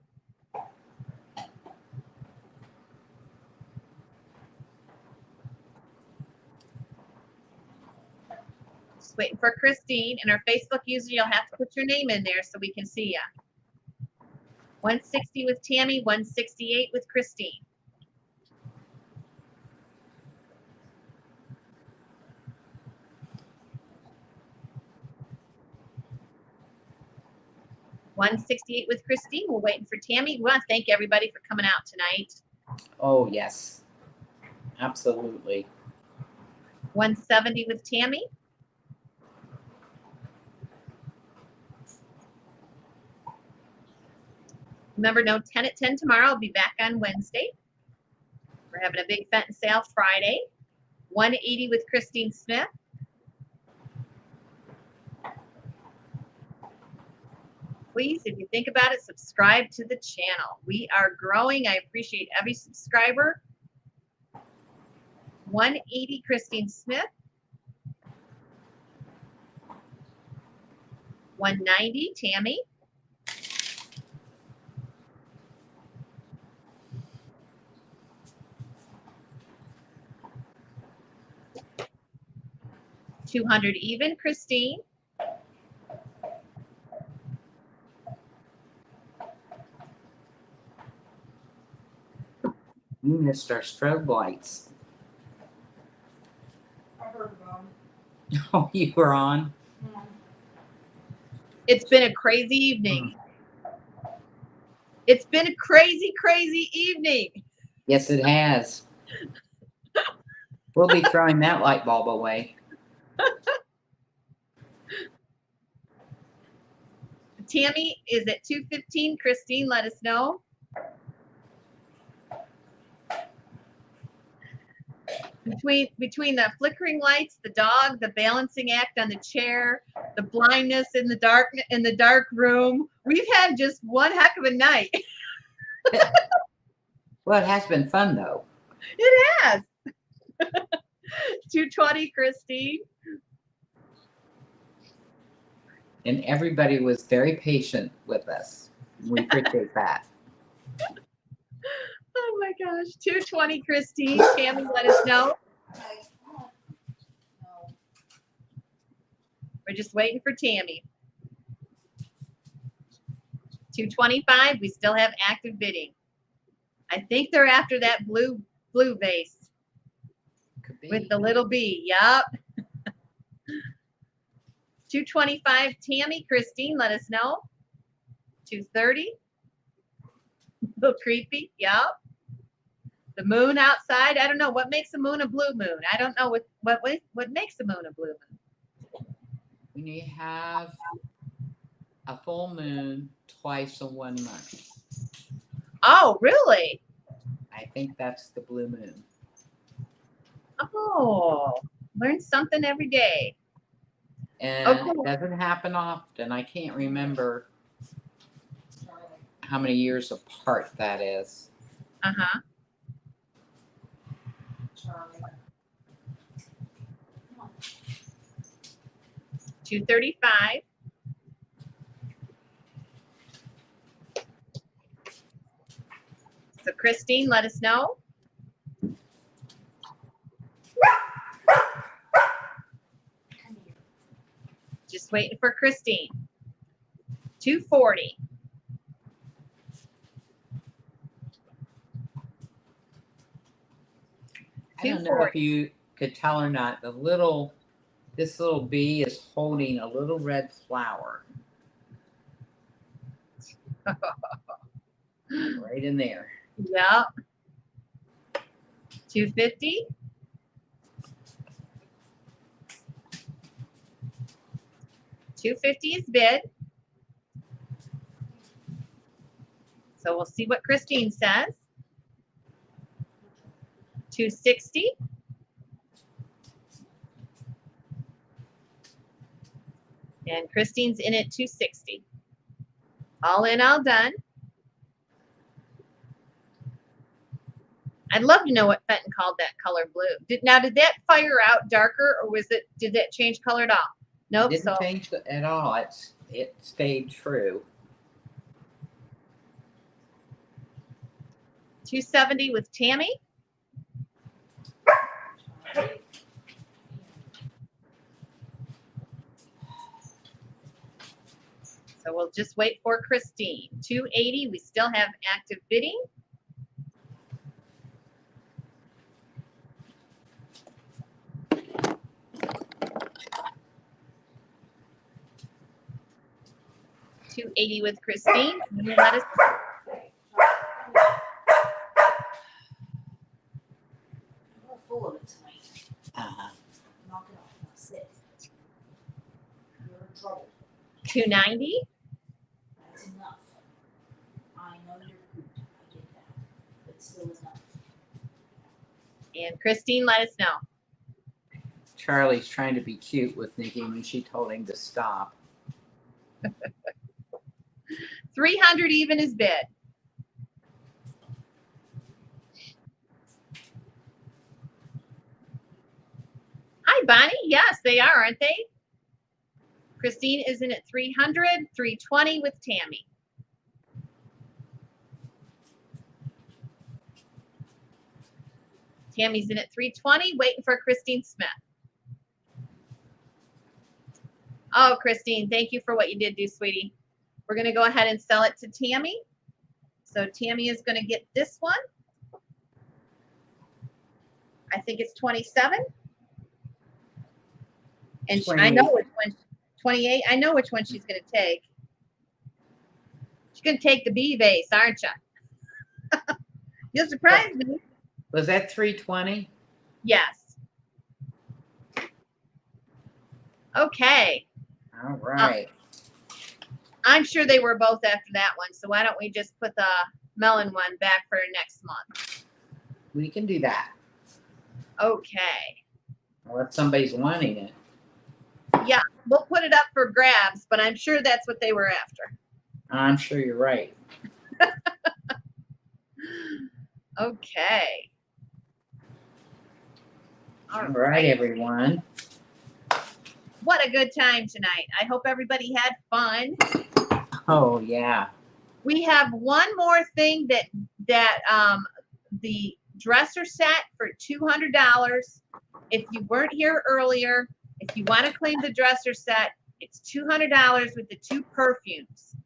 Just waiting for Christine. And our Facebook user, you'll have to put your name in there so we can see you. 160 with Tammy, 168 with Christine. $168 with Christine. We're waiting for Tammy. We want to thank everybody for coming out tonight. Oh, yes. Absolutely. 170 with Tammy. Remember, no 10 at 10 tomorrow. I'll be back on Wednesday. We're having a big Fenton sale Friday. 180 with Christine Smith. Please, if you think about it, subscribe to the channel. We are growing. I appreciate every subscriber. 180 Christine Smith. 190 Tammy. $200 even Christine. You missed our strobe lights. I heard them. Oh, you were on? It's been a crazy evening. It's been a crazy, crazy evening. Yes, it has. We'll be throwing that light bulb away. Tammy is at 215. Christine, let us know. Between the flickering lights, the dog, the balancing act on the chair, the blindness in the dark room, we've had just one heck of a night. Well, it has been fun, though. It has. 220, Christine. And everybody was very patient with us. We appreciate that. Oh my gosh. 220, Christine. Tammy, let us know. We're just waiting for Tammy. 225, we still have active bidding. I think they're after that blue vase Could be. with the little bee. Yup. 225, Tammy, Christine, let us know. 230. A little creepy. Yup. The moon outside. I don't know what makes a moon a blue moon. I don't know what makes a moon a blue moon. When you have a full moon twice in 1 month. Oh, really? I think that's the blue moon. Oh, learn something every day. And Okay. it doesn't happen often. I can't remember how many years apart that is. Uh-huh. Charlie. 235. So Christine, let us know. Just waiting for Christine. 240. I don't know if you could tell or not. This little bee is holding a little red flower. Right in there. Yep. 250. 250 is bid. So we'll see what Christine says. 260. And Christine's in at 260. All in, all done. I'd love to know what Fenton called that color blue. Did that fire out darker, or did that change color at all? Nope. It didn't change at all. It stayed true. 270 with Tammy. So we'll just wait for Christine. 280, we still have active bidding. $280 with Christine. Can you let us? I'm full of it tonight. Knock it off. That's it. You're in trouble. 290. That's enough. I know you're good. I get that. But still enough. And Christine, let us know. Charlie's trying to be cute with Nikki when she told him to stop. 300 even is bid. Hi, Bonnie. Yes, they are, aren't they? Christine is in at 300, 320 with Tammy. Tammy's in at 320, waiting for Christine Smith. Oh, Christine, thank you for what you did do, sweetie. We're going to go ahead and sell it to Tammy. So Tammy is going to get this one. I think it's 27. And I know which one, 28. I know which one she's going to take. She's going to take the B vase, aren't you? You'll surprise me. Was that 320? Yes. Okay. All right. I'm sure they were both after that one. So why don't we just put the Melon one back for next month? We can do that. Okay. Or if somebody's wanting it. Yeah, we'll put it up for grabs, but I'm sure that's what they were after. I'm sure you're right. Okay. All right, everyone. What a good time tonight. I hope everybody had fun. Oh, yeah. We have one more thing that the dresser set for $200. If you weren't here earlier, if you want to claim the dresser set, it's $200 with the 2 perfumes.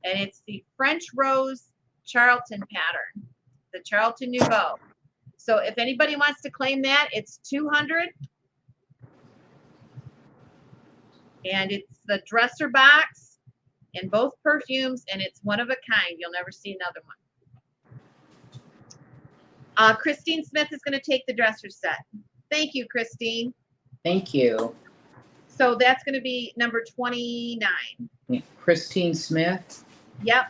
And it's the French Rose Charlton pattern, the Charlton Nouveau. So if anybody wants to claim that, it's $200. And it's the dresser box and both perfumes, and it's one of a kind. You'll never see another one. Christine Smith is going to take the dresser set. Thank you, Christine. Thank you. So that's going to be number 29. Yeah. Christine Smith. Yep.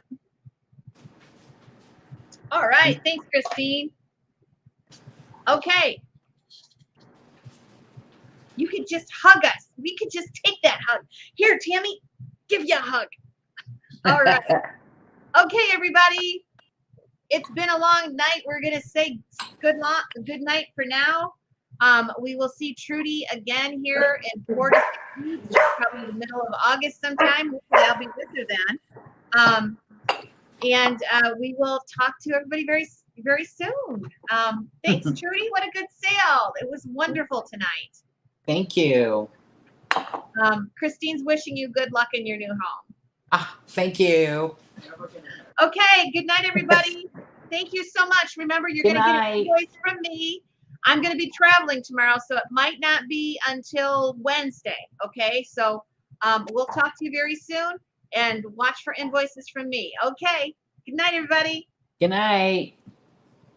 All right. Thanks, Christine. Okay. You could just hug us. We could just take that hug. Here, Tammy, give you a hug. All right. Okay, everybody. It's been a long night. We're going to say good night for now. We will see Trudy again here in 4 to 6 weeks, probably the middle of August sometime. Hopefully I'll be with her then. And we will talk to everybody very, very soon. Thanks, Trudy. What a good sale. It was wonderful tonight. Thank you. Christine's wishing you good luck in your new home. Thank you. Okay, good night, everybody. Thank you so much. Remember, you're going to get an invoice from me. I'm going to be traveling tomorrow, so it might not be until Wednesday, okay? So we'll talk to you very soon, and watch for invoices from me. Okay, good night, everybody. Good night.